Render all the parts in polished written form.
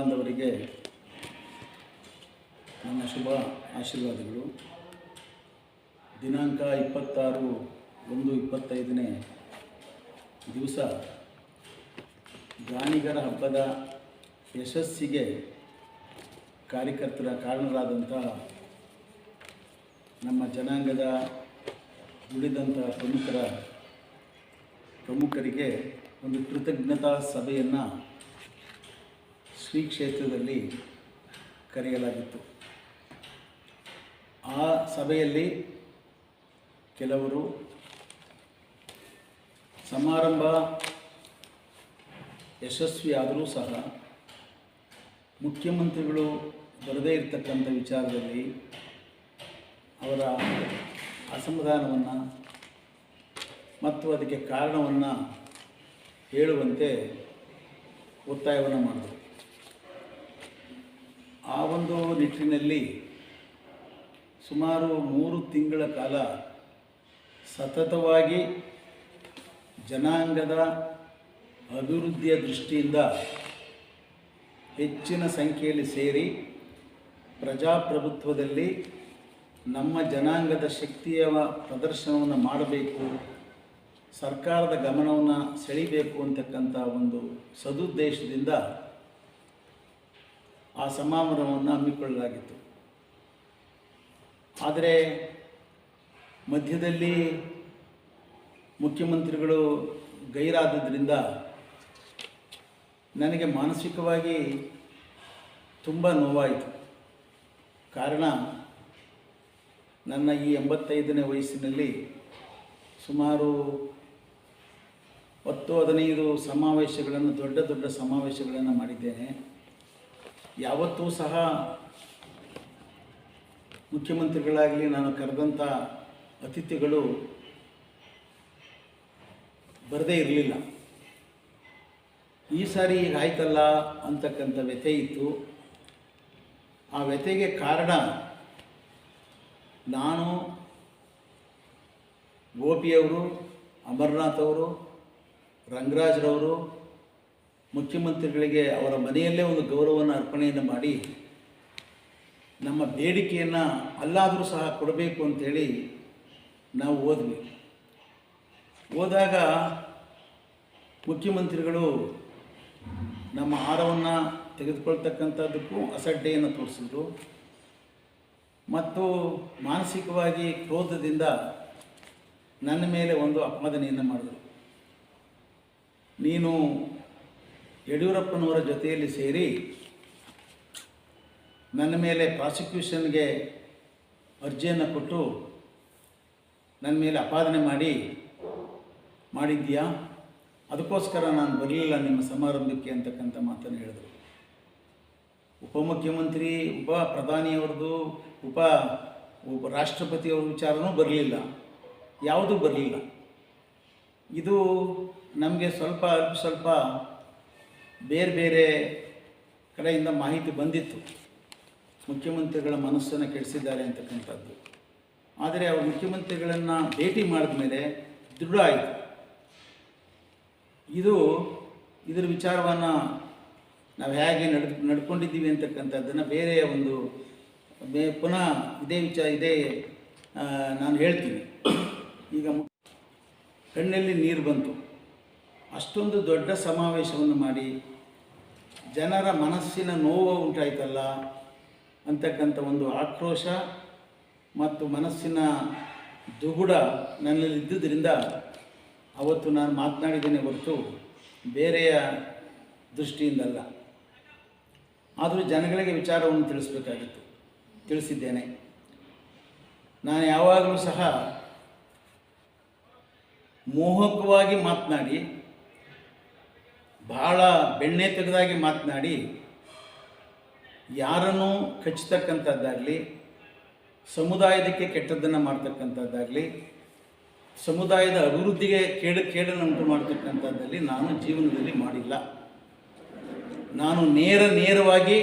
ಬಾಂಧವರಿಗೆ ನನ್ನ ಶುಭ ಆಶೀರ್ವಾದಗಳು. ದಿನಾಂಕ 26/1/25ನೇ ದಿವಸ ಗಾಣಿಗರ ಹಬ್ಬದ ಯಶಸ್ಸಿಗೆ ಕಾರ್ಯಕರ್ತರ ಕಾರಣರಾದಂಥ ನಮ್ಮ ಜನಾಂಗದ ಉಳಿದಂಥ ಪ್ರಮುಖರಿಗೆ ಒಂದು ಕೃತಜ್ಞತಾ ಸಭೆಯನ್ನು ಶ್ರೀ ಕ್ಷೇತ್ರದಲ್ಲಿ ಕರೆಯಲಾಗಿತ್ತು. ಆ ಸಭೆಯಲ್ಲಿ ಕೆಲವರು ಸಮಾರಂಭ ಯಶಸ್ವಿಯಾದರೂ ಸಹ ಮುಖ್ಯಮಂತ್ರಿಗಳು ಬರದೇ ಇರತಕ್ಕಂಥ ವಿಚಾರದಲ್ಲಿ ಅವರ ಅಸಮಾಧಾನವನ್ನು ಮತ್ತು ಅದಕ್ಕೆ ಕಾರಣವನ್ನು ಹೇಳುವಂತೆ ಒತ್ತಾಯವನ್ನು ಮಾಡಿದರು. ಆ ಒಂದು ನಿಟ್ಟಿನಲ್ಲಿ ಸುಮಾರು 3 ತಿಂಗಳ ಕಾಲ ಸತತವಾಗಿ ಜನಾಂಗದ ಅಭಿವೃದ್ಧಿಯ ದೃಷ್ಟಿಯಿಂದ ಹೆಚ್ಚಿನ ಸಂಖ್ಯೆಯಲ್ಲಿ ಸೇರಿ ಪ್ರಜಾಪ್ರಭುತ್ವದಲ್ಲಿ ನಮ್ಮ ಜನಾಂಗದ ಶಕ್ತಿಯ ಪ್ರದರ್ಶನವನ್ನು ಮಾಡಬೇಕು, ಸರ್ಕಾರದ ಗಮನವನ್ನು ಸೆಳೀಬೇಕು ಅಂತಕ್ಕಂಥ ಒಂದು ಸದುದ್ದೇಶದಿಂದ ಆ ಸಮಾರಂಭವನ್ನು ಹಮ್ಮಿಕೊಳ್ಳಲಾಗಿತ್ತು. ಆದರೆ ಮಧ್ಯದಲ್ಲಿ ಮುಖ್ಯಮಂತ್ರಿಗಳು ಗೈರಾದದ್ರಿಂದ ನನಗೆ ಮಾನಸಿಕವಾಗಿ ತುಂಬ ನೋವಾಯಿತು. ಕಾರಣ, ನನ್ನ ಈ 85ನೇ ವಯಸ್ಸಿನಲ್ಲಿ ಸುಮಾರು 10-15 ಸಮಾವೇಶಗಳನ್ನು ದೊಡ್ಡ ಸಮಾವೇಶಗಳನ್ನು ಮಾಡಿದ್ದೇನೆ. ಯಾವತ್ತೂ ಸಹ ಮುಖ್ಯಮಂತ್ರಿಗಳಾಗಲಿ ನಾನು ಕರೆದಂಥ ಅತಿಥಿಗಳು ಬರದೇ ಇರಲಿಲ್ಲ. ಈ ಸಾರಿ ಈಗ ಆಯ್ತಲ್ಲ ಅಂತಕ್ಕಂಥ ವ್ಯಥೆ ಇತ್ತು. ಆ ವ್ಯಥೆಗೆ ಕಾರಣ, ನಾನು, ಗೋಪಿಯವರು, ಅಮರನಾಥ್ ಅವರು, ರಂಗರಾಜ್ರವರು ಮುಖ್ಯಮಂತ್ರಿಗಳಿಗೆ ಅವರ ಮನೆಯಲ್ಲೇ ಒಂದು ಗೌರವವನ್ನು ಅರ್ಪಣೆಯನ್ನು ಮಾಡಿ ನಮ್ಮ ಬೇಡಿಕೆಯನ್ನು ಅಲ್ಲಾದರೂ ಸಹ ಕೊಡಬೇಕು ಅಂಥೇಳಿ ನಾವು ಹೋದಾಗ ಮುಖ್ಯಮಂತ್ರಿಗಳು ನಮ್ಮ ಆಹಾರವನ್ನು ತೆಗೆದುಕೊಳ್ತಕ್ಕಂಥದ್ದಕ್ಕೂ ಅಸಡ್ಡೆಯನ್ನು ತೋರಿಸಿದ್ರು ಮತ್ತು ಮಾನಸಿಕವಾಗಿ ಕ್ರೋಧದಿಂದ ನನ್ನ ಮೇಲೆ ಒಂದು ಅಪವಾದನೆಯನ್ನು ಮಾಡಿದರು. ನೀನು ಯಡಿಯೂರಪ್ಪನವರ ಜೊತೆಯಲ್ಲಿ ಸೇರಿ ನನ್ನ ಮೇಲೆ ಪ್ರಾಸಿಕ್ಯೂಷನ್ಗೆ ಅರ್ಜಿಯನ್ನು ಕೊಟ್ಟು ನನ್ನ ಮೇಲೆ ಅಪಾದನೆ ಮಾಡಿದ್ದೀಯಾ, ಅದಕ್ಕೋಸ್ಕರ ನಾನು ಬರಲಿಲ್ಲ ನಿಮ್ಮ ಸಮಾರಂಭಕ್ಕೆ ಅಂತಕ್ಕಂಥ ಮಾತನ್ನು ಹೇಳಿದರು. ಉಪಮುಖ್ಯಮಂತ್ರಿ, ಉಪ ಪ್ರಧಾನಿಯವ್ರದ್ದು, ಉಪ ರಾಷ್ಟ್ರಪತಿಯವ್ರ ವಿಚಾರನೂ ಬರಲಿಲ್ಲ, ಯಾವುದೂ ಬರಲಿಲ್ಲ. ಇದು ನಮಗೆ ಸ್ವಲ್ಪ ಬೇರೆ ಕಡೆಯಿಂದ ಮಾಹಿತಿ ಬಂದಿತ್ತು, ಮುಖ್ಯಮಂತ್ರಿಗಳ ಮನಸ್ಸನ್ನು ಕೆಡಿಸಿದ್ದಾರೆ ಅಂತಕ್ಕಂಥದ್ದು. ಆದರೆ ಅವರು ಮುಖ್ಯಮಂತ್ರಿಗಳನ್ನು ಭೇಟಿ ಮಾಡಿದ ಮೇಲೆ ದೃಢ ಆಯಿತು. ಇದರ ವಿಚಾರವನ್ನು ನಾವು ಹೇಗೆ ನಡ್ಕೊಂಡಿದ್ದೀವಿ ಅಂತಕ್ಕಂಥದ್ದನ್ನು ಬೇರೆಯ ಒಂದು ಪುನಃ ಇದೇ ನಾನು ಹೇಳ್ತೀನಿ. ಈಗ ಕಣ್ಣಲ್ಲಿ ನೀರು ಬಂತು. ಅಷ್ಟೊಂದು ದೊಡ್ಡ ಸಮಾವೇಶವನ್ನು ಮಾಡಿ ಜನರ ಮನಸ್ಸಿನ ನೋವು ಉಂಟಾಯ್ತಲ್ಲ ಅಂತಕ್ಕಂಥ ಒಂದು ಆಕ್ರೋಶ ಮತ್ತು ಮನಸ್ಸಿನ ದುಗುಡ ನನ್ನಲ್ಲಿ ಇದ್ದುದರಿಂದ ಅವತ್ತು ನಾನು ಮಾತನಾಡಿದ್ದೇನೆ ಹೊರತು ಬೇರೆಯ ದೃಷ್ಟಿಯಿಂದಲ್ಲ. ಆದರೂ ಜನಗಳಿಗೆ ವಿಚಾರವನ್ನು ತಿಳಿಸಿದ್ದೇನೆ. ನಾನು ಯಾವಾಗಲೂ ಸಹ ಮೋಹಕವಾಗಿ ಮಾತನಾಡಿ, ಬಹಳ ಬೆಣ್ಣೆ ತೆಗೆದಾಗಿ ಮಾತನಾಡಿ ಯಾರನ್ನೂ ಕಚ್ಚತಕ್ಕಂಥದ್ದಾಗಲಿ, ಸಮುದಾಯದಕ್ಕೆ ಕೆಟ್ಟದ್ದನ್ನು ಮಾಡ್ತಕ್ಕಂಥದ್ದಾಗಲಿ, ಸಮುದಾಯದ ಅಭಿವೃದ್ಧಿಗೆ ಕೇಡನ್ನುಂಟು ಮಾಡ್ತಕ್ಕಂಥದ್ದಲ್ಲಿ ನಾನು ಜೀವನದಲ್ಲಿ ಮಾಡಿಲ್ಲ. ನಾನು ನೇರವಾಗಿ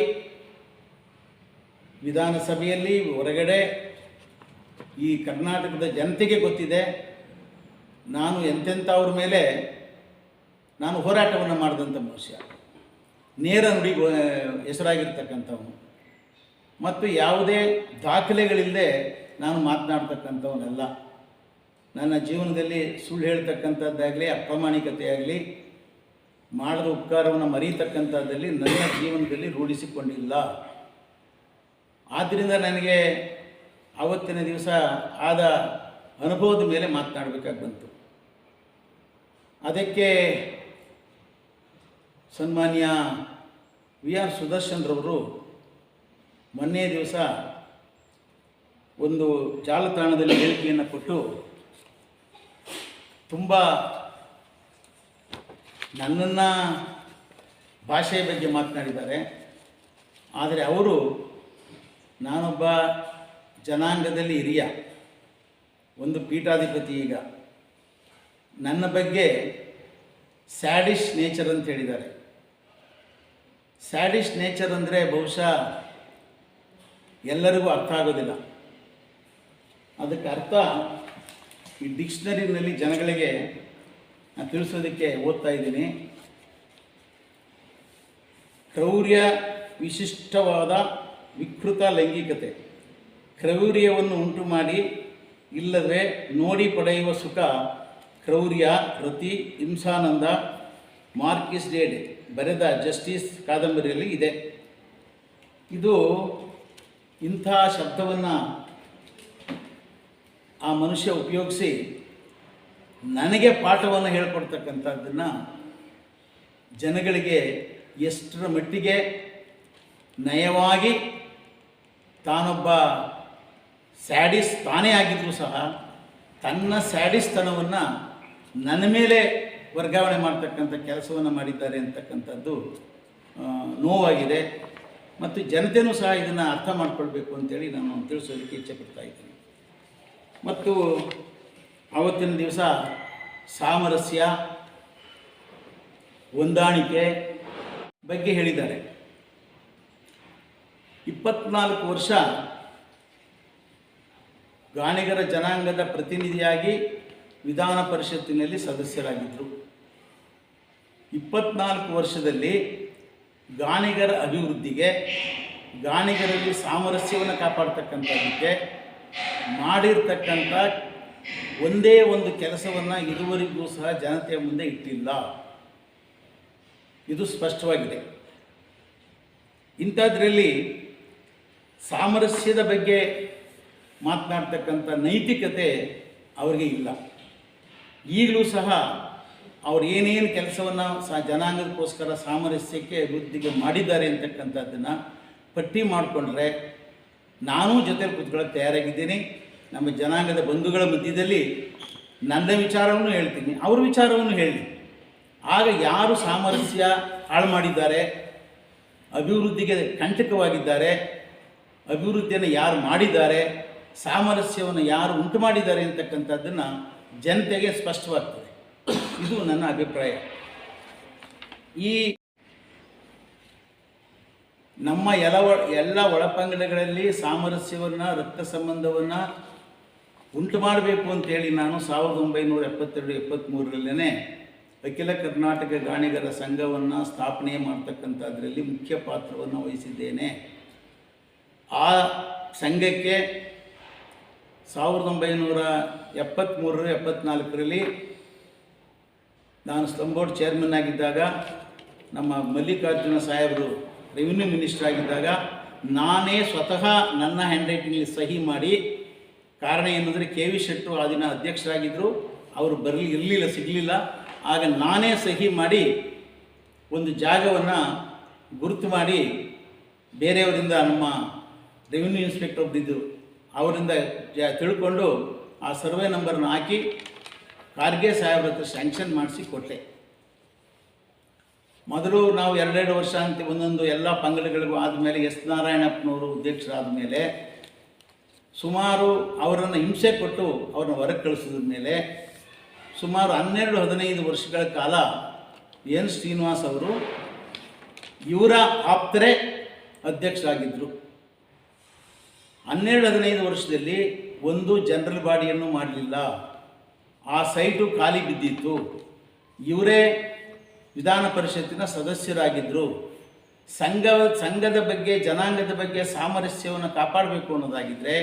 ವಿಧಾನಸಭೆಯಲ್ಲಿ, ಹೊರಗಡೆ ಈ ಕರ್ನಾಟಕದ ಜನತೆಗೆ ಗೊತ್ತಿದೆ ನಾನು ಎಂತೆಂಥವ್ರ ಮೇಲೆ ನಾನು ಹೋರಾಟವನ್ನು ಮಾಡಿದಂಥ ಮನುಷ್ಯ. ನೇರ ನುಡಿಗೆ ಹೆಸರಾಗಿರ್ತಕ್ಕಂಥವನು ಮತ್ತು ಯಾವುದೇ ದಾಖಲೆಗಳಿಲ್ಲದೆ ನಾನು ಮಾತನಾಡ್ತಕ್ಕಂಥವನಲ್ಲ. ನನ್ನ ಜೀವನದಲ್ಲಿ ಸುಳ್ಳು ಹೇಳ್ತಕ್ಕಂಥದ್ದಾಗಲಿ ಅಪ್ರಾಮಾಣಿಕತೆಯಾಗಲಿ ಮಾಡಿದ ಉಪಕಾರವನ್ನು ಮರೀತಕ್ಕಂಥದ್ದಲ್ಲಿ ನನ್ನ ಜೀವನದಲ್ಲಿ ರೂಢಿಸಿಕೊಂಡಿಲ್ಲ. ಆದ್ದರಿಂದ ನನಗೆ ಆವತ್ತಿನ ದಿವಸ ಆದ ಅನುಭವದ ಮೇಲೆ ಮಾತನಾಡಬೇಕಾಗಿ ಬಂತು. ಅದಕ್ಕೆ ಸನ್ಮಾನ್ಯ ವಿ ಆರ್ ಸುದರ್ಶನ್ರವರು ಮೊನ್ನೆ ದಿವಸ ಒಂದು ಜಾಲತಾಣದಲ್ಲಿ ಹೇಳಿಕೆಯನ್ನು ಕೊಟ್ಟು ತುಂಬ ನನ್ನನ್ನು ಭಾಷೆಯ ಬಗ್ಗೆ ಮಾತನಾಡಿದ್ದಾರೆ. ಆದರೆ ಅವರು ನಾನೊಬ್ಬ ಜನಾಂಗದಲ್ಲಿ ಹಿರಿಯ ಒಂದು ಪೀಠಾಧಿಪತಿ. ಈಗ ನನ್ನ ಬಗ್ಗೆ ಸ್ಯಾಡಿಶ್ ನೇಚರ್ ಅಂತ ಹೇಳಿದ್ದಾರೆ. ಸ್ಯಾಡಿಶ್ ನೇಚರ್ ಅಂದರೆ ಬಹುಶಃ ಎಲ್ಲರಿಗೂ ಅರ್ಥ ಆಗೋದಿಲ್ಲ. ಅದಕ್ಕೆ ಅರ್ಥ ಈ ಡಿಕ್ಷನರಿನಲ್ಲಿ ಜನಗಳಿಗೆ ನಾನು ತಿಳಿಸೋದಕ್ಕೆ ಓದ್ತಾ ಇದ್ದೀನಿ. ಕ್ರೌರ್ಯ, ವಿಶಿಷ್ಟವಾದ ವಿಕೃತ ಲೈಂಗಿಕತೆ, ಕ್ರೌರ್ಯವನ್ನು ಉಂಟು ಮಾಡಿ ಇಲ್ಲವೇ ನೋಡಿ ಪಡೆಯುವ ಸುಖ, ಕ್ರೌರ್ಯ, ರತಿ, ಹಿಂಸಾನಂದ, ಮಾರ್ಕಿಸ್ ಡೇಡ್ ಬರೆದ ಜಸ್ಟಿಸ್ ಕಾದಂಬರಿಯಲ್ಲಿ ಇದೆ. ಇದು ಇಂಥ ಶಬ್ದವನ್ನು ಆ ಮನುಷ್ಯ ಉಪಯೋಗಿಸಿ ನನಗೆ ಪಾಠವನ್ನು ಹೇಳ್ಕೊಡ್ತಕ್ಕಂಥದ್ದನ್ನು ಜನಗಳಿಗೆ ಎಷ್ಟರ ಮಟ್ಟಿಗೆ ನಯವಾಗಿ ತಾನೊಬ್ಬ ಸ್ಯಾಡಿಸ್ ತಾನೇ ಆಗಿದ್ದರೂ ಸಹ ತನ್ನ ಸ್ಯಾಡಿಸ್ತನವನ್ನು ನನ್ನ ಮೇಲೆ ವರ್ಗಾವಣೆ ಮಾಡ್ತಕ್ಕಂಥ ಕೆಲಸವನ್ನು ಮಾಡಿದ್ದಾರೆ ಅಂತಕ್ಕಂಥದ್ದು ನೋವಾಗಿದೆ. ಮತ್ತು ಜನತೆಯೂ ಸಹ ಇದನ್ನು ಅರ್ಥ ಮಾಡ್ಕೊಳ್ಬೇಕು ಅಂತೇಳಿ ನಾನು ತಿಳಿಸೋದಕ್ಕೆ ಇಚ್ಛೆಪಡ್ತಾ ಇದ್ದೀನಿ. ಮತ್ತು ಆವತ್ತಿನ ದಿವಸ ಸಾಮರಸ್ಯ, ಹೊಂದಾಣಿಕೆ ಬಗ್ಗೆ ಹೇಳಿದ್ದಾರೆ. 24 ವರ್ಷ ಗಾಣಿಗರ ಜನಾಂಗದ ಪ್ರತಿನಿಧಿಯಾಗಿ ವಿಧಾನ ಪರಿಷತ್ತಿನಲ್ಲಿ ಸದಸ್ಯರಾಗಿದ್ದರು. 24 ವರ್ಷದಲ್ಲಿ ಗಾಣಿಗರ ಅಭಿವೃದ್ಧಿಗೆ, ಗಾಣಿಗರಲ್ಲಿ ಸಾಮರಸ್ಯವನ್ನು ಕಾಪಾಡ್ತಕ್ಕಂಥದ್ದಕ್ಕೆ ಮಾಡಿರ್ತಕ್ಕಂಥ ಒಂದೇ ಒಂದು ಕೆಲಸವನ್ನು ಇದುವರೆಗೂ ಸಹ ಜನತೆಯ ಮುಂದೆ ಇಟ್ಟಿಲ್ಲ. ಇದು ಸ್ಪಷ್ಟವಾಗಿದೆ. ಇಂಥದ್ರಲ್ಲಿ ಸಾಮರಸ್ಯದ ಬಗ್ಗೆ ಮಾತನಾಡ್ತಕ್ಕಂಥ ನೈತಿಕತೆ ಅವರಿಗೆ ಇಲ್ಲ. ಈಗಲೂ ಸಹ ಅವ್ರು ಏನೇನು ಕೆಲಸವನ್ನು ಜನಾಂಗಕ್ಕೋಸ್ಕರ ಸಾಮರಸ್ಯಕ್ಕೆ ಅಭಿವೃದ್ಧಿಗೆ ಮಾಡಿದ್ದಾರೆ ಅಂತಕ್ಕಂಥದ್ದನ್ನು ಪಟ್ಟಿ ಮಾಡಿಕೊಂಡ್ರೆ ನಾನೂ ಜೊತೆಲಿ ಕೂತ್ಕೊಳ್ಳೋಕ್ಕೆ ತಯಾರಾಗಿದ್ದೀನಿ. ನಮ್ಮ ಜನಾಂಗದ ಬಂಧುಗಳ ಮಧ್ಯದಲ್ಲಿ ನನ್ನ ವಿಚಾರವನ್ನು ಹೇಳ್ತೀನಿ, ಅವ್ರ ವಿಚಾರವನ್ನು ಹೇಳಿ. ಆಗ ಯಾರು ಸಾಮರಸ್ಯ ಹಾಳು ಮಾಡಿದ್ದಾರೆ, ಅಭಿವೃದ್ಧಿಗೆ ಕಂಟಕವಾಗಿದ್ದಾರೆ, ಅಭಿವೃದ್ಧಿಯನ್ನು ಯಾರು ಮಾಡಿದ್ದಾರೆ, ಸಾಮರಸ್ಯವನ್ನು ಯಾರು ಉಂಟು ಮಾಡಿದ್ದಾರೆ ಅಂತಕ್ಕಂಥದ್ದನ್ನು ಜನತೆಗೆ ಸ್ಪಷ್ಟವಾಗ್ತದೆ. ಇದು ನನ್ನ ಅಭಿಪ್ರಾಯ. ಈ ನಮ್ಮ ಎಲ್ಲ ಒಳಪಂಗಡಗಳಲ್ಲಿ ಸಾಮರಸ್ಯವನ್ನು, ರಕ್ತ ಸಂಬಂಧವನ್ನು ಉಂಟು ಮಾಡಬೇಕು ಅಂತೇಳಿ ನಾನು 1972-73ರಲ್ಲೇ ಅಖಿಲ ಕರ್ನಾಟಕ ಗಾಣಿಗರ ಸಂಘವನ್ನು ಸ್ಥಾಪನೆ ಮಾಡ್ತಕ್ಕಂಥದ್ರಲ್ಲಿ ಮುಖ್ಯ ಪಾತ್ರವನ್ನು ವಹಿಸಿದ್ದೇನೆ. ಆ ಸಂಘಕ್ಕೆ 1973-74ರಲ್ಲಿ ನಾನು ಸ್ಲಂ ಬೋರ್ಡ್ ಚೇರ್ಮನ್ ಆಗಿದ್ದಾಗ, ನಮ್ಮ ಮಲ್ಲಿಕಾರ್ಜುನ ಸಾಹೇಬರು ರೆವಿನ್ಯೂ ಮಿನಿಸ್ಟರ್ ಆಗಿದ್ದಾಗ ನಾನೇ ಸ್ವತಃ ನನ್ನ ಹ್ಯಾಂಡ್ ರೈಟಿಂಗಲ್ಲಿ ಸಹಿ ಮಾಡಿ, ಕಾರಣ ಏನಂದರೆ ಕೆ ವಿ ಶೆಟ್ಟರು ಆ ದಿನ ಅಧ್ಯಕ್ಷರಾಗಿದ್ದರು, ಅವರು ಸಿಗಲಿಲ್ಲ. ಆಗ ನಾನೇ ಸಹಿ ಮಾಡಿ ಒಂದು ಜಾಗವನ್ನು ಗುರುತು ಮಾಡಿ ಬೇರೆಯವರಿಂದ, ನಮ್ಮ ರೆವಿನ್ಯೂ ಇನ್ಸ್ಪೆಕ್ಟರ್ ಒಬ್ಬರಿದ್ದರು, ಅವರಿಂದ ತಿಳ್ಕೊಂಡು ಆ ಸರ್ವೆ ನಂಬರನ್ನು ಹಾಕಿ ಖಾರ್ಗೆ ಸಾಹೇಬ್ರ ಹತ್ರ ಸ್ಯಾಂಕ್ಷನ್ ಮಾಡಿಸಿ ಕೊಟ್ಟೆ. ಮೊದಲು ನಾವು 2 ವರ್ಷ ಅಂತ ಒಂದೊಂದು ಎಲ್ಲ ಪಂಗಡಗಳಿಗೂ ಆದಮೇಲೆ ಎಸ್ ನಾರಾಯಣಪ್ಪನವರು ಅಧ್ಯಕ್ಷರಾದ ಮೇಲೆ ಸುಮಾರು ಅವರನ್ನು ಹಿಂಸೆ ಕೊಟ್ಟು ಅವ್ರನ್ನ ಹೊರಗೆ ಕಳಿಸಿದ ಮೇಲೆ ಸುಮಾರು 12-15 ವರ್ಷಗಳ ಕಾಲ ಎನ್ ಶ್ರೀನಿವಾಸ್ ಅವರು ಇವರ ಆಪ್ತರೇ ಅಧ್ಯಕ್ಷರಾಗಿದ್ದರು. 12-15 ವರ್ಷದಲ್ಲಿ ಒಂದು ಜನರಲ್ ಬಾಡಿಯನ್ನು ಮಾಡಲಿಲ್ಲ. ಆ ಸೈಟು ಖಾಲಿ ಬಿದ್ದಿತ್ತು. ಇವರೇ ವಿಧಾನ ಪರಿಷತ್ತಿನ ಸದಸ್ಯರಾಗಿದ್ದರು. ಸಂಘದ ಬಗ್ಗೆ, ಜನಾಂಗದ ಬಗ್ಗೆ ಸಾಮರಸ್ಯವನ್ನು ಕಾಪಾಡಬೇಕು ಅನ್ನೋದಾಗಿದ್ದರೆ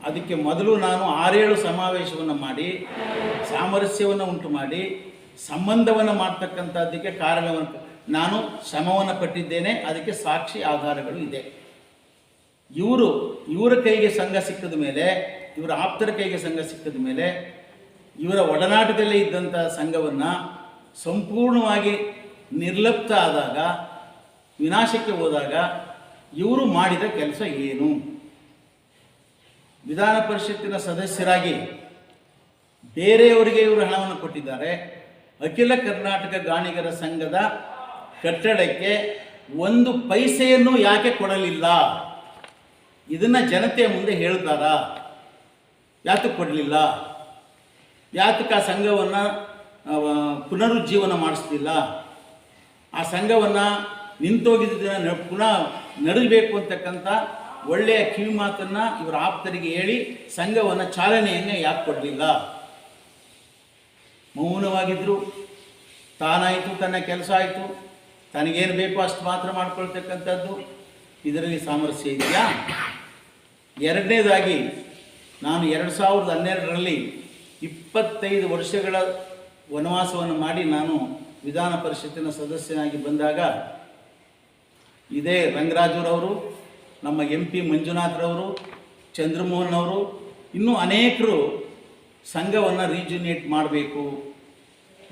ಅದಕ್ಕೆ ಮೊದಲು ನಾನು 6-7 ಸಮಾವೇಶವನ್ನು ಮಾಡಿ ಸಾಮರಸ್ಯವನ್ನು ಉಂಟು ಮಾಡಿ ಸಂಬಂಧವನ್ನು ಮಾಡ್ತಕ್ಕಂಥದ್ದಕ್ಕೆ ಕಾರಣವನ್ನು ನಾನು ಶ್ರಮವನ್ನು ಪಟ್ಟಿದ್ದೇನೆ. ಅದಕ್ಕೆ ಸಾಕ್ಷಿ ಆಧಾರಗಳು ಇದೆ. ಇವರ ಕೈಗೆ ಸಂಘ ಸಿಕ್ಕಿದ ಮೇಲೆ, ಇವರ ಆಪ್ತರ ಕೈಗೆ ಸಂಘ ಸಿಕ್ಕಿದ ಮೇಲೆ, ಇವರ ಒಡನಾಟದಲ್ಲೇ ಇದ್ದಂಥ ಸಂಘವನ್ನು ಸಂಪೂರ್ಣವಾಗಿ ನಿರ್ಲಿಪ್ತ ಆದಾಗ, ವಿನಾಶಕ್ಕೆ ಹೋದಾಗ ಇವರು ಮಾಡಿದ ಕೆಲಸ ಏನು? ವಿಧಾನ ಪರಿಷತ್ತಿನ ಸದಸ್ಯರಾಗಿ ಬೇರೆಯವರಿಗೆ ಇವರು ಹಣವನ್ನು ಕೊಟ್ಟಿದ್ದಾರೆ. ಅಖಿಲ ಕರ್ನಾಟಕ ಗಾಣಿಗರ ಸಂಘದ ಕಟ್ಟಡಕ್ಕೆ 1 ಪೈಸೆಯನ್ನು ಯಾಕೆ ಕೊಡಲಿಲ್ಲ? ಇದನ್ನು ಜನತೆಯ ಮುಂದೆ ಹೇಳ್ತಾರಾ? ಯಾತಕ್ಕೆ ಕೊಡಲಿಲ್ಲ? ಯಾತಕ್ಕೆ ಆ ಸಂಘವನ್ನು ಪುನರುಜ್ಜೀವನ ಮಾಡಿಸ್ತಿಲ್ಲ? ಆ ಸಂಘವನ್ನು ನಿಂತೋಗಿದ್ದನ್ನು ಪುನಃ ನಡೆಸಬೇಕು ಅಂತಕ್ಕಂಥ ಒಳ್ಳೆಯ ಕಿವಿ ಮಾತನ್ನು ಇವರ ಆಪ್ತರಿಗೆ ಹೇಳಿ ಸಂಘವನ್ನು ಚಾಲನೆಯನ್ನು ಯಾಕೆ ಕೊಡಲಿಲ್ಲ? ಮೌನವಾಗಿದ್ದರು. ತಾನಾಯಿತು, ತನ್ನ ಕೆಲಸ ಆಯಿತು, ತನಗೇನು ಬೇಕೋ ಅಷ್ಟು ಮಾತ್ರ ಮಾಡ್ಕೊಳ್ತಕ್ಕಂಥದ್ದು. ಇದರಲ್ಲಿ ಸಾಮರಸ್ಯ ಇದೆಯಾ? ಎರಡನೇದಾಗಿ, ನಾನು 2012ರಲ್ಲಿ 25 ವರ್ಷಗಳ ವನವಾಸವನ್ನು ಮಾಡಿ ನಾನು ವಿಧಾನ ಪರಿಷತ್ತಿನ ಸದಸ್ಯನಾಗಿ ಬಂದಾಗ ಇದೇ ರಂಗರಾಜುರವರು, ನಮ್ಮ MP ಮಂಜುನಾಥ್ರವರು, ಚಂದ್ರಮೋಹನ್ ಅವರು, ಇನ್ನೂ ಅನೇಕರು ಸಂಘವನ್ನು ರೀಜುನೇಟ್ ಮಾಡಬೇಕು.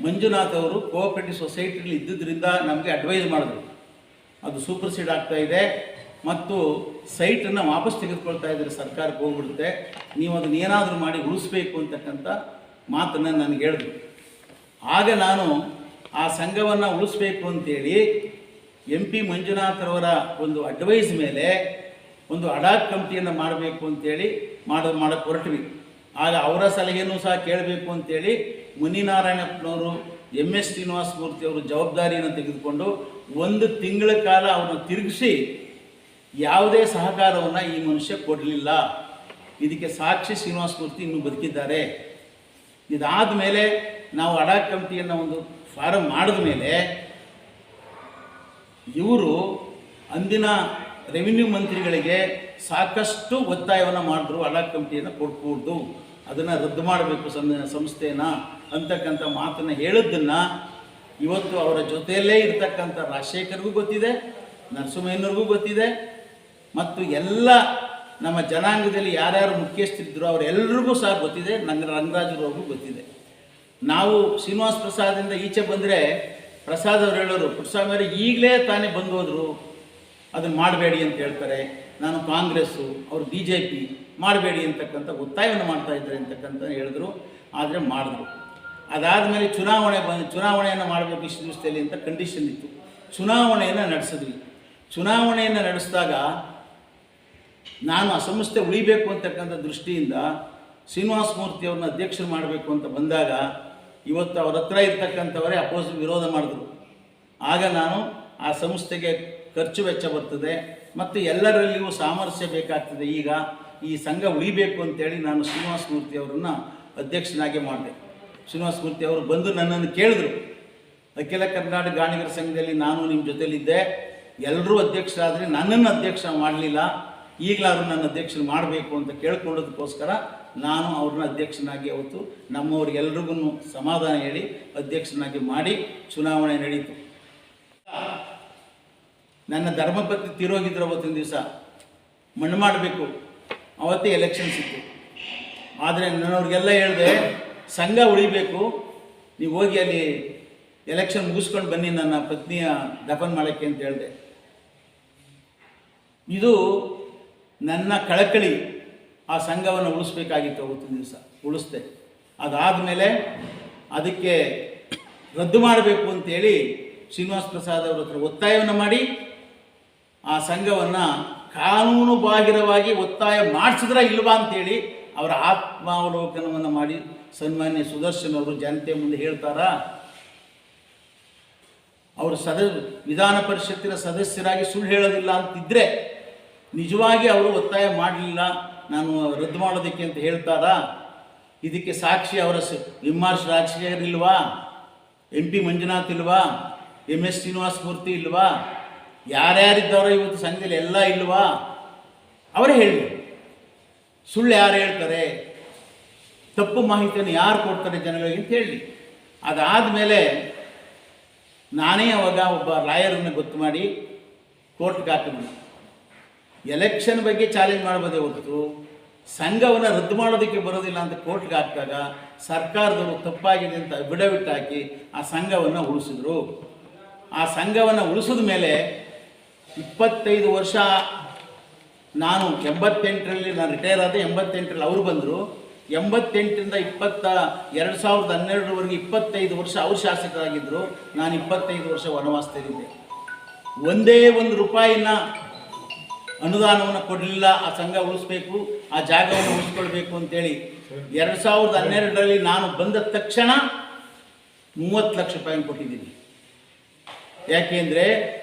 ಮಂಜುನಾಥ್ ಅವರು ಕೋಆಪರೇಟಿವ್ ಸೊಸೈಟಿಲಿ ಇದ್ದುದರಿಂದ ನಮಗೆ ಅಡ್ವೈಸ್ ಮಾಡಿದ್ರು. ಅದು ಸೂಪರ್ಸೀಡ್ ಆಗ್ತಾಯಿದೆ ಮತ್ತು ಸೈಟನ್ನು ವಾಪಸ್ ತೆಗೆದುಕೊಳ್ತಾ ಇದ್ದಾರೆ, ಸರ್ಕಾರಕ್ಕೆ ಹೋಗ್ಬಿಡುತ್ತೆ, ನೀವು ಅದನ್ನು ಏನಾದರೂ ಮಾಡಿ ಉಳಿಸ್ಬೇಕು ಅಂತಕ್ಕಂಥ ಮಾತನ್ನು ನನಗೆ ಹೇಳಿದ್ರು. ಆಗ ನಾನು ಆ ಸಂಘವನ್ನು ಉಳಿಸ್ಬೇಕು ಅಂತೇಳಿ MP ಮಂಜುನಾಥ್ರವರ ಒಂದು ಅಡ್ವೈಸ್ ಮೇಲೆ ಒಂದು ಅಡಾಕ್ ಕಮಿಟಿಯನ್ನು ಮಾಡಬೇಕು ಅಂತೇಳಿ ಮಾಡಕ್ಕೆ ಹೊರಟ್ವಿ. ಆಗ ಅವರ ಸಲಹೆಯೂ ಸಹ ಕೇಳಬೇಕು ಅಂತೇಳಿ ಮುನಿನಾರಾಯಣಪ್ಪನವರು, MS ಶ್ರೀನಿವಾಸ ಮೂರ್ತಿ ಅವರು ಜವಾಬ್ದಾರಿಯನ್ನು ತೆಗೆದುಕೊಂಡು 1 ತಿಂಗಳ ಕಾಲ ಅವರನ್ನು ತಿರುಗಿಸಿ ಯಾವುದೇ ಸಹಕಾರವನ್ನು ಈ ಮನುಷ್ಯ ಕೊಡಲಿಲ್ಲ. ಇದಕ್ಕೆ ಸಾಕ್ಷಿ ಶ್ರೀನಿವಾಸ ಮೂರ್ತಿ ಇನ್ನೂ ಬದುಕಿದ್ದಾರೆ. ಇದಾದ ಮೇಲೆ ನಾವು ಅಡಾಕ್ ಕಮಿಟಿಯನ್ನು ಒಂದು ಫಾರಮ್ ಮಾಡಿದ ಮೇಲೆ ಇವರು ಅಂದಿನ ರೆವಿನ್ಯೂ ಮಂತ್ರಿಗಳಿಗೆ ಸಾಕಷ್ಟು ಒತ್ತಾಯವನ್ನು ಮಾಡಿದ್ರು. ಅಡಾಕ್ ಕಮಿಟಿಯನ್ನು ಕೊಡ್ಕೂಡ್ದು, ಅದನ್ನು ರದ್ದು ಮಾಡಬೇಕು ಸಂಸ್ಥೆಯನ್ನು ಅಂತಕ್ಕಂಥ ಮಾತನ್ನು ಹೇಳಿದ್ದನ್ನು ಇವತ್ತು ಅವರ ಜೊತೆಯಲ್ಲೇ ಇರ್ತಕ್ಕಂಥ ರಾಜಶೇಖರ್ಗೂ ಗೊತ್ತಿದೆ, ನರಸಿಂಹಯ್ಯನವ್ರಿಗೂ ಗೊತ್ತಿದೆ, ಮತ್ತು ಎಲ್ಲ ನಮ್ಮ ಜನಾಂಗದಲ್ಲಿ ಯಾರ್ಯಾರು ಮುಖ್ಯಸ್ಥರಿದ್ದರು ಅವರೆಲ್ಲರಿಗೂ ಸಹ ಗೊತ್ತಿದೆ, ರಂಗರಾಜರವ್ರಿಗೂ ಗೊತ್ತಿದೆ. ನಾವು ಶ್ರೀನಿವಾಸ ಪ್ರಸಾದಿಂದ ಈಚೆ ಬಂದರೆ ಪ್ರಸಾದ್ ಅವರು ಹೇಳೋರು, ಪುಟ್ಟಸ್ವಾಮಿ ಅವರು ಈಗಲೇ ತಾನೇ ಬಂದು ಹೋದರು, ಅದನ್ನು ಮಾಡಬೇಡಿ ಅಂತ ಹೇಳ್ತಾರೆ. ನಾನು ಕಾಂಗ್ರೆಸ್ಸು, ಅವರು BJP, ಮಾಡಬೇಡಿ ಅಂತಕ್ಕಂಥ ಒತ್ತಾಯವನ್ನು ಮಾಡ್ತಾಯಿದ್ದಾರೆ ಅಂತಕ್ಕಂಥ ಹೇಳಿದ್ರು. ಆದರೆ ಮಾಡಿದ್ರು. ಅದಾದಮೇಲೆ ಚುನಾವಣೆಯನ್ನು ಮಾಡಬೇಕು ಇಷ್ಟು ದಿವಸದಲ್ಲಿ ಅಂತ ಕಂಡೀಷನ್ ಇತ್ತು. ಚುನಾವಣೆಯನ್ನು ನಡೆಸಿದ್ವಿ. ಚುನಾವಣೆಯನ್ನು ನಡೆಸಿದಾಗ ನಾನು ಆ ಸಂಸ್ಥೆ ಉಳಿಬೇಕು ಅಂತಕ್ಕಂಥ ದೃಷ್ಟಿಯಿಂದ ಶ್ರೀನಿವಾಸ ಮೂರ್ತಿಯವ್ರನ್ನ ಅಧ್ಯಕ್ಷರು ಮಾಡಬೇಕು ಅಂತ ಬಂದಾಗ ಇವತ್ತು ಅವ್ರ ಹತ್ರ ಇರ್ತಕ್ಕಂಥವರೇ ವಿರೋಧ ಮಾಡಿದ್ರು. ಆಗ ನಾನು ಆ ಸಂಸ್ಥೆಗೆ ಖರ್ಚು ವೆಚ್ಚ ಬರ್ತದೆ ಮತ್ತು ಎಲ್ಲರಲ್ಲಿಯೂ ಸಾಮರಸ್ಯ ಬೇಕಾಗ್ತದೆ, ಈಗ ಈ ಸಂಘ ಉಳಿಬೇಕು ಅಂತೇಳಿ ನಾನು ಶ್ರೀನಿವಾಸ ಮೂರ್ತಿ ಅವರನ್ನು ಅಧ್ಯಕ್ಷನಾಗಿ ಮಾಡಿದೆ. ಶ್ರೀನಿವಾಸ ಮೂರ್ತಿ ಅವರು ಬಂದು ನನ್ನನ್ನು ಕೇಳಿದ್ರು, ಅಖಿಲ ಕರ್ನಾಟಕ ಗಾಣಿಗರ ಸಂಘದಲ್ಲಿ ನಾನು ನಿಮ್ಮ ಜೊತೆಲಿದ್ದೆ, ಎಲ್ಲರೂ ಅಧ್ಯಕ್ಷರಾದರೆ ನನ್ನನ್ನು ಅಧ್ಯಕ್ಷ ಮಾಡಲಿಲ್ಲ, ಈಗಲಾದರೂ ನನ್ನ ಅಧ್ಯಕ್ಷರು ಮಾಡಬೇಕು ಅಂತ ಕೇಳ್ಕೊಳ್ಳೋದಕ್ಕೋಸ್ಕರ ನಾನು ಅವ್ರನ್ನ ಅಧ್ಯಕ್ಷನಾಗಿ ಅವತ್ತು ನಮ್ಮವ್ರಿಗೆಲ್ರಿಗೂ ಸಮಾಧಾನ ಹೇಳಿ ಅಧ್ಯಕ್ಷನಾಗಿ ಮಾಡಿ ಚುನಾವಣೆ ನಡೀತು. ನನ್ನ ಧರ್ಮಪತ್ನಿ ತೀರೋಗಿದ್ರು ಅವತ್ತಿನ ದಿವಸ, ಮಣ್ಣು ಮಾಡಬೇಕು, ಅವತ್ತೇ ಎಲೆಕ್ಷನ್ಸ್ ಇತ್ತು. ಆದರೆ ನನ್ನವ್ರಿಗೆಲ್ಲ ಹೇಳಿದೆ, ಸಂಘ ಉಳಿಬೇಕು, ನೀವು ಹೋಗಿ ಅಲ್ಲಿ ಎಲೆಕ್ಷನ್ ಮುಗಿಸ್ಕೊಂಡು ಬನ್ನಿ ನನ್ನ ಪತ್ನಿಯ ದಫನ್ ಮಾಡೋಕ್ಕೆ ಅಂತ ಹೇಳಿದೆ. ಇದು ನನ್ನ ಕಳಕಳಿ. ಆ ಸಂಘವನ್ನು ಉಳಿಸ್ಬೇಕಾಗಿತ್ತು ಅವತ್ತಿನ ದಿವಸ, ಉಳಿಸ್ದೆ. ಅದಾದಮೇಲೆ ಅದಕ್ಕೆ ರದ್ದು ಮಾಡಬೇಕು ಅಂತೇಳಿ ಶ್ರೀನಿವಾಸ ಪ್ರಸಾದ್ ಅವರ ಹತ್ರ ಒತ್ತಾಯವನ್ನು ಮಾಡಿ ಆ ಸಂಘವನ್ನು ಕಾನೂನು ಬಾಹಿರವಾಗಿ ಒತ್ತಾಯ ಮಾಡಿಸಿದ್ರೆ ಇಲ್ವಾ ಅಂತೇಳಿ ಅವರ ಆತ್ಮಾವಲೋಕನವನ್ನು ಮಾಡಿ ಸನ್ಮಾನ್ಯ ಸುದರ್ಶನ್ ಅವರು ಜನತೆ ಮುಂದೆ ಹೇಳ್ತಾರಾ? ಅವರು ವಿಧಾನ ಪರಿಷತ್ತಿನ ಸದಸ್ಯರಾಗಿ ಸುಳ್ಳು ಹೇಳೋದಿಲ್ಲ ಅಂತಿದ್ದರೆ ನಿಜವಾಗಿ ಅವರು ಒತ್ತಾಯ ಮಾಡಲಿಲ್ಲ ನಾನು ರದ್ದು ಮಾಡೋದಕ್ಕೆ ಅಂತ ಹೇಳ್ತಾರಾ? ಇದಕ್ಕೆ ಸಾಕ್ಷಿ ಅವರ ವಿಮರ್ಶ್ ರಾಜಶೇಖರ್ ಇಲ್ವಾ? MP ಮಂಜುನಾಥ್ ಇಲ್ವಾ? MS ಶ್ರೀನಿವಾಸ ಮೂರ್ತಿ ಇಲ್ವಾ? ಯಾರ್ಯಾರಿದ್ದಾರೋ ಇವತ್ತು ಸಂಘದಲ್ಲಿ ಎಲ್ಲ ಇಲ್ವಾ ಅವರೇ ಹೇಳಿ. ಸುಳ್ಳು ಯಾರು ಹೇಳ್ತಾರೆ, ತಪ್ಪು ಮಾಹಿತಿಯನ್ನು ಯಾರು ಕೊಡ್ತಾರೆ ಜನಗಳಿಗೆ ಅಂತ ಹೇಳಿ. ಅದಾದಮೇಲೆ ನಾನೇ ಅವಾಗ ಒಬ್ಬ ಲಾಯರನ್ನು ಗೊತ್ತು ಮಾಡಿ ಕೋರ್ಟ್ಗೆ ಹಾಕಿದ್ವಿ. ಎಲೆಕ್ಷನ್ ಬಗ್ಗೆ ಚಾಲೆಂಜ್ ಮಾಡ್ಬೋದೇ ಹೊರತು ಸಂಘವನ್ನು ರದ್ದು ಮಾಡೋದಕ್ಕೆ ಬರೋದಿಲ್ಲ ಅಂತ ಕೋರ್ಟ್ಗೆ ಹಾಕಿದಾಗ ಸರ್ಕಾರದವರು ತಪ್ಪಾಗಿದೆ ಅಂತ ಅಫಿಡವಿಟ್ ಹಾಕಿ ಆ ಸಂಘವನ್ನು ಉಳಿಸಿದ್ರು. ಆ ಸಂಘವನ್ನು ಉಳಿಸಿದ ಮೇಲೆ 25 ವರ್ಷ ನಾನು 88ರಲ್ಲಿ ನಾನು ರಿಟೈರ್ ಆದ 88ರಲ್ಲಿ ಅವರು ಬಂದರು. 88ರಿಂದ 2012ವರೆಗೆ 25 ವರ್ಷ ಅವರು ಶಾಸಕರಾಗಿದ್ದರು. ನಾನು 25 ವರ್ಷ ವನವಾಸದಲ್ಲಿದ್ದೆ. ಒಂದೇ ಒಂದು ರೂಪಾಯಿನ ಅನುದಾನವನ್ನು ಕೊಡಲಿಲ್ಲ. ಆ ಸಂಘ ಉಳಿಸ್ಬೇಕು, ಆ ಜಾಗವನ್ನು ಉಳಿಸ್ಕೊಳ್ಬೇಕು ಅಂತೇಳಿ 2012ರಲ್ಲಿ ನಾನು ಬಂದ ತಕ್ಷಣ 30 ಲಕ್ಷ ರೂಪಾಯಿ ಕೊಟ್ಟಿದ್ದೀನಿ. ಯಾಕೆಂದರೆ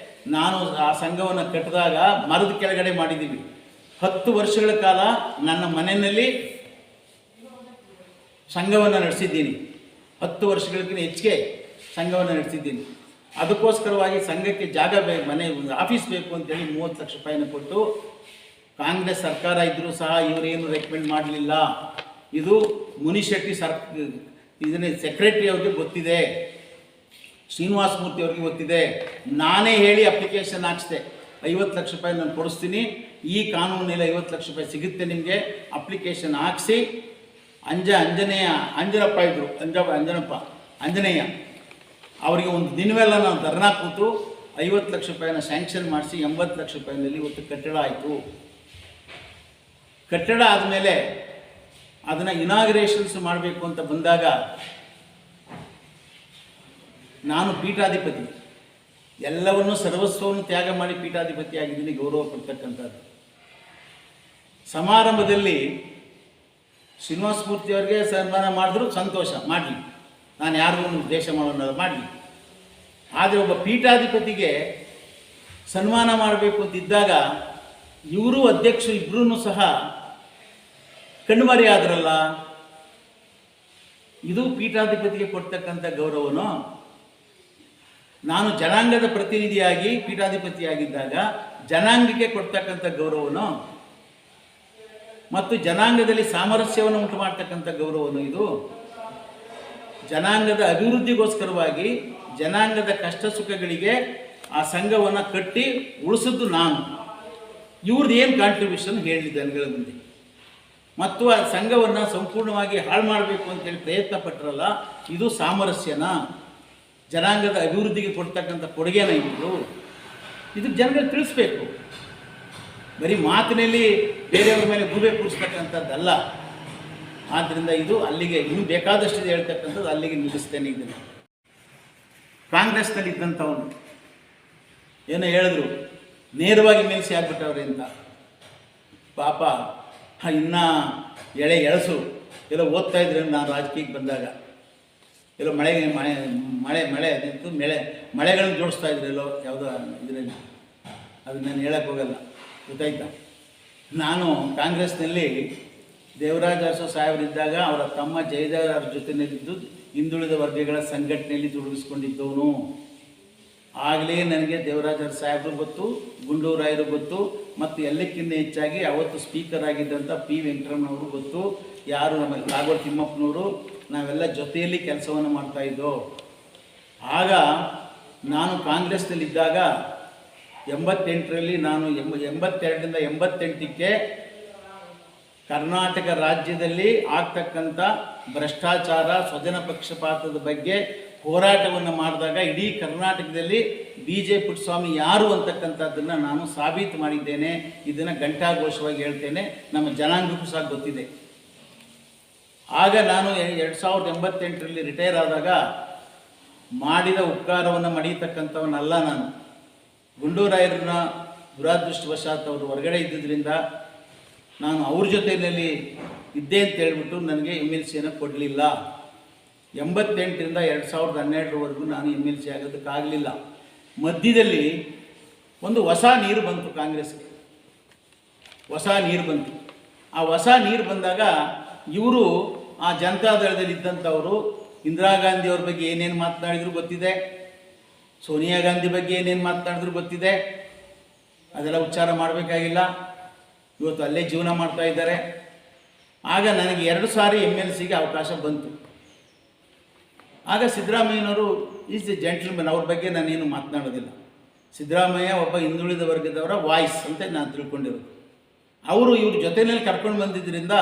ನಾನು ಆ ಸಂಘವನ್ನು ಕಟ್ಟಿದಾಗ ಮರದ ಕೆಳಗಡೆ ಮಾಡಿದ್ದೀವಿ. 10 ವರ್ಷಗಳ ಕಾಲ ನನ್ನ ಮನೆಯಲ್ಲಿ ಸಂಘವನ್ನು ನಡೆಸಿದ್ದೀನಿ. 10 ವರ್ಷಗಳಿಗಿಂತ ಹೆಚ್ಚಿಗೆ ಸಂಘವನ್ನು ನಡೆಸಿದ್ದೀನಿ. ಅದಕ್ಕೋಸ್ಕರವಾಗಿ ಸಂಘಕ್ಕೆ ಜಾಗ ಬೇಕು, ಮನೆ ಆಫೀಸ್ ಬೇಕು ಅಂತೇಳಿ 30 ಲಕ್ಷ ರೂಪಾಯಿನ ಕೊಟ್ಟು, ಕಾಂಗ್ರೆಸ್ ಸರ್ಕಾರ ಇದ್ದರೂ ಸಹ ಇವರೇನು ರೆಕಮೆಂಡ್ ಮಾಡಲಿಲ್ಲ. ಇದು ಮುನಿಶೆಟ್ಟಿ ಇದನ್ನೇ ಸೆಕ್ರೆಟರಿ ಅವ್ರಿಗೆ ಗೊತ್ತಿದೆ, ಶ್ರೀನಿವಾಸ ಮೂರ್ತಿ ಅವ್ರಿಗೆ ಗೊತ್ತಿದೆ. ನಾನೇ ಹೇಳಿ ಅಪ್ಲಿಕೇಶನ್ ಹಾಕ್ಸಿದೆ. 50 ಲಕ್ಷ ರೂಪಾಯಿ ನಾನು ಕೊಡಿಸ್ತೀನಿ, ಈ ಕಾನೂನಲ್ಲಿ 50 ಲಕ್ಷ ರೂಪಾಯಿ ಸಿಗುತ್ತೆ ನಿಮಗೆ, ಅಪ್ಲಿಕೇಶನ್ ಹಾಕಿಸಿ. ಅಂಜನಪ್ಪ ಇದ್ದರು, ಆಂಜನೇಯ ಅವರಿಗೆ ಒಂದು ದಿನವೆಲ್ಲ ನಾವು ಧರ್ನಾ ಕೂತು 50 ಲಕ್ಷ ರೂಪಾಯಿನ ಸ್ಯಾಂಕ್ಷನ್ ಮಾಡಿಸಿ 80 ಲಕ್ಷ ರೂಪಾಯಿನಲ್ಲಿ ಇವತ್ತು ಕಟ್ಟಡ ಆಯಿತು. ಕಟ್ಟಡ ಆದಮೇಲೆ ಅದನ್ನು ಇನಾಗ್ರೇಷನ್ಸ್ ಮಾಡಬೇಕು ಅಂತ ಬಂದಾಗ ನಾನು ಪೀಠಾಧಿಪತಿ, ಎಲ್ಲವನ್ನೂ ಸರ್ವಸ್ವವನ್ನು ತ್ಯಾಗ ಮಾಡಿ ಪೀಠಾಧಿಪತಿ ಆಗಿದ್ದೀನಿ, ಗೌರವ ಕೊಡ್ತಕ್ಕಂಥದ್ದು. ಸಮಾರಂಭದಲ್ಲಿ ಶ್ರೀನಿವಾಸ ಮೂರ್ತಿ ಅವರಿಗೆ ಸನ್ಮಾನ ಮಾಡಿದ್ರು, ಸಂತೋಷ, ಮಾಡಲಿ, ನಾನು ಯಾರಿಗೂ ಉದ್ದೇಶ ಮಾಡೋಣ ಮಾಡಲಿ. ಆದರೆ ಒಬ್ಬ ಪೀಠಾಧಿಪತಿಗೆ ಸನ್ಮಾನ ಮಾಡಬೇಕು ಅಂತಿದ್ದಾಗ ಇವರು ಅಧ್ಯಕ್ಷರು ಇಬ್ಬರೂ ಸಹ ಕಣ್ಮರೆ ಆದ್ರಲ್ಲ. ಇದು ಪೀಠಾಧಿಪತಿಗೆ ಕೊಡ್ತಕ್ಕಂಥ ಗೌರವನೋ? ನಾನು ಜನಾಂಗದ ಪ್ರತಿನಿಧಿಯಾಗಿ ಪೀಠಾಧಿಪತಿಯಾಗಿದ್ದಾಗ ಜನಾಂಗಕ್ಕೆ ಕೊಡ್ತಕ್ಕಂಥ ಗೌರವನೋ ಮತ್ತು ಜನಾಂಗದಲ್ಲಿ ಸಾಮರಸ್ಯವನ್ನು ಉಂಟು ಮಾಡ್ತಕ್ಕಂಥ ಗೌರವನು? ಇದು ಜನಾಂಗದ ಅಭಿವೃದ್ಧಿಗೋಸ್ಕರವಾಗಿ ಜನಾಂಗದ ಕಷ್ಟ ಸುಖಗಳಿಗೆ ಆ ಸಂಘವನ್ನು ಕಟ್ಟಿ ಉಳಿಸಿದ್ದು ನಾನು. ಇವ್ರದ್ದು ಏನು ಕಾಂಟ್ರಿಬ್ಯೂಷನ್ ಹೇಳಿ ಜನಗಳ ಮುಂದೆ. ಮತ್ತು ಆ ಸಂಘವನ್ನು ಸಂಪೂರ್ಣವಾಗಿ ಹಾಳು ಮಾಡಬೇಕು ಅಂತೇಳಿ ಪ್ರಯತ್ನ ಪಟ್ಟರಲ್ಲ, ಇದು ಸಾಮರಸ್ಯನ, ಜನಾಂಗದ ಅಭಿವೃದ್ಧಿಗೆ ಕೊಡ್ತಕ್ಕಂಥ ಕೊಡುಗೆನ ಇದು ಜನಗಳಿಗೆ ತಿಳಿಸ್ಬೇಕು. ಬರೀ ಮಾತಿನಲ್ಲಿ ಬೇರೆಯವ್ರ ಮೇಲೆ ಗೂಬೆ ಕೂರಿಸ್ತಕ್ಕಂಥದ್ದಲ್ಲ. ಆದ್ದರಿಂದ ಇದು ಅಲ್ಲಿಗೆ ಇನ್ನೂ ಬೇಕಾದಷ್ಟಿದೆ ಹೇಳ್ತಕ್ಕಂಥದ್ದು, ಅಲ್ಲಿಗೆ ನಿಲ್ಲಿಸ್ತೇನೆ. ಇದನ್ನು ಕಾಂಗ್ರೆಸ್ನಲ್ಲಿ ಇದ್ದಂಥವನು ಏನೋ ಹೇಳಿದ್ರು, ನೇರವಾಗಿ ಮೇಲ್ಸಿ ಆಗ್ಬಿಟ್ಟವ್ರೆ ಅಂತ. ಪಾಪ ಇನ್ನೂ ಎಳಸು ಎಲ್ಲ ಓದ್ತಾ ಇದ್ರೆ ನಾನು ರಾಜಕೀಯಕ್ಕೆ ಬಂದಾಗ ಎಲ್ಲೋ ಮಳೆ ಅದಂತೂ ಮಳೆಗಳನ್ನು ಜೋಡಿಸ್ತಾ ಇದ್ರು ಎಲ್ಲೋ ಯಾವುದೋ ಇದರಲ್ಲಿ, ಅದು ನಾನು ಹೇಳಕ್ಕೆ ಹೋಗಲ್ಲ, ಗೊತ್ತಾಯ್ತಾ. ನಾನು ಕಾಂಗ್ರೆಸ್ನಲ್ಲಿ ದೇವರಾಜ ಅರಸು ಸಾಹೇಬರಿದ್ದಾಗ ಅವರ ತಮ್ಮ ಜಯದೇವ ಅವ್ರ ಜೊತೆಯಲ್ಲಿದ್ದು ಹಿಂದುಳಿದ ವರ್ಗಗಳ ಸಂಘಟನೆಯಲ್ಲಿ ತೊಡಗಿಸ್ಕೊಂಡಿದ್ದವನು. ಆಗಲೇ ನನಗೆ ದೇವರಾಜ ಅರಸು ಸಾಹೇಬರು ಗೊತ್ತು, ಗುಂಡೂರಾಯರು ಗೊತ್ತು, ಮತ್ತು ಎಲ್ಲಕ್ಕಿಂತ ಹೆಚ್ಚಾಗಿ ಅವತ್ತು ಸ್ಪೀಕರ್ ಆಗಿದ್ದಂಥ ಪಿ ವೆಂಕಟರಮಣವರು ಗೊತ್ತು, ಯಾರು ನಮ್ಮ ಕಾಗೋಡು ತಿಮ್ಮಪ್ಪನವರು, ನಾವೆಲ್ಲ ಜೊತೆಯಲ್ಲಿ ಕೆಲಸವನ್ನು ಮಾಡ್ತಾಯಿದ್ದೋ. ಆಗ ನಾನು ಕಾಂಗ್ರೆಸ್ನಲ್ಲಿದ್ದಾಗ 88ರಲ್ಲಿ ನಾನು 82ರಿಂದ 88ಕ್ಕೆ ಕರ್ನಾಟಕ ರಾಜ್ಯದಲ್ಲಿ ಆಗ್ತಕ್ಕಂಥ ಭ್ರಷ್ಟಾಚಾರ, ಸ್ವಜನ ಪಕ್ಷಪಾತದ ಬಗ್ಗೆ ಹೋರಾಟವನ್ನು ಮಾಡಿದಾಗ ಇಡೀ ಕರ್ನಾಟಕದಲ್ಲಿ BJ ಪುಟ್ಟಸ್ವಾಮಿ ಯಾರು ಅಂತಕ್ಕಂಥದ್ದನ್ನು ನಾನು ಸಾಬೀತು ಮಾಡಿದ್ದೇನೆ. ಇದನ್ನು ಘಂಟಾಘೋಷವಾಗಿ ಹೇಳ್ತೇನೆ, ನಮ್ಮ ಜನಾಂಗಕ್ಕೂ ಸಹ ಗೊತ್ತಿದೆ. ಆಗ ನಾನು 2088ರಲ್ಲಿ ರಿಟೈರ್ ಆದಾಗ ಮಾಡಿದ ಉಪಕಾರವನ್ನು ಮಡಿಯತಕ್ಕಂಥವನ್ನಲ್ಲ ನಾನು. ಗುಂಡೂರಾಯರನ್ನ ದುರಾದೃಷ್ಟವಶಾತ್ ಅವರು ಹೊರಗಡೆ ಇದ್ದಿದ್ದರಿಂದ ನಾನು ಅವ್ರ ಜೊತೆಯಲ್ಲಿ ಇದ್ದೆ ಅಂತ ಹೇಳ್ಬಿಟ್ಟು ನನಗೆ MLCಯನ್ನು ಕೊಡಲಿಲ್ಲ. 88ರಿಂದ 2012ವರೆಗೂ ನಾನು MLC ಆಗೋದಕ್ಕಾಗಲಿಲ್ಲ. ಮಧ್ಯದಲ್ಲಿ ಒಂದು ಹೊಸ ನೀರು ಬಂತು ಕಾಂಗ್ರೆಸ್ಗೆ, ಹೊಸ ನೀರು ಬಂತು. ಆ ಹೊಸ ನೀರು ಬಂದಾಗ ಇವರು ಆ ಜನತಾದಳದಲ್ಲಿ ಇದ್ದಂಥವರು ಇಂದಿರಾ ಗಾಂಧಿಯವ್ರ ಬಗ್ಗೆ ಏನೇನು ಮಾತನಾಡಿದ್ರು ಗೊತ್ತಿದೆ, ಸೋನಿಯಾ ಗಾಂಧಿ ಬಗ್ಗೆ ಏನೇನು ಮಾತನಾಡಿದ್ರು ಗೊತ್ತಿದೆ, ಅದೆಲ್ಲ ಉಚ್ಚಾರ ಮಾಡಬೇಕಾಗಿಲ್ಲ. ಇವತ್ತು ಅಲ್ಲೇ ಜೀವನ ಮಾಡ್ತಾ ಇದ್ದಾರೆ. ಆಗ ನನಗೆ 2 ಸಾರಿ MLCಗೆ ಅವಕಾಶ ಬಂತು. ಆಗ ಸಿದ್ದರಾಮಯ್ಯನವರು ಈಸ್ ಎ ಜೆಂಟಲ್ಮನ್, ಅವ್ರ ಬಗ್ಗೆ ನಾನೇನು ಮಾತನಾಡೋದಿಲ್ಲ. ಸಿದ್ದರಾಮಯ್ಯ ಒಬ್ಬ ಹಿಂದುಳಿದ ವರ್ಗದವರ ವಾಯ್ಸ್ ಅಂತ ನಾನು ತಿಳ್ಕೊಂಡಿರೋದು. ಅವರು ಇವ್ರ ಜೊತೆಯಲ್ಲಿ ಕರ್ಕೊಂಡು ಬಂದಿದ್ದರಿಂದ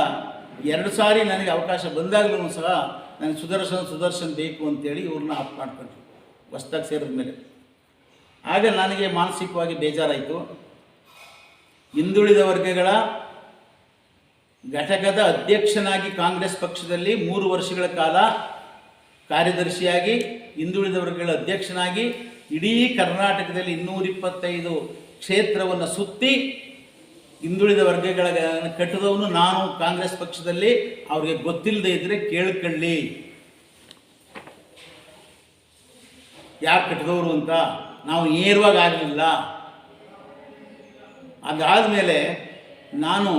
2 ಸಾರಿ ನನಗೆ ಅವಕಾಶ ಬಂದಾಗಲೂ ಸಹ ನನಗೆ ಸುದರ್ಶನ್ ಬೇಕು ಅಂತೇಳಿ ಇವ್ರನ್ನ ಆಫ್ ಮಾಡ್ಕೊಂಡ್ರು ಹೊಸ್ದಾಗಿ ಸೇರಿದ ಮೇಲೆ. ಆಗ ನನಗೆ ಮಾನಸಿಕವಾಗಿ ಬೇಜಾರಾಯಿತು. ಹಿಂದುಳಿದ ವರ್ಗಗಳ ಘಟಕದ ಅಧ್ಯಕ್ಷನಾಗಿ ಕಾಂಗ್ರೆಸ್ ಪಕ್ಷದಲ್ಲಿ 3 ವರ್ಷಗಳ ಕಾಲ ಕಾರ್ಯದರ್ಶಿಯಾಗಿ, ಹಿಂದುಳಿದ ವರ್ಗಗಳ ಅಧ್ಯಕ್ಷನಾಗಿ ಇಡೀ ಕರ್ನಾಟಕದಲ್ಲಿ 225 ಕ್ಷೇತ್ರವನ್ನು ಸುತ್ತಿ ಹಿಂದುಳಿದ ವರ್ಗಗಳ ಕಟ್ಟಿದವನು ನಾನು ಕಾಂಗ್ರೆಸ್ ಪಕ್ಷದಲ್ಲಿ. ಅವ್ರಿಗೆ ಗೊತ್ತಿಲ್ಲದೆ ಇದ್ದರೆ ಕೇಳ್ಕೊಳ್ಳಿ ಯಾರು ಕಟ್ಟಿದವರು ಅಂತ. ನಾವು ನೇರವಾಗಿ ಆಗಲಿಲ್ಲ. ಅದಾದಮೇಲೆ ನಾನು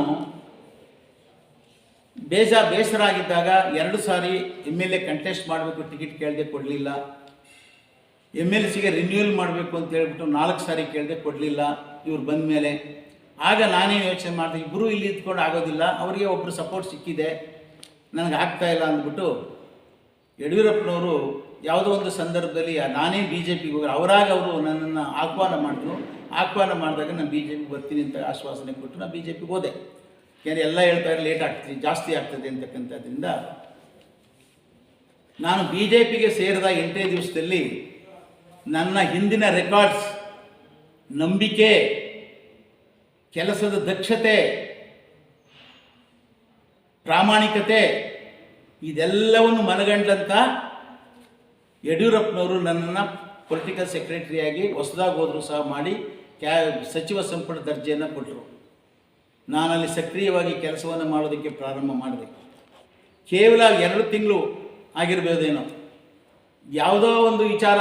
ಬೇಸರ ಆಗಿದ್ದಾಗ 2 ಸಾರಿ MLA ಕಂಟೆಸ್ಟ್ ಮಾಡಬೇಕು, ಟಿಕೆಟ್ ಕೇಳದೆ ಕೊಡಲಿಲ್ಲ. MLCಗೆ ರಿನ್ಯೂವಲ್ ಮಾಡಬೇಕು ಅಂತ ಹೇಳ್ಬಿಟ್ಟು 4 ಸಾರಿ ಕೇಳದೆ ಕೊಡಲಿಲ್ಲ ಇವ್ರು ಬಂದ ಮೇಲೆ. ಆಗ ನಾನೇನು ಯೋಚನೆ ಮಾಡಿದೆ, ಇಬ್ಬರು ಇಲ್ಲಿ ಇದ್ಕೊಂಡು ಆಗೋದಿಲ್ಲ, ಅವರಿಗೆ ಒಬ್ಬರು ಸಪೋರ್ಟ್ ಸಿಕ್ಕಿದೆ, ನನಗೆ ಆಗ್ತಾಯಿಲ್ಲ ಅಂದ್ಬಿಟ್ಟು ಯಡಿಯೂರಪ್ಪನವರು ಯಾವುದೋ ಒಂದು ಸಂದರ್ಭದಲ್ಲಿ ನಾನೇ BJPಗೆ ಹೋಗಿ ಅವರಾಗ ಅವರು ನನ್ನನ್ನು ಆಹ್ವಾನ ಮಾಡಿದ್ರು. ಆಹ್ವಾನ ಮಾಡಿದಾಗ ನಾನು BJPಗೆ ಬರ್ತೀನಿ ಅಂತ ಆಶ್ವಾಸನೆ ಕೊಟ್ಟು ನಾನು BJPಗೆ ಹೋದೆ. ಯಾರು ಎಲ್ಲ ಹೇಳ್ತಾರೆ ಲೇಟ್ ಆಗ್ತದೆ, ಜಾಸ್ತಿ ಆಗ್ತದೆ ಅಂತಕ್ಕಂಥದ್ರಿಂದ ನಾನು BJPಗೆ ಸೇರಿದ 8 ದಿವಸದಲ್ಲಿ ನನ್ನ ಹಿಂದಿನ ರೆಕಾರ್ಡ್ಸ್, ನಂಬಿಕೆ, ಕೆಲಸದ ದಕ್ಷತೆ, ಪ್ರಾಮಾಣಿಕತೆ ಇದೆಲ್ಲವನ್ನು ಮನಗಂಡಂಥ ಯಡಿಯೂರಪ್ಪನವರು ನನ್ನನ್ನು ಪೊಲಿಟಿಕಲ್ ಸೆಕ್ರೆಟರಿಯಾಗಿ ಹೊಸದಾಗಿ ಹೋದರೂ ಸಹ ಮಾಡಿ ಸಚಿವ ಸಂಪುಟ ದರ್ಜೆಯನ್ನು ಕೊಟ್ಟರು. ನಾನಲ್ಲಿ ಸಕ್ರಿಯವಾಗಿ ಕೆಲಸವನ್ನು ಮಾಡೋದಕ್ಕೆ ಪ್ರಾರಂಭ ಮಾಡಿದೆ. ಕೇವಲ 2 ತಿಂಗಳು ಆಗಿರ್ಬೋದೇನೋ, ಯಾವುದೋ ಒಂದು ವಿಚಾರ,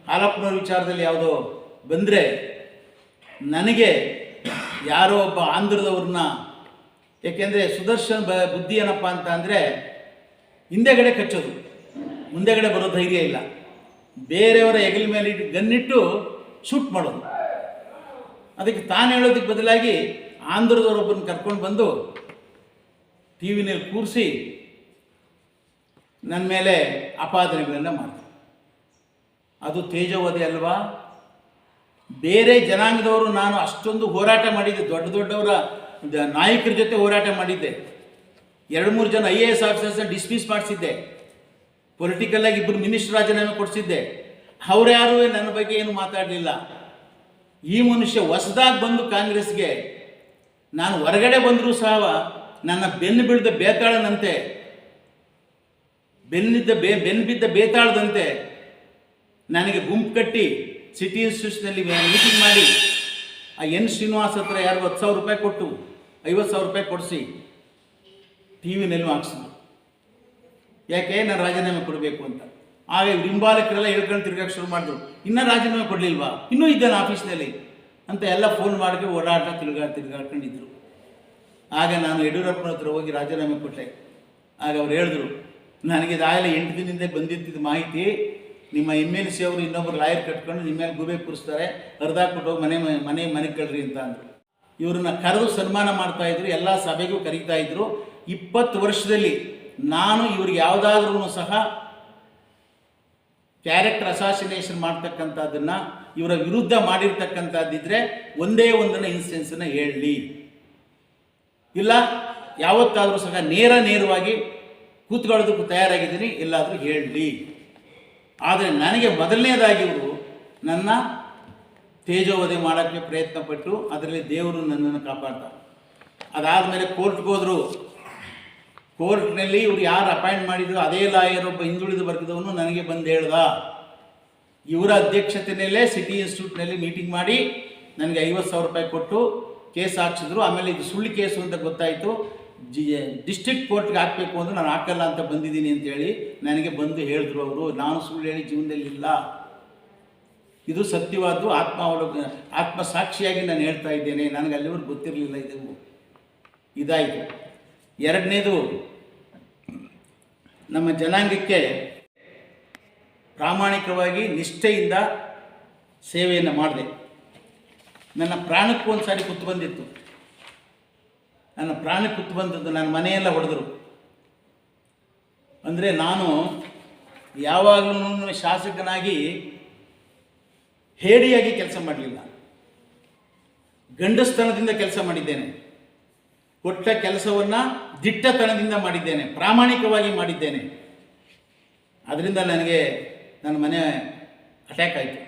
ಹಾಲಪ್ಪನವ್ರ ವಿಚಾರದಲ್ಲಿ ಯಾವುದೋ ಬಂದರೆ ನನಗೆ ಯಾರೋ ಒಬ್ಬ ಆಂಧ್ರದವ್ರನ್ನ, ಏಕೆಂದರೆ ಸುದರ್ಶನ್ ಬುದ್ಧಿ ಏನಪ್ಪ ಅಂತ ಅಂದರೆ ಹಿಂದೆಗಡೆ ಕಚ್ಚೋದು, ಮುಂದೆಗಡೆ ಬರೋ ಧೈರ್ಯ ಇಲ್ಲ. ಬೇರೆಯವರ ಹೆಗಲ ಮೇಲೆ ಗನ್ನಿಟ್ಟು ಶೂಟ್ ಮಾಡೋದು. ಅದಕ್ಕೆ ತಾನು ಹೇಳೋದಕ್ಕೆ ಬದಲಾಗಿ ಆಂಧ್ರದವರೊಬ್ಬರನ್ನ ಕರ್ಕೊಂಡು ಬಂದು TV ನಲ್ಲಿ ಕೂರಿಸಿ ನನ್ನ ಮೇಲೆ ಅಪಾದನೆಗಳನ್ನು ಮಾಡ್ತಾರೆ. ಅದು ತೇಜೋವಧೆ ಅಲ್ವಾ? ಬೇರೆ ಜನಾಂಗದವರು ನಾನು ಅಷ್ಟೊಂದು ಹೋರಾಟ ಮಾಡಿದ್ದೆ, ದೊಡ್ಡವರ ನಾಯಕರ ಜೊತೆ ಹೋರಾಟ ಮಾಡಿದ್ದೆ. 2-3 ಜನ IAS ಆಫೀಸರ್ಸ್ನ ಡಿಸ್ಮಿಸ್ ಮಾಡಿಸಿದ್ದೆ. ಪೊಲಿಟಿಕಲ್ಲಾಗಿ 2 ಮಿನಿಸ್ಟರ್ ರಾಜೀನಾಮೆ ಕೊಡಿಸಿದ್ದೆ. ಅವರ್ಯಾರೂ ನನ್ನ ಬಗ್ಗೆ ಏನು ಮಾತಾಡಲಿಲ್ಲ. ಈ ಮನುಷ್ಯ ಹೊಸದಾಗಿ ಬಂದು ಕಾಂಗ್ರೆಸ್ಗೆ, ನಾನು ಹೊರಗಡೆ ಬಂದರೂ ಸಹ ನನ್ನ ಬೆನ್ನು ಬಿದ್ದ ಬೇತಾಳನಂತೆ, ಬೆನ್ನು ಬಿದ್ದ ಬೇತಾಳದಂತೆ ನನಗೆ ಗುಂಪು ಕಟ್ಟಿ ಸಿಟಿ ಇನ್ಸ್ಟಿಟ್ಯೂಷನಲ್ಲಿ ಮೀಟಿಂಗ್ ಮಾಡಿ ಆ N. ಶ್ರೀನಿವಾಸ್ ಹತ್ರ ಯಾರು 10,000 ರೂಪಾಯಿ ಕೊಟ್ಟು 50,000 ರೂಪಾಯಿ ಕೊಡಿಸಿ TV ನಲ್ಲಿ ಹಾಕ್ಸಿದ್ರು. ಯಾಕೆ? ನಾನು ರಾಜೀನಾಮೆ ಕೊಡಬೇಕು ಅಂತ. ಆಗ ಹಿಂಬಾಲಕರೆಲ್ಲ ಹೇಳ್ಕೊಂಡು ತಿರ್ಗಕ್ಕೆ ಶುರು ಮಾಡಿದ್ರು, ಇನ್ನೂ ರಾಜೀನಾಮೆ ಕೊಡಲಿಲ್ವಾ, ಇನ್ನೂ ಇದ್ದಾನೆ ಆಫೀಸ್ನಲ್ಲಿ ಅಂತ ಎಲ್ಲ ಫೋನ್ ಮಾಡಿ ಓಡಾಟ ತಿರ್ಗಾಡ್ಕೊಂಡಿದ್ರು. ಆಗ ನಾನು ಯಡಿಯೂರಪ್ಪನ ಹತ್ರ ಹೋಗಿ ರಾಜೀನಾಮೆ ಕೊಟ್ಟೆ. ಆಗ ಅವ್ರು ಹೇಳಿದ್ರು, ನನಗೆ ಇದಾಗಲೇ 8 ದಿನದಿಂದ ಬಂದಿದ್ದ ಮಾಹಿತಿ, ನಿಮ್ಮ MLC ಅವರು ಇನ್ನೊಬ್ಬರು ಲಾಯರ್ ಕಟ್ಕೊಂಡು ನಿಮ್ಮ ಮೇಲೆ ಗೂಬೆ ಕೂರಿಸ್ತಾರೆ, ಹರಿದಾಕ್ಬಿಟ್ಟು ಹೋಗಿ ಮನೆ ಕಳ್ರಿ ಅಂತ ಅಂದರು. ಇವ್ರನ್ನ ಕರೆದು ಸನ್ಮಾನ ಮಾಡ್ತಾಯಿದ್ರು, ಎಲ್ಲ ಸಭೆಗೂ ಕರೀತಾಯಿದ್ರು. 20 ವರ್ಷದಲ್ಲಿ ನಾನು ಇವ್ರಿಗೆ ಯಾವುದಾದ್ರೂ ಸಹ ಕ್ಯಾರೆಕ್ಟರ್ ಅಸಾಸಿನೇಷನ್ ಮಾಡ್ತಕ್ಕಂಥದ್ದನ್ನು, ಇವರ ವಿರುದ್ಧ ಮಾಡಿರ್ತಕ್ಕಂಥದ್ದಿದ್ರೆ ಒಂದೇ ಒಂದನ್ನು ಇನ್ಸ್ಟೆನ್ಸನ್ನು ಹೇಳಲಿ, ಇಲ್ಲ ಯಾವತ್ತಾದರೂ ಸಹ ನೇರವಾಗಿ ಕೂತ್ಕೊಳ್ಳೋದಕ್ಕೂ ತಯಾರಾಗಿದ್ದೀನಿ, ಎಲ್ಲಾದರೂ ಹೇಳಲಿ. ಆದರೆ ನನಗೆ ಮೊದಲನೇದಾಗಿ ಇವರು ನನ್ನ ತೇಜೋವಧೆ ಮಾಡೋಕ್ಕೆ ಪ್ರಯತ್ನ ಪಟ್ಟರು. ಅದರಲ್ಲಿ ದೇವರು ನನ್ನನ್ನು ಕಾಪಾಡ್ತಾರೆ. ಅದಾದಮೇಲೆ ಕೋರ್ಟ್ಗೆ ಹೋದರು. ಕೋರ್ಟ್ನಲ್ಲಿ ಇವರು ಯಾರು ಅಪಾಯಿಂಟ್ ಮಾಡಿದ್ರು ಅದೇ ಲಾಯರ್ ಒಬ್ಬ ಹಿಂದುಳಿದ ವರ್ಗದವನು ನನಗೆ ಬಂದು ಹೇಳ್ದ. ಇವರ ಅಧ್ಯಕ್ಷತೆಯಲ್ಲೇ ಸಿಟಿ ಇನ್ಸ್ಟಿಟ್ಯೂಟ್ನಲ್ಲಿ ಮೀಟಿಂಗ್ ಮಾಡಿ ನನಗೆ 50,000 ರೂಪಾಯಿ ಕೊಟ್ಟು ಕೇಸ್ ಹಾಕ್ಸಿದ್ರು. ಆಮೇಲೆ ಇದು ಸುಳ್ಳು ಕೇಸು ಅಂತ ಗೊತ್ತಾಯಿತು. ಡಿಸ್ಟ್ರಿಕ್ಟ್ ಕೋರ್ಟ್ಗೆ ಹಾಕಬೇಕು ಅಂದರೆ ನಾನು ಹಾಕಲ್ಲ ಅಂತ ಬಂದಿದ್ದೀನಿ ಅಂತೇಳಿ ನನಗೆ ಬಂದು ಹೇಳಿದ್ರು ಅವರು. ನಾನು ಸುಳ್ಳು ಹೇಳಿ ಜೀವನದಲ್ಲಿ ಇಲ್ಲ, ಇದು ಸತ್ಯವಾದ್ದು, ಆತ್ಮಸಾಕ್ಷಿಯಾಗಿ ನಾನು ಹೇಳ್ತಾ ಇದ್ದೇನೆ. ನನಗೆ ಅಲ್ಲಿವರೆಗೂ ಗೊತ್ತಿರಲಿಲ್ಲ ಇದು. ಇದಾಯಿತು. ಎರಡನೇದು, ನಮ್ಮ ಜನಾಂಗಕ್ಕೆ ಪ್ರಾಮಾಣಿಕವಾಗಿ ನಿಷ್ಠೆಯಿಂದ ಸೇವೆಯನ್ನು ಮಾಡಿದೆ. ನನ್ನ ಪ್ರಾಣಕ್ಕೂ ಒಂದು ಸಾರಿ ಕುತ್ತು ಬಂದಿತ್ತು. ನನ್ನ ಪ್ರಾಣಕ್ಕೆ ಕುತ್ತು ಬಂದದ್ದು, ನನ್ನ ಮನೆಯೆಲ್ಲ ಹೊಡೆದರು. ಅಂದರೆ ನಾನು ಯಾವಾಗಲೂ ಶಾಸಕನಾಗಿ ಹೇಡಿಯಾಗಿ ಕೆಲಸ ಮಾಡಲಿಲ್ಲ, ಗಂಡಸ್ತನದಿಂದ ಕೆಲಸ ಮಾಡಿದ್ದೇನೆ. ಕೊಟ್ಟ ಕೆಲಸವನ್ನು ದಿಟ್ಟತನದಿಂದ ಮಾಡಿದ್ದೇನೆ, ಪ್ರಾಮಾಣಿಕವಾಗಿ ಮಾಡಿದ್ದೇನೆ. ಅದರಿಂದ ನನಗೆ ನನ್ನ ಮನೆ ಅಟ್ಯಾಕ್ ಆಯಿತು.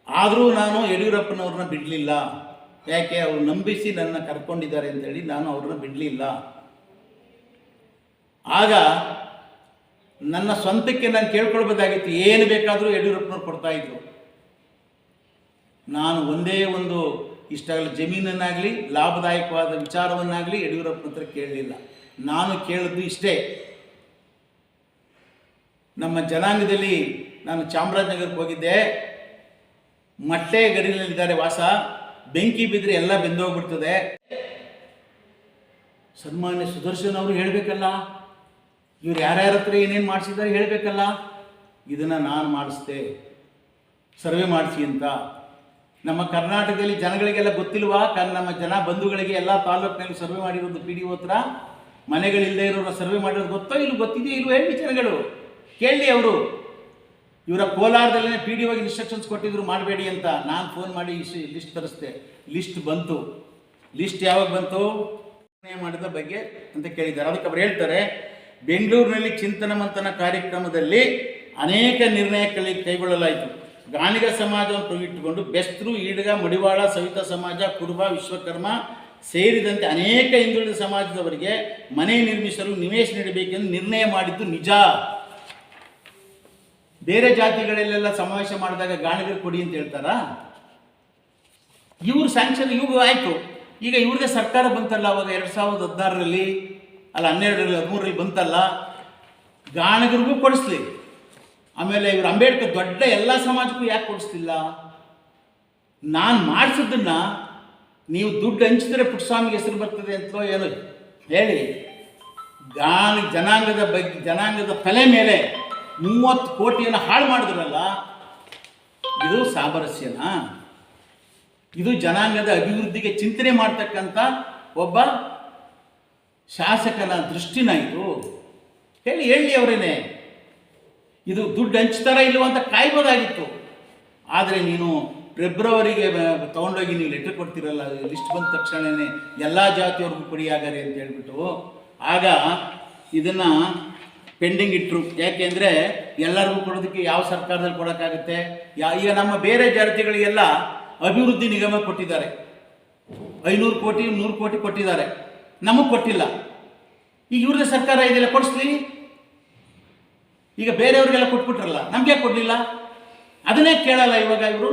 ಆದರೂ ನಾನು ಯಡಿಯೂರಪ್ಪನವ್ರನ್ನ ಬಿಡಲಿಲ್ಲ. ಯಾಕೆ? ಅವರು ನಂಬಿಸಿ ನನ್ನ ಕರ್ಕೊಂಡಿದ್ದಾರೆ ಅಂತೇಳಿ ನಾನು ಅವ್ರನ್ನ ಬಿಡಲಿಲ್ಲ. ಆಗ ನನ್ನ ಸ್ವಂತಕ್ಕೆ ನಾನು ಕೇಳ್ಕೊಳ್ಬೋದಾಗಿತ್ತು, ಏನು ಬೇಕಾದರೂ ಯಡಿಯೂರಪ್ಪನವ್ರು ಕೊಡ್ತಾಯಿದ್ರು. ನಾನು ಒಂದೇ ಒಂದು ಇಷ್ಟಾಗಲಿ ಜಮೀನನ್ನಾಗಲಿ ಲಾಭದಾಯಕವಾದ ವಿಚಾರವನ್ನಾಗಲಿ ಯಡಿಯೂರಪ್ಪನ ಹತ್ರ ಕೇಳಲಿಲ್ಲ. ನಾನು ಕೇಳಿದ್ದು ಇಷ್ಟೇ, ನಮ್ಮ ಜನಾಂಗದಲ್ಲಿ ನಾನು ಚಾಮರಾಜನಗರಕ್ಕೆ ಹೋಗಿದ್ದೆ. ಮಟ್ಟೆ ಗಡಿನಲ್ಲಿದ್ದಾರೆ ವಾಸ, ಬೆಂಕಿ ಬಿದ್ದರೆ ಎಲ್ಲ ಬೆಂದೋಗ್ಬಿಡ್ತದೆ. ಸನ್ಮಾನ್ಯ ಸುದರ್ಶನ್ ಅವರು ಹೇಳಬೇಕಲ್ಲ, ಇವ್ರು ಯಾರ್ಯಾರ ಹತ್ರ ಏನೇನು ಮಾಡಿಸಿದ್ದಾರೆ ಹೇಳಬೇಕಲ್ಲ. ಇದನ್ನು ನಾನು ಮಾಡಿಸ್ದೆ, ಸರ್ವೆ ಮಾಡಿಸಿ ಅಂತ. ನಮ್ಮ ಕರ್ನಾಟಕದಲ್ಲಿ ಜನಗಳಿಗೆಲ್ಲ ಗೊತ್ತಿಲ್ವಾ? ನಮ್ಮ ಜನ ಬಂಧುಗಳಿಗೆ ಎಲ್ಲ ತಾಲೂಕಿನಲ್ಲಿ ಸರ್ವೆ ಮಾಡಿರೋದು, ಪಿ ಡಿ ಒ ಹತ್ರ ಮನೆಗಳಿಲ್ಲದೆ ಇರೋರ ಸರ್ವೆ ಮಾಡಿರೋದು ಗೊತ್ತೋ ಇಲ್ಲ? ಗೊತ್ತಿದೆಯೋ ಇಲ್ವೋ ಹೇಳಿ ಜನಗಳು, ಕೇಳಿ. ಅವರು ಇವರ ಕೋಲಾರದಲ್ಲೇ ಪಿ ಡಿ ಒಗೆ ಇನ್ಸ್ಟ್ರಕ್ಷನ್ಸ್ ಕೊಟ್ಟಿದ್ರು ಮಾಡಬೇಡಿ ಅಂತ. ನಾನು ಫೋನ್ ಮಾಡಿ ಲಿಸ್ಟ್ ತರಿಸ್ದೆ. ಲಿಸ್ಟ್ ಬಂತು. ಲಿಸ್ಟ್ ಯಾವಾಗ ಬಂತು? ಮಾಡಿದ ಬಗ್ಗೆ ಅಂತ ಕೇಳಿದ್ದಾರೆ. ಅದಕ್ಕೆ ಅವರು ಹೇಳ್ತಾರೆ, ಬೆಂಗಳೂರಿನಲ್ಲಿ ಚಿಂತನ ಮಂಥನ ಕಾರ್ಯಕ್ರಮದಲ್ಲಿ ಅನೇಕ ನಿರ್ಣಯ ಕೈಗೊಳ್ಳಲಾಯಿತು. ಗಾಣಿಗ ಸಮಾಜವನ್ನು ಇಟ್ಟುಕೊಂಡು ಬೆಸ್ತರು, ಈಡಗ, ಮಡಿವಾಳ, ಸವಿತಾ ಸಮಾಜ, ಕುರುಬ, ವಿಶ್ವಕರ್ಮ ಸೇರಿದಂತೆ ಅನೇಕ ಹಿಂದುಳಿದ ಸಮಾಜದವರಿಗೆ ಮನೆ ನಿರ್ಮಿಸಲು ನಿವೇಶ ನೀಡಬೇಕೆಂದು ನಿರ್ಣಯ ಮಾಡಿದ್ದು ನಿಜ. ಬೇರೆ ಜಾತಿಗಳಲ್ಲೆಲ್ಲ ಸಮಾವೇಶ ಮಾಡಿದಾಗ ಗಾಣಿಗರು ಕೊಡಿ ಅಂತ ಹೇಳ್ತಾರಾ? ಇವ್ರು ಸ್ಯಾಂಕ್ಷನ್ ಇವ್ರು ಆಯಿತು. ಈಗ ಇವ್ರದೇ ಸರ್ಕಾರ ಬಂತಲ್ಲ, ಅವಾಗ 2016ರಲ್ಲಿ ಅಲ್ಲ 12ರಲ್ಲಿ 13ರಲ್ಲಿ ಬಂತಲ್ಲ, ಗಾಣಿಗರಿಗೂ ಕೊಡಿಸ್ಲಿ. ಆಮೇಲೆ ಇವರು ಅಂಬೇಡ್ಕರ್ ದೊಡ್ಡ ಎಲ್ಲ ಸಮಾಜಕ್ಕೂ ಯಾಕೆ ಕೊಡಿಸ್ತಿಲ್ಲ? ನಾನು ಮಾಡಿಸಿದ್ದನ್ನು ನೀವು ದುಡ್ಡು ಹಂಚಿದ್ರೆ ಪುಟ್ಟಸ್ವಾಮಿಗೆ ಹೆಸರು ಬರ್ತದೆ ಅಂತಲೋ ಏನೋ ಹೇಳಿ ಜನಾಂಗದ ಬಗ್ಗೆ, ಜನಾಂಗದ ತಲೆ ಮೇಲೆ 30 ಕೋಟಿಯನ್ನು ಹಾಳು ಮಾಡಿದ್ರಲ್ಲ, ಇದು ಸಾಮರಸ್ಯನಾ? ಇದು ಜನಾಂಗದ ಅಭಿವೃದ್ಧಿಗೆ ಚಿಂತನೆ ಮಾಡ್ತಕ್ಕಂಥ ಒಬ್ಬ ಶಾಸಕನ ದೃಷ್ಟಿನ ಇದು? ಹೇಳಿ ಅವರೇನೆ. ಇದು ದುಡ್ಡು ಹಂಚ್ತಾರ ಇಲ್ವ ಅಂತ ಕಾಯ್ಬೋದಾಗಿತ್ತು. ಆದರೆ ನೀನು ಫೆಬ್ರವರಿಗೆ ತೊಗೊಂಡೋಗಿ ನೀವು ಲೆಟರ್ ಕೊಡ್ತಿರಲ್ಲ, ಲಿಸ್ಟ್ ಬಂದ ತಕ್ಷಣವೇ ಎಲ್ಲ ಜಾತಿಯವ್ರಿಗೂ ಕೊಡಿಯಾಗರೆ ಅಂತ ಹೇಳ್ಬಿಟ್ಟು, ಆಗ ಇದನ್ನು ಪೆಂಡಿಂಗ್ ಇಟ್ಟರು. ಯಾಕೆಂದರೆ ಎಲ್ಲರಿಗೂ ಕೊಡೋದಕ್ಕೆ ಯಾವ ಸರ್ಕಾರದಲ್ಲಿ ಕೊಡೋಕ್ಕಾಗುತ್ತೆ? ಈಗ ನಮ್ಮ ಬೇರೆ ಜಾತಿಗಳಿಗೆಲ್ಲ ಅಭಿವೃದ್ಧಿ ನಿಗಮ ಕೊಟ್ಟಿದ್ದಾರೆ, 500 ಕೋಟಿ 100 ಕೋಟಿ ಕೊಟ್ಟಿದ್ದಾರೆ, ನಮಗೆ ಕೊಟ್ಟಿಲ್ಲ. ಈಗ ಇವ್ರದ್ದೇ ಸರ್ಕಾರ ಇದೆಲ್ಲ ಕೊಡಿಸ್ಲಿ. ಈಗ ಬೇರೆಯವ್ರಿಗೆಲ್ಲ ಕೊಟ್ಬಿಟ್ರಲ್ಲ, ನಮಗೆ ಕೊಡಲಿಲ್ಲ. ಅದನ್ನೇ ಕೇಳಲ್ಲ ಇವಾಗ ಇವರು.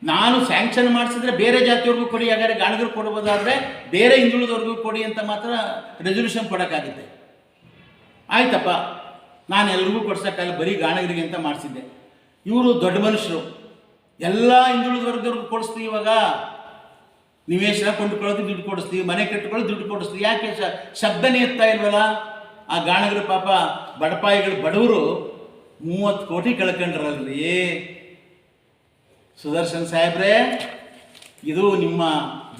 ನಾನು ಸ್ಯಾಂಕ್ಷನ್ ಮಾಡಿಸಿದ್ರೆ ಬೇರೆ ಜಾತಿಯವ್ರಿಗೂ ಕೊಡಿ, ಹಾಗಾದ್ರೆ ಗಾಣಿಗರು ಕೊಡ್ಬೋದಾದರೆ ಬೇರೆ ಹಿಂದುಳಿದವ್ರಿಗೂ ಕೊಡಿ ಅಂತ ಮಾತ್ರ ರೆಸಲ್ಯೂಷನ್ ಕೊಡೋಕ್ಕಾಗುತ್ತೆ. ಆಯ್ತಪ್ಪ, ನಾನು ಎಲ್ರಿಗೂ ಕೊಡ್ಸೋಕ್ಕಾಗಲ್ಲ, ಬರೀ ಗಾಣಿಗರಿಗೆ ಅಂತ ಮಾಡಿಸಿದ್ದೆ. ಇವರು ದೊಡ್ಡ ಮನುಷ್ಯರು, ಎಲ್ಲ ಹಿಂದುಳಿದ ವರ್ಗದವ್ರಿಗೂ ಕೊಡಿಸ್ತೀವಿ. ಇವಾಗ ನಿವೇಶನ ಕೊಂಡುಕೊಳ್ಳೋದು ದುಡ್ಡು ಕೊಡಿಸ್ತೀವಿ, ಮನೆ ಕಟ್ಟಿಕೊಳ್ಳೋದು ದುಡ್ಡು ಕೊಡಿಸ್ತೀವಿ. ಯಾಕೆ ಶಬ್ದನೇ ಎತ್ತಾ ಇಲ್ವಲ್ಲ? ಆ ಗಾಣಿಗರು ಪಾಪ ಬಡಪಾಯಿಗಳು, ಬಡವರು 30 ಕೋಟಿ ಕಳ್ಕೊಂಡ್ರಲ್ರಿ. ಸುದರ್ಶನ್ ಸಾಹೇಬ್ರೆ, ಇದು ನಿಮ್ಮ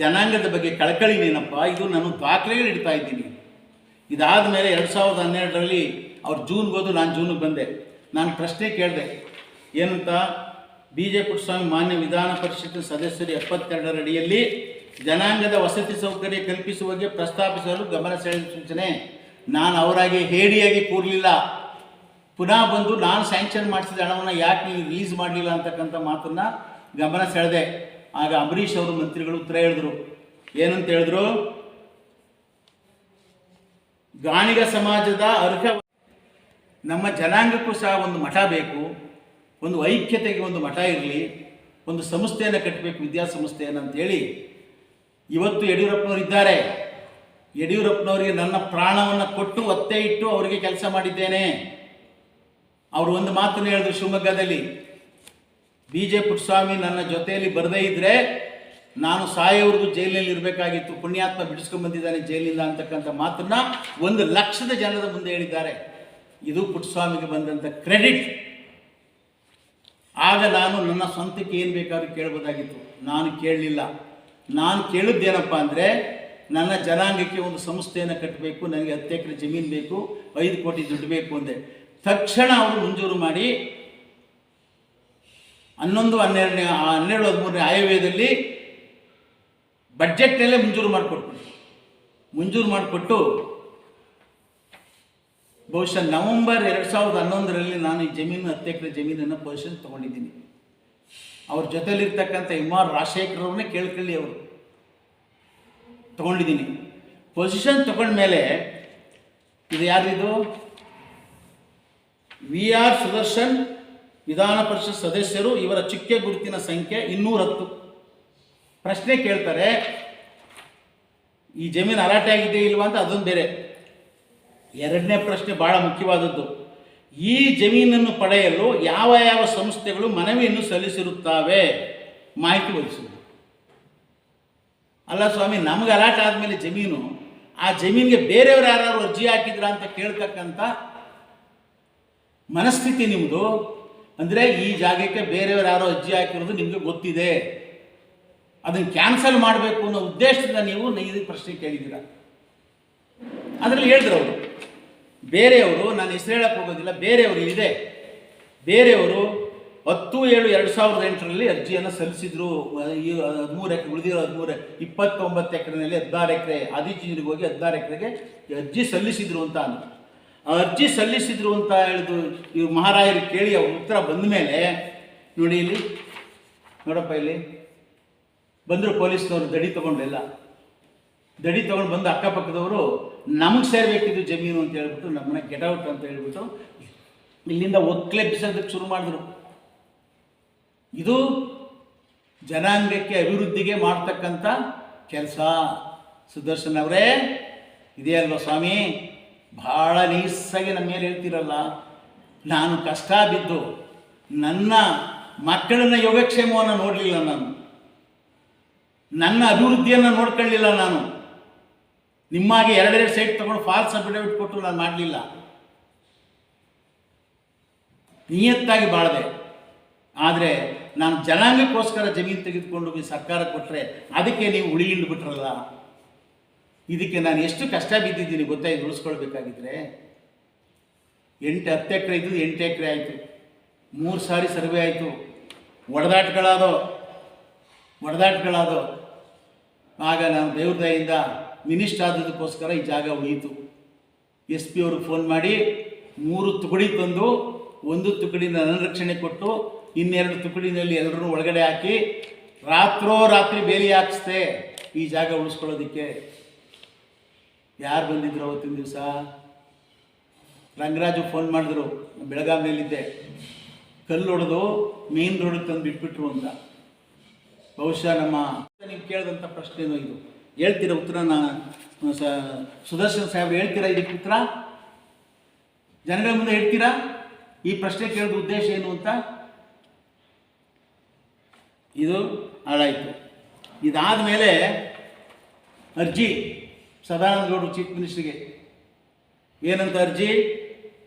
ಜನಾಂಗದ ಬಗ್ಗೆ ಕಳಕಳಿನೇನಪ್ಪ. ಇದು ನಾನು ದಾಖಲೆಗಳು ಇಡ್ತಾ ಇದ್ದೀನಿ. ಇದಾದ ಮೇಲೆ 2012ರಲ್ಲಿ ಅವ್ರು ಜೂನ್ಗೆ ಹೋದು, ನಾನು ಜೂನಿಗೆ ಬಂದೆ. ನಾನು ಪ್ರಶ್ನೆ ಕೇಳಿದೆ, ಏನಂತ? BJ ಪುಟ್ಟಸ್ವಾಮಿ ಮಾನ್ಯ ವಿಧಾನ ಪರಿಷತ್ ಸದಸ್ಯರು 72ರ ಅಡಿಯಲ್ಲಿ ಜನಾಂಗದ ವಸತಿ ಸೌಕರ್ಯ ಕಲ್ಪಿಸುವ ಬಗ್ಗೆ ಪ್ರಸ್ತಾಪಿಸಲು ಗಮನ ಸೆಳೆದ ಸೂಚನೆ. ನಾನು ಅವರಾಗಿ ಹೇಡಿಯಾಗಿ ಕೂರಲಿಲ್ಲ. ಪುನಃ ಬಂದು ನಾನು ಸ್ಯಾಂಕ್ಷನ್ ಮಾಡಿಸಿದ ಹಣವನ್ನು ಯಾಕೆ ನೀವು ರಿಲೀಸ್ ಮಾಡಲಿಲ್ಲ ಅಂತಕ್ಕಂಥ ಮಾತನ್ನು ಗಮನ ಸೆಳೆದೆ. ಆಗ ಅಂಬರೀಷ್ ಅವರು ಮಂತ್ರಿಗಳು ಉತ್ತರ ಹೇಳಿದ್ರು. ಏನಂತ ಹೇಳಿದ್ರು? ಗಾಣಿಗ ಸಮಾಜದ ಅರ್ಹ ನಮ್ಮ ಜನಾಂಗಕ್ಕೂ ಸಹ ಒಂದು ಮಠ ಬೇಕು, ಒಂದು ಐಕ್ಯತೆಗೆ ಒಂದು ಮಠ ಇರಲಿ, ಒಂದು ಸಂಸ್ಥೆಯನ್ನು ಕಟ್ಟಬೇಕು, ವಿದ್ಯಾಸಂಸ್ಥೆಯನ್ನು ಅಂತೇಳಿ ಇವತ್ತು ಯಡಿಯೂರಪ್ಪನವರು ಇದ್ದಾರೆ. ಯಡಿಯೂರಪ್ಪನವರಿಗೆ ನನ್ನ ಪ್ರಾಣವನ್ನು ಕೊಟ್ಟು ಒತ್ತೆ ಇಟ್ಟು ಅವರಿಗೆ ಕೆಲಸ ಮಾಡಿದ್ದೇನೆ. ಅವರು ಒಂದು ಮಾತನ್ನು ಹೇಳಿದ್ರು ಶಿವಮೊಗ್ಗದಲ್ಲಿ, BJ ಪುಟ್ಟಸ್ವಾಮಿ ನನ್ನ ಜೊತೆಯಲ್ಲಿ ಬರದೇ ಇದ್ದರೆ ನಾನು ಸಾಯೋವರೆಗೂ ಜೈಲಿನಲ್ಲಿ ಇರಬೇಕಾಗಿತ್ತು, ಪುಣ್ಯಾತ್ಮ ಬಿಡಿಸ್ಕೊಂಡು ಬಂದಿದ್ದಾನೆ ಜೈಲಿನಿಂದ ಅಂತಕ್ಕಂಥ ಮಾತನ್ನು 1 ಲಕ್ಷದ ಜನರ ಮುಂದೆ ಹೇಳಿದ್ದಾರೆ. ಇದು ಪುಟ್ಟಸ್ವಾಮಿಗೆ ಬಂದಂಥ ಕ್ರೆಡಿಟ್. ಆಗ ನಾನು ನನ್ನ ಸ್ವಂತಕ್ಕೆ ಏನು ಬೇಕಾದ್ರೂ ಕೇಳ್ಬೋದಾಗಿತ್ತು. ನಾನು ಕೇಳಲಿಲ್ಲ. ನಾನು ಕೇಳಿದ್ದೇನಪ್ಪ ಅಂದರೆ, ನನ್ನ ಜನಾಂಗಕ್ಕೆ ಒಂದು ಸಂಸ್ಥೆಯನ್ನು ಕಟ್ಟಬೇಕು, ನನಗೆ 10 ಎಕರೆ ಜಮೀನು ಬೇಕು, 5 ಕೋಟಿ ದುಡ್ಡು ಬೇಕು ಅಂದೆ. ತಕ್ಷಣ ಅವರು ಮಂಜೂರು ಮಾಡಿ 11-12-13 ಆಯವ್ಯಯದಲ್ಲಿ ಬಡ್ಜೆಟ್ನಲ್ಲೇ ಮಂಜೂರು ಮಾಡಿಕೊಟ್ಟು ಬಹುಶಃ ನವೆಂಬರ್ 2011ರಲ್ಲಿ ನಾನು ಈ ಜಮೀನು 10 ಎಕರೆ ಜಮೀನನ್ನು ಪೊಸಿಷನ್ ತೊಗೊಂಡಿದ್ದೀನಿ. ಅವ್ರ ಜೊತೆಲಿರ್ತಕ್ಕಂಥ MR ರಾಜಶೇಖರ್ ಅವ್ರನ್ನೇ ಕೇಳ್ಕೊಳ್ಳಿ, ಅವರು ತೊಗೊಂಡಿದ್ದೀನಿ. ಪೊಸಿಷನ್ ತೊಗೊಂಡ್ಮೇಲೆ ಇದು ಯಾರಿದು? VR ಸುದರ್ಶನ್ ವಿಧಾನ ಪರಿಷತ್ ಸದಸ್ಯರು, ಇವರ ಚುಕ್ಕೆ ಗುರುತಿನ ಸಂಖ್ಯೆ 210. ಪ್ರಶ್ನೆ ಕೇಳ್ತಾರೆ, ಈ ಜಮೀನು ಹರಾಟೆ ಆಗಿದೆ ಇಲ್ವಾ ಅಂತ, ಅದೊಂದು ಬೇರೆ. ಎರಡನೇ ಪ್ರಶ್ನೆ ಭಾಳ ಮುಖ್ಯವಾದದ್ದು, ಈ ಜಮೀನನ್ನು ಪಡೆಯಲು ಯಾವ ಯಾವ ಸಂಸ್ಥೆಗಳು ಮನವಿಯನ್ನು ಸಲ್ಲಿಸಿರುತ್ತವೆ, ಮಾಹಿತಿ ಒದಗಿಸುವುದು. ಅಲ್ಲ ಸ್ವಾಮಿ, ನಮಗೆ ಹರಾಟೆ ಆದಮೇಲೆ ಜಮೀನು, ಆ ಜಮೀನಿಗೆ ಬೇರೆಯವರು ಯಾರು ಅರ್ಜಿ ಹಾಕಿದ್ರ ಅಂತ ಕೇಳ್ತಕ್ಕಂಥ ಮನಸ್ಥಿತಿ ನಿಮ್ಮದು. ಅಂದರೆ ಈ ಜಾಗಕ್ಕೆ ಬೇರೆಯವರು ಯಾರೋ ಅರ್ಜಿ ಹಾಕಿರೋದು ನಿಮಗೆ ಗೊತ್ತಿದೆ, ಅದನ್ನು ಕ್ಯಾನ್ಸಲ್ ಮಾಡಬೇಕು ಅನ್ನೋ ಉದ್ದೇಶದಿಂದ ನೀವು ಈ ಪ್ರಶ್ನೆ ಕೇಳಿದ್ದೀರ. ಅದರಲ್ಲಿ ಹೇಳಿದ್ರು ಅವರು, ಬೇರೆಯವರು, ನಾನು ಹೆಸರು ಹೇಳಕ್ಕೆ ಹೋಗೋದಿಲ್ಲ, ಬೇರೆಯವರು ಇದೆ, ಬೇರೆಯವರು 10/7/2008ರಲ್ಲಿ ಅರ್ಜಿಯನ್ನು ಸಲ್ಲಿಸಿದ್ರು. ಈ 13 ಎಕರೆ ಉಳಿದಿರೋ 29 ಎಕರೆನಲ್ಲಿ 16 ಎಕರೆ ಆದಿಚುಂಚನಗಿರಿಗೆ ಹೋಗಿ 16 ಎಕರೆಗೆ ಅರ್ಜಿ ಸಲ್ಲಿಸಿದ್ರು ಅಂತ ಅರ್ಜಿ ಸಲ್ಲಿಸಿದ್ರು ಅಂತ ಹೇಳಿದ್ರು. ಇವ್ರು ಮಹಾರಾಯರು ಕೇಳಿ ಅವ್ರ ಉತ್ತರ ಬಂದ ಮೇಲೆ ನೋಡಿ, ಇಲ್ಲಿ ನೋಡಪ್ಪ, ಇಲ್ಲಿ ಬಂದರು ಪೊಲೀಸ್ನವರು, ದಡಿ ತೊಗೊಂಡೆಲ್ಲ ದಡಿ ತೊಗೊಂಡು ಬಂದು ಅಕ್ಕಪಕ್ಕದವರು ನಮಗೆ ಸೇರಬೇಕಿದ್ದು ಜಮೀನು ಅಂತ ಹೇಳ್ಬಿಟ್ಟು ನಮ್ಮನ್ನ ಗೆಟೌಟ್ ಅಂತ ಹೇಳ್ಬಿಟ್ಟು ಇಲ್ಲಿಂದ ಒಕ್ಲೆಬ್ಬಿಸೋದಕ್ಕೆ ಶುರು ಮಾಡಿದ್ರು. ಇದು ಜನಾಂಗಕ್ಕೆ ಅಭಿವೃದ್ಧಿಗೆ ಮಾಡ್ತಕ್ಕಂಥ ಕೆಲಸ. ಸುದರ್ಶನ್ ಅವರೇ, ಇದೇ ಅಲ್ವಾ ಸ್ವಾಮಿ? ಭಾಳ ನೈಸಾಗಿ ನಮ್ಮ ಮೇಲೆ ಹೇಳ್ತೀರಲ್ಲ. ನಾನು ಕಷ್ಟ ಬಿದ್ದು ನನ್ನ ಮಕ್ಕಳನ್ನ ಯೋಗಕ್ಷೇಮವನ್ನು ನೋಡಲಿಲ್ಲ, ನನ್ನ ಅಭಿವೃದ್ಧಿಯನ್ನು ನೋಡ್ಕೊಳ್ಳಿಲ್ಲ. ನಾನು ನಿಮ್ಮಾಗೆ 2 ಸೈಟ್ ತೊಗೊಂಡು ಫಾಲ್ಸ್ ಅಫಿಡವಿಟ್ ಕೊಟ್ಟು ನಾನು ಮಾಡಲಿಲ್ಲ. ನಿಯತ್ತಾಗಿ ಬಾಳದೆ. ಆದರೆ ನಾನು ಜನಾಂಗಕ್ಕೋಸ್ಕರ ಜಮೀನು ತೆಗೆದುಕೊಂಡು ಸರ್ಕಾರ ಕೊಟ್ಟರೆ ಅದಕ್ಕೆ ನೀವು ಉಳಿಯಿಂದ ಬಿಟ್ರಲ್ಲ. ಇದಕ್ಕೆ ನಾನು ಎಷ್ಟು ಕಷ್ಟ ಬಿದ್ದಿದ್ದೀನಿ ಗೊತ್ತಾ? ಇದು ಉಳಿಸ್ಕೊಳ್ಬೇಕಾಗಿದ್ರೆ 10 ಎಕರೆ ಇದ್ದು 8 ಎಕರೆ ಆಯಿತು, 3 ಸಾರಿ ಸರ್ವೆ ಆಯಿತು, ಒಡೆದಾಟಗಳಾದೋ. ಆಗ ನಾನು ದೇವ್ರ ದಯೆಯಿಂದ ಮಿನಿಸ್ಟರ್ ಆದದಕ್ಕೋಸ್ಕರ ಈ ಜಾಗ ಉಳಿಯಿತು. SP ಅವ್ರಿಗೆ ಫೋನ್ ಮಾಡಿ 3 ತುಕಡಿ ತಂದು, 1 ತುಕಡಿನ ನನ್ನ ರಕ್ಷಣೆ ಕೊಟ್ಟು, 2 ತುಕಡಿನಲ್ಲಿ ಎಲ್ಲರೂ ಒಳಗಡೆ ಹಾಕಿ ರಾತ್ರಿ ಬೇಲಿ ಹಾಕಿಸ್ದೆ ಈ ಜಾಗ ಉಳಿಸ್ಕೊಳ್ಳೋದಕ್ಕೆ. ಯಾರು ಬಂದಿದ್ರು ಅವತ್ತಿನ ದಿವಸ? ರಂಗರಾಜು ಫೋನ್ ಮಾಡಿದ್ರು, ಬೆಳಗಾವಿನಲ್ಲಿದ್ದೆ, ಕಲ್ಲು ಹೊಡೆದು ಮೇನ್ ರೋಡಿಗೆ ತಂದು ಬಿಟ್ಬಿಟ್ರು ಅಂತ. ಬಹುಶಃ ನೀವು ಕೇಳಿದಂಥ ಪ್ರಶ್ನೆನೂ ಇದು. ಹೇಳ್ತೀರಾ ಉತ್ತರನ? ಸುದರ್ಶನ್ ಸಾಹೇಬ್ರು ಹೇಳ್ತೀರಾ ಇದಕ್ಕೆ ಉತ್ತರ? ಜನಗಳ ಮುಂದೆ ಹೇಳ್ತೀರಾ ಈ ಪ್ರಶ್ನೆ ಕೇಳೋದು ಉದ್ದೇಶ ಏನು ಅಂತ? ಇದು ಹಾಳಾಯಿತು. ಇದಾದ ಮೇಲೆ ಅರ್ಜಿ ಸದಾನಂದ ಗೌಡರು ಚೀಫ್ ಮಿನಿಸ್ಟ್ರಿಗೆ ಏನಂತ ಅರ್ಜಿ?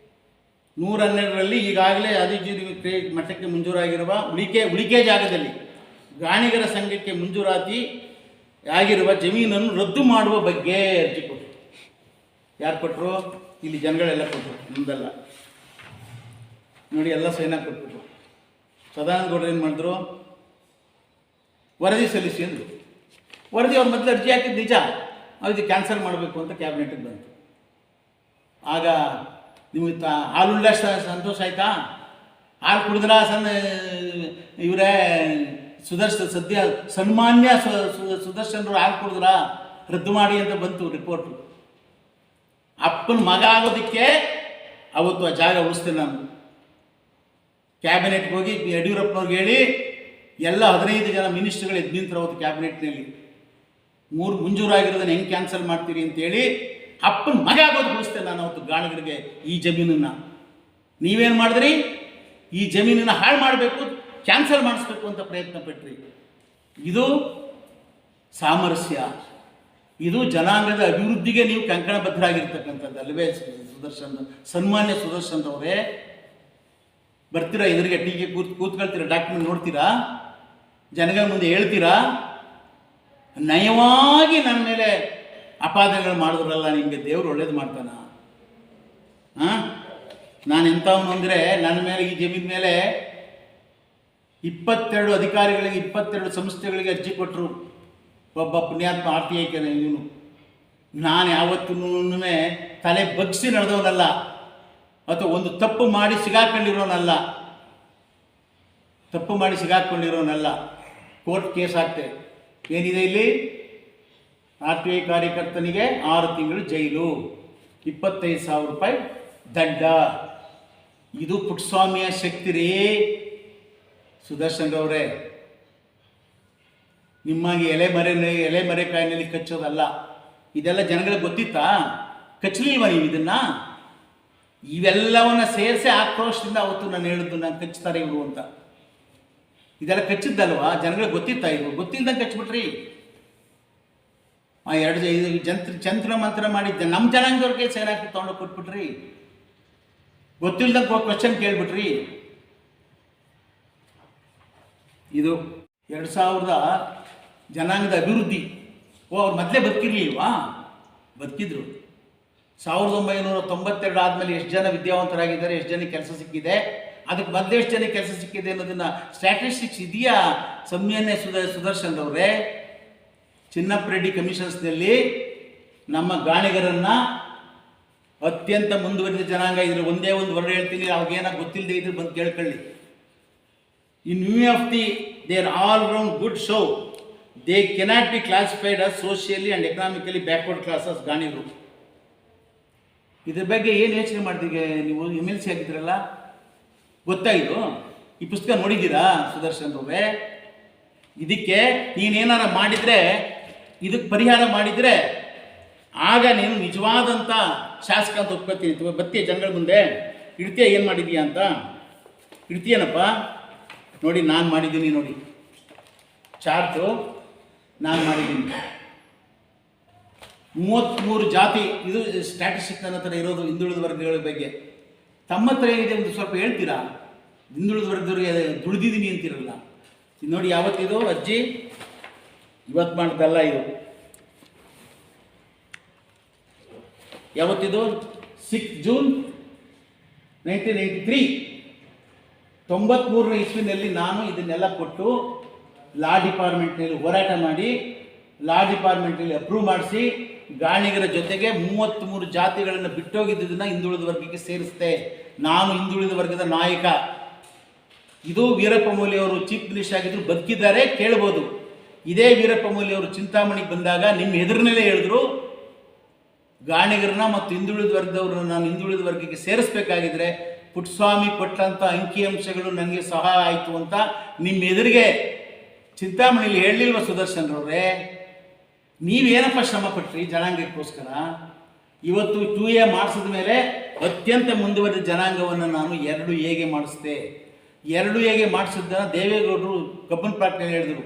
112ರಲ್ಲಿ ಈಗಾಗಲೇ ಆದಿಚುಂಚನಗಿರಿ ಮಠಕ್ಕೆ ಮಂಜೂರಾಗಿರುವ ಉಳಿಕೆ ಜಾಗದಲ್ಲಿ ಗಾಣಿಗರ ಸಂಘಕ್ಕೆ ಮಂಜೂರಾತಿ ಆಗಿರುವ ಜಮೀನನ್ನು ರದ್ದು ಮಾಡುವ ಬಗ್ಗೆ ಅರ್ಜಿ ಕೊಟ್ಟರು. ಯಾರು ಕೊಟ್ಟರು? ಇಲ್ಲಿ ಜನಗಳೆಲ್ಲ ಕೊಟ್ಟರು, ನಮ್ಮದಲ್ಲ. ನೋಡಿ, ಎಲ್ಲ ಸೈನ್ ಕೊಟ್ಬಿಟ್ರು. ಸದಾನಂದ ಗೌಡರು ಏನು ಮಾಡಿದ್ರು? ವರದಿ ಸಲ್ಲಿಸಿ ಅಂದರು. ವರದಿ ಅವ್ರ ಮೊದಲು ಅರ್ಜಿ ಹಾಕಿದ್ದು ನಿಜ, ಅದು ಕ್ಯಾನ್ಸಲ್ ಮಾಡಬೇಕು ಅಂತ ಕ್ಯಾಬಿನೆಟಿಗೆ ಬಂತು. ಆಗ ನಿಮಗೆ ಹಾಲುಳ್ಳ ಸಂತೋಷ ಆಯಿತಾ? ಹಾಲು ಕುಡಿದ್ರ ಇವರೇ ಸದ್ಯ ಸನ್ಮಾನ್ಯ ಸುದರ್ಶನರು ಹಾಲು ಕುಡಿದ್ರ ರದ್ದು ಮಾಡಿ ಅಂತ ಬಂತು ರಿಪೋರ್ಟು. ಅಪ್ಪನ ಮಗ ಆಗೋದಕ್ಕೆ ಅವತ್ತು ಆ ಜಾಗ ಉಳಿಸ್ತೇನೆ ನಾನು. ಕ್ಯಾಬಿನೆಟ್ಗೆ ಹೋಗಿ ಯಡಿಯೂರಪ್ಪನವ್ರಿಗೆ ಹೇಳಿ ಎಲ್ಲ 15 ಜನ ಮಿನಿಸ್ಟ್ರುಗಳು ಎದ್ದು ನಿಂತರು ಅವತ್ತು ಕ್ಯಾಬಿನೆಟ್ನಲ್ಲಿ. 3 ಮಂಜೂರಾಗಿರೋದನ್ನು ಹೆಂಗೆ ಕ್ಯಾನ್ಸಲ್ ಮಾಡ್ತೀರಿ ಅಂತೇಳಿ ಅಪ್ಪನ ಮಗ ಆಗೋದು ಉಳಿಸ್ತೇನೆ ನಾನು ಅವತ್ತು ಗಾಣಿಗರಿಗೆ ಈ ಜಮೀನನ್ನು. ನೀವೇನು ಮಾಡಿದ್ರಿ? ಈ ಜಮೀನನ್ನು ಹಾಳು ಮಾಡಬೇಕು, ಕ್ಯಾನ್ಸಲ್ ಮಾಡಿಸ್ಬೇಕು ಅಂತ ಪ್ರಯತ್ನ ಪಟ್ರಿ. ಇದು ಸಾಮರಸ್ಯ, ಇದು ಜನಾಂಗದ ಅಭಿವೃದ್ಧಿಗೆ ನೀವು ಕಂಕಣಬದ್ಧರಾಗಿರ್ತಕ್ಕಂಥದ್ದು ಅಲ್ಲವೇ ಸನ್ಮಾನ್ಯ ಸುದರ್ಶನ್ ಅವರೇ? ಬರ್ತೀರಾ ಎದುರಿಗೆ ಟೀಗೆ ಕೂತ್ಕೊಳ್ತೀರಾ, ಡಾಕ್ಯುಮೆಂಟ್ ನೋಡ್ತೀರಾ, ಜನಗಳ ಮುಂದೆ ಹೇಳ್ತೀರಾ? ನಯವಾಗಿ ನನ್ನ ಮೇಲೆ ಅಪಾದನೆಗಳು ಮಾಡಿದ್ರಲ್ಲ, ನಿಮಗೆ ದೇವರು ಒಳ್ಳೇದು ಮಾಡ್ತಾನ? ನಾನು ಎಂಥವನು ಅಂದರೆ, ನನ್ನ ಮೇಲೆ ಈ ಜಮೀನ್ ಮೇಲೆ 22 ಅಧಿಕಾರಿಗಳಿಗೆ 22 ಸಂಸ್ಥೆಗಳಿಗೆ ಅರ್ಜಿ ಕೊಟ್ಟರು. ಒಬ್ಬ ಪುಣ್ಯಾತ್ಮ RTI ಇವನು. ನಾನು ಯಾವತ್ತೂ ತಲೆ ಬಗ್ಗಿಸಿ ನಡೆದವನಲ್ಲ, ಅಥವಾ ಒಂದು ತಪ್ಪು ಮಾಡಿ ಸಿಗಾಕೊಂಡಿರೋನಲ್ಲ. ಕೋರ್ಟ್ ಕೇಸ್ ಆಗ್ತದೆ. ಏನಿದೆ ಇಲ್ಲಿ? RTI ಕಾರ್ಯಕರ್ತನಿಗೆ 6 ತಿಂಗಳು ಜೈಲು, 25,000 ರೂಪಾಯಿ ದಂಡ. ಇದು ಪುಟ್ಟಸ್ವಾಮಿಯ ಶಕ್ತಿ ರೀ ಸುದರ್ಶನ್ ಅವರೇ. ನಿಮ್ಮಾಗಿ ಎಲೆ ಮರೆಕಾಯಿನಲ್ಲಿ ಕಚ್ಚೋದಲ್ಲ. ಇದೆಲ್ಲ ಜನಗಳಿಗೆ ಗೊತ್ತಿತ್ತಾ? ಕಚ್ಚಲಿಲ್ವ ನೀವು ಇದನ್ನು? ಇವೆಲ್ಲವನ್ನ ಸೇರಿಸಿ ಆಕ್ರೋಶದಿಂದ ಅವತ್ತು ನಾನು ಹೇಳಿದ್ದು, ನಾನು ಕಚ್ತಾರೆ ಇವರು ಅಂತ. ಇದೆಲ್ಲ ಕಚ್ಚಿದ್ದಲ್ವಾ? ಜನಗಳಿಗೆ ಗೊತ್ತಿತ್ತಾ? ಇದು ಗೊತ್ತಿಲ್ದಂಗೆ ಕಚ್ಬಿಟ್ರಿ. ಆ 2 ಚಂತ್ರ ಮಂತ್ರ ಮಾಡಿದ್ದೆ ನಮ್ಮ ಜನಾಂಗದವ್ರಿಗೆ ಸೇನಾಕಿ ತೊಗೊಂಡು ಕೊಟ್ಬಿಟ್ರಿ. ಗೊತ್ತಿಲ್ದಂಗೆ ಕ್ವಶನ್ ಕೇಳ್ಬಿಟ್ರಿ. ಇದು 2000 ಜನಾಂಗದ ಅಭಿವೃದ್ಧಿ. ಅವ್ರು ಮೊದಲೇ ಬದುಕಿರ್ಲಿಲ್ವಾ? ಬದುಕಿದ್ರು. 1992 ಆದಮೇಲೆ ಎಷ್ಟು ಜನ ವಿದ್ಯಾವಂತರಾಗಿದ್ದಾರೆ, ಎಷ್ಟು ಜನಕ್ಕೆ ಕೆಲಸ ಸಿಕ್ಕಿದೆ, ಅದಕ್ಕೆ ಮೊದಲು ಎಷ್ಟು ಜನಕ್ಕೆ ಕೆಲಸ ಸಿಕ್ಕಿದೆ ಅನ್ನೋದನ್ನು ಸ್ಟ್ಯಾಟಿಸ್ಟಿಕ್ಸ್ ಇದೆಯಾ ಸಮ್ಯನ್ನೇ ಸುದರ್ಶನ್ ಅವರೇ? ಚಿನ್ನಪ್ಪ ರೆಡ್ಡಿ ಕಮಿಷನ್ಸ್ನಲ್ಲಿ ನಮ್ಮ ಗಾಣಿಗರನ್ನು ಅತ್ಯಂತ ಮುಂದುವರಿದ ಜನಾಂಗ ಇದ್ರೆ ಒಂದೇ ಒಂದು ವರ್ಡ್ ಹೇಳ್ತೀನಿ, ಅವಾಗೇನ ಗೊತ್ತಿಲ್ಲದೆ ಇದ್ರೆ ಬಂದು ಕೇಳ್ಕೊಳ್ಳಿ. In view of there all round good show, they cannot be classified as socially and economically backward classes ಗಾಣಿಗರು. ಇದ್ರ ಬಗ್ಗೆ ಏನು ಯೋಚನೆ ಮಾಡಿದೀಗೆ ನೀವು? MLC ಆಗಿದ್ರಲ್ಲ, ಗೊತ್ತಾಯಿತು? ಈ ಪುಸ್ತಕ ನೋಡಿದ್ದೀರಾ ಸುದರ್ಶನ್ ಅವರೇ? ಇದಕ್ಕೆ ನೀನೇನಾರ ಮಾಡಿದರೆ, ಇದಕ್ಕೆ ಪರಿಹಾರ ಮಾಡಿದರೆ ಆಗ ನೀನು ನಿಜವಾದಂಥ ಶಾಸಕ ಅಂತ ಒಪ್ಕೊತೀನಿ. ಬತ್ತೀಯ ಜನಗಳ ಮುಂದೆ ಇಡ್ತೀಯ ಏನು ಮಾಡಿದೀಯಾ ಅಂತ? ಇಡ್ತೀಯನಪ್ಪ? ನೋಡಿ, ನಾನು ಮಾಡಿದ್ದೀನಿ. ನೋಡಿ ಚಾರ್ಟು ನಾನು ಮಾಡಿದ್ದೀನಿ. 33 ಜಾತಿ. ಇದು ಸ್ಟ್ಯಾಟಿಸ್ಟಿಕ್ ನನ್ನ ಹತ್ರ ಇರೋದು ಹಿಂದುಳಿದ ವರ್ಗಗಳ ಬಗ್ಗೆ. ತಮ್ಮ ಹತ್ರ ಏನಿದೆ ಒಂದು ಸ್ವಲ್ಪ ಹೇಳ್ತೀರಾ? ಹಿಂದುಳಿದ ವರ್ಗದವ್ರಿಗೆ ದುಡಿದಿದ್ದೀನಿ ಅಂತಿರಲ್ಲ. ಇದು ನೋಡಿ, ಯಾವತ್ತಿದು ಅಜ್ಜಿ? ಇವತ್ತು ಮಾಡ್ದಲ್ಲ ಇದು. ಯಾವತ್ತಿದು? 6 ಜೂನ್ 1993. 93ನೇ ಇಸ್ವಿನಲ್ಲಿ ನಾನು ಇದನ್ನೆಲ್ಲ ಕೊಟ್ಟು ಲಾ ಡಿಪಾರ್ಟ್ಮೆಂಟ್ನಲ್ಲಿ ಹೋರಾಟ ಮಾಡಿ, ಲಾ ಡಿಪಾರ್ಟ್ಮೆಂಟಲ್ಲಿ ಅಪ್ರೂವ್ ಮಾಡಿಸಿ, ಗಾಣಿಗರ ಜೊತೆಗೆ 33 ಜಾತಿಗಳನ್ನು ಬಿಟ್ಟೋಗಿದ್ದನ್ನು ಹಿಂದುಳಿದ ವರ್ಗಕ್ಕೆ ಸೇರಿಸ್ತೆ. ನಾನು ಹಿಂದುಳಿದ ವರ್ಗದ ನಾಯಕ. ಇದು ವೀರಪ್ಪ ಮೊಯ್ಲಿ ಅವರು ಚೀಫ್ ಮಿನಿಸ್ಟರ್ ಆಗಿದ್ರು, ಬದುಕಿದ್ದಾರೆ, ಕೇಳ್ಬೋದು. ಇದೇ ವೀರಪ್ಪ ಮೊಯ್ಲಿ ಅವರು ಚಿಂತಾಮಣಿಗೆ ಬಂದಾಗ ನಿಮ್ಮ ಎದುರಿನಲ್ಲೇ ಹೇಳಿದ್ರು, ಗಾಣಿಗರನ್ನ ಮತ್ತು ಹಿಂದುಳಿದ ವರ್ಗದವ್ರನ್ನ ನಾನು ಹಿಂದುಳಿದ ವರ್ಗಕ್ಕೆ ಸೇರಿಸಬೇಕಾಗಿದ್ರೆ ಪುಟ್ಟಸ್ವಾಮಿ ಕೊಟ್ಟಂಥ ಅಂಕಿಅಂಶಗಳು ನನಗೆ ಸಹಾಯ ಆಯಿತು ಅಂತ ನಿಮ್ಮ ಎದುರಿಗೆ ಚಿಂತಾಮಣಿಲಿ ಹೇಳಲಿಲ್ವ ಸುದರ್ಶನ್ ಅವರೇ? ನೀವೇನಪ್ಪ ಶ್ರಮ ಪಟ್ರಿ ಜನಾಂಗಕ್ಕೋಸ್ಕರ? ಇವತ್ತು 2A ಮಾಡಿಸಿದ ಮೇಲೆ ಅತ್ಯಂತ ಮುಂದುವರಿದ ಜನಾಂಗವನ್ನು ನಾನು 2Aಗೆ ಮಾಡಿಸಿದೆ. 2Aಗೆ ಮಾಡಿಸಿದ್ದನ್ನು ದೇವೇಗೌಡರು ಕಬ್ಬನ್ ಪಾರ್ಕ್ನಲ್ಲಿ ಹೇಳಿದರು.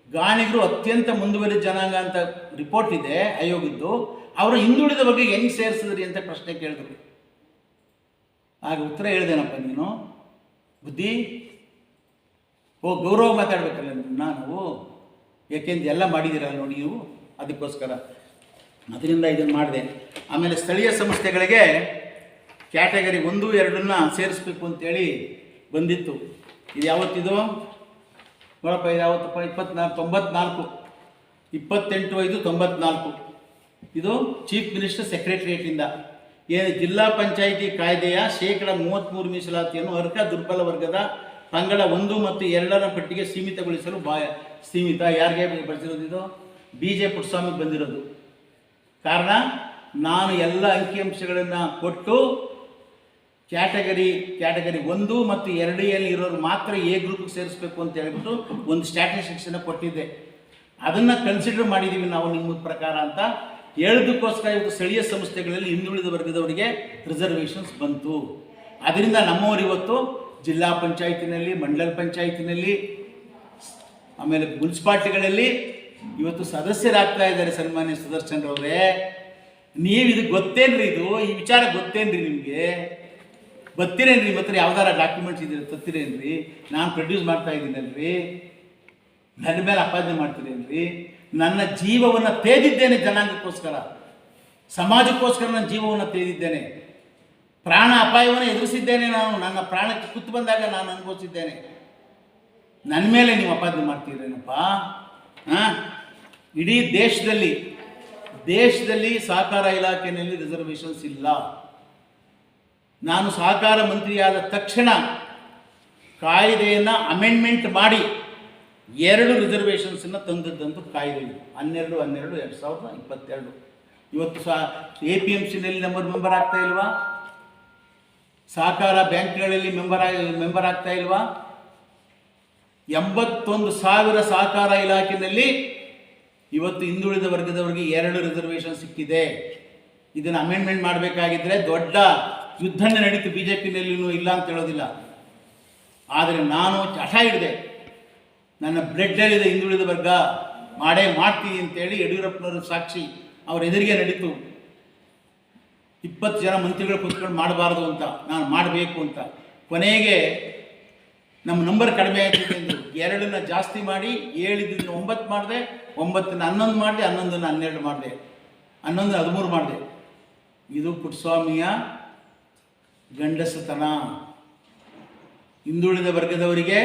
ಗಾಣಿಗರು ಅತ್ಯಂತ ಮುಂದುವರಿದ ಜನಾಂಗ ಅಂತ ರಿಪೋರ್ಟ್ ಇದೆ ಆಯೋಗದ್ದು. ಅವರ ಹಿಂದುಳಿದ ಬಗ್ಗೆ ಹೆಂಗೆ ಸೇರಿಸಿದ್ರಿ ಅಂತ ಪ್ರಶ್ನೆ ಕೇಳಿದ್ರು. ಆಗ ಉತ್ತರ ಹೇಳಿದೇನಪ್ಪ ನೀನು? ಬುದ್ಧಿ ಗೌರವ ಮಾತಾಡಬೇಕಲ್ಲ ನಾವು, ಯಾಕೆಂದ್ರೆ ಎಲ್ಲ ಮಾಡಿದ್ದೀರಲ್ಲ ನೋಡಿ ನೀವು, ಅದಕ್ಕೋಸ್ಕರ ಅದರಿಂದ ಇದನ್ನು ಮಾಡಿದೆ. ಆಮೇಲೆ ಸ್ಥಳೀಯ ಸಂಸ್ಥೆಗಳಿಗೆ ಕ್ಯಾಟಗರಿ 1, 2 ಸೇರಿಸ್ಬೇಕು ಅಂತೇಳಿ ಬಂದಿತ್ತು. ಇದು ಯಾವತ್ತಿದು ನೋಡಪ್ಪ? ಇದು ಯಾವತ್ತಪ್ಪ? 94 28/5/94. ಇದು ಚೀಫ್ ಮಿನಿಸ್ಟರ್ ಸೆಕ್ರೆಟರಿಯೇಟಿಂದ. ಏನು ಜಿಲ್ಲಾ ಪಂಚಾಯಿತಿ ಕಾಯ್ದೆಯ 33% ಮೀಸಲಾತಿಯನ್ನು ಅರ್ಹ ದುರ್ಬಲ ವರ್ಗದ ಪಂಗಡ 1 ಮತ್ತು 2ರ ಪಟ್ಟಿಗೆ ಸೀಮಿತಗೊಳಿಸಲು ಸೀಮಿತ. ಯಾರಿಗೆ ಬರ್ತಿರೋದು ಇದು? BJ ಪುಟ್ಟಸ್ವಾಮಿಗೆ ಬಂದಿರೋದು. ಕಾರಣ, ನಾನು ಎಲ್ಲ ಅಂಕಿಅಂಶಗಳನ್ನು ಕೊಟ್ಟು ಕ್ಯಾಟಗರಿ 1 ಮತ್ತು 2ಯಲ್ಲಿ ಇರೋರು ಮಾತ್ರ A ಗ್ರೂಪ್ಗೆ ಸೇರಿಸಬೇಕು ಅಂತ ಹೇಳ್ಬಿಟ್ಟು ಒಂದು ಸ್ಟ್ಯಾಟಿಸ್ಟಿಕ್ಸನ್ನು ಕೊಟ್ಟಿದ್ದೆ. ಅದನ್ನು ಕನ್ಸಿಡರ್ ಮಾಡಿದ್ದೀವಿ ನಾವು ನಿಮ್ಮ ಪ್ರಕಾರ ಅಂತ ಹೇಳೋದಕ್ಕೋಸ್ಕರ ಇವತ್ತು ಸ್ಥಳೀಯ ಸಂಸ್ಥೆಗಳಲ್ಲಿ ಹಿಂದುಳಿದ ವರ್ಗದವರಿಗೆ ರಿಸರ್ವೇಷನ್ಸ್ ಬಂತು. ಅದರಿಂದ ನಮ್ಮವರು ಇವತ್ತು ಜಿಲ್ಲಾ ಪಂಚಾಯತಿನಲ್ಲಿ, ಮಂಡಲ ಪಂಚಾಯತಿನಲ್ಲಿ, ಆಮೇಲೆ ಮುನ್ಸಿಪಾಲ್ಟಿಗಳಲ್ಲಿ ಇವತ್ತು ಸದಸ್ಯರಾಗ್ತಾ ಇದ್ದಾರೆ. ಸನ್ಮಾನ್ಯ ಸುದರ್ಶನ್ ಅವರೇ, ನೀವು ಇದು ಗೊತ್ತೇನ್ರಿ? ಇದು ಈ ವಿಚಾರ ಗೊತ್ತೇನ್ರಿ ನಿಮಗೆ? ಬರ್ತೀರೇನ್ರಿ ಮತ್ತೆ ಯಾವ್ದಾರ ಡಾಕ್ಯುಮೆಂಟ್ಸ್ ಇದ್ರೆ ತತ್ತಿರೇನ್ರಿ? ನಾನು ಪ್ರೊಡ್ಯೂಸ್ ಮಾಡ್ತಾ ಇದ್ದೀನಲ್ರಿ, ನನ್ನ ಮೇಲೆ ಅಪಾದನೆ ಮಾಡ್ತೀರೇನ್ರಿ? ನನ್ನ ಜೀವವನ್ನು ತೇದಿದ್ದೇನೆ ಜನಾಂಗಕ್ಕೋಸ್ಕರ, ಸಮಾಜಕ್ಕೋಸ್ಕರ ನನ್ನ ಜೀವವನ್ನು ತೇದಿದ್ದೇನೆ. ಪ್ರಾಣ ಅಪಾಯವನ್ನು ಎದುರಿಸಿದ್ದೇನೆ. ನಾನು ನನ್ನ ಪ್ರಾಣಕ್ಕೆ ಕುತ್ತು ಬಂದಾಗ ನಾನು ಅನುಭವಿಸಿದ್ದೇನೆ. ನನ್ನ ಮೇಲೆ ನೀವು ಅಪಾದನೆ ಮಾಡ್ತೀರೇನಪ್ಪ? ಇಡೀ ದೇಶದಲ್ಲಿ ಸಹಕಾರ ಇಲಾಖೆಯಲ್ಲಿ ರಿಸರ್ವೇಷನ್ಸ್ ಇಲ್ಲ. ನಾನು ಸಹಕಾರ ಮಂತ್ರಿಯಾದ ತಕ್ಷಣ ಕಾಯ್ದೆಯನ್ನು ಅಮೆಂಡ್ಮೆಂಟ್ ಮಾಡಿ 2 ರಿಸರ್ವೇಷನ್ಸನ್ನು ತಂದದ್ದಂತೂ ಕಾಯ್ದೆ ಇದು 12/12/2022. ಇವತ್ತು APMCನಲ್ಲಿ ಮೆಂಬರ್ ಆಗ್ತಾ ಇಲ್ವಾ? ಸಹಕಾರ ಬ್ಯಾಂಕ್ಗಳಲ್ಲಿ ಮೆಂಬರ್ ಆಗ್ತಾ ಇಲ್ವಾ? 81,000 ಸಹಕಾರ ಇಲಾಖೆಯಲ್ಲಿ ಇವತ್ತು ಹಿಂದುಳಿದ ವರ್ಗದವರಿಗೆ 2 ರಿಸರ್ವೇಷನ್ ಸಿಕ್ಕಿದೆ. ಇದನ್ನು ಅಮೆಂಡ್ಮೆಂಟ್ ಮಾಡಬೇಕಾಗಿದ್ದರೆ ದೊಡ್ಡ ಯುದ್ಧನೇ ನಡೀತು. BJPನಲ್ಲಿಯೂ ಇಲ್ಲ ಅಂತ ಹೇಳೋದಿಲ್ಲ. ಆದರೆ ನಾನು ಹಠ ಹಿಡಿದೆ. ನನ್ನ ಬ್ಲಡ್ಡಲ್ಲಿದೆ ಹಿಂದುಳಿದ ವರ್ಗ, ಮಾಡೇ ಮಾಡ್ತೀನಿ ಅಂತೇಳಿ ಯಡಿಯೂರಪ್ಪನವರು ಸಾಕ್ಷಿ, ಅವ್ರ ಎದುರಿಗೆ ನಡೀತು. 20 ಜನ ಮಂತ್ರಿಗಳು ಕೂತ್ಕೊಂಡು ಮಾಡಬಾರ್ದು ಅಂತ, ನಾನು ಮಾಡಬೇಕು ಅಂತ. ಕೊನೆಗೆ ನಮ್ಮ ನಂಬರ್ ಕಡಿಮೆ ಆಗ್ತಿದೆ ಎಂದು 2ನ್ನ ಜಾಸ್ತಿ ಮಾಡಿ 7 9 ಮಾಡಿದೆ, 9ನ್ನ 11 ಮಾಡಿದೆ, 11ನ್ನ 12 ಮಾಡಿದೆ, 11ನ್ನ 13 ಮಾಡಿದೆ. ಇದು ಪುಟ್ಟಸ್ವಾಮಿಯ ಗಂಡಸತನ. ಹಿಂದುಳಿದ ವರ್ಗದವರಿಗೆ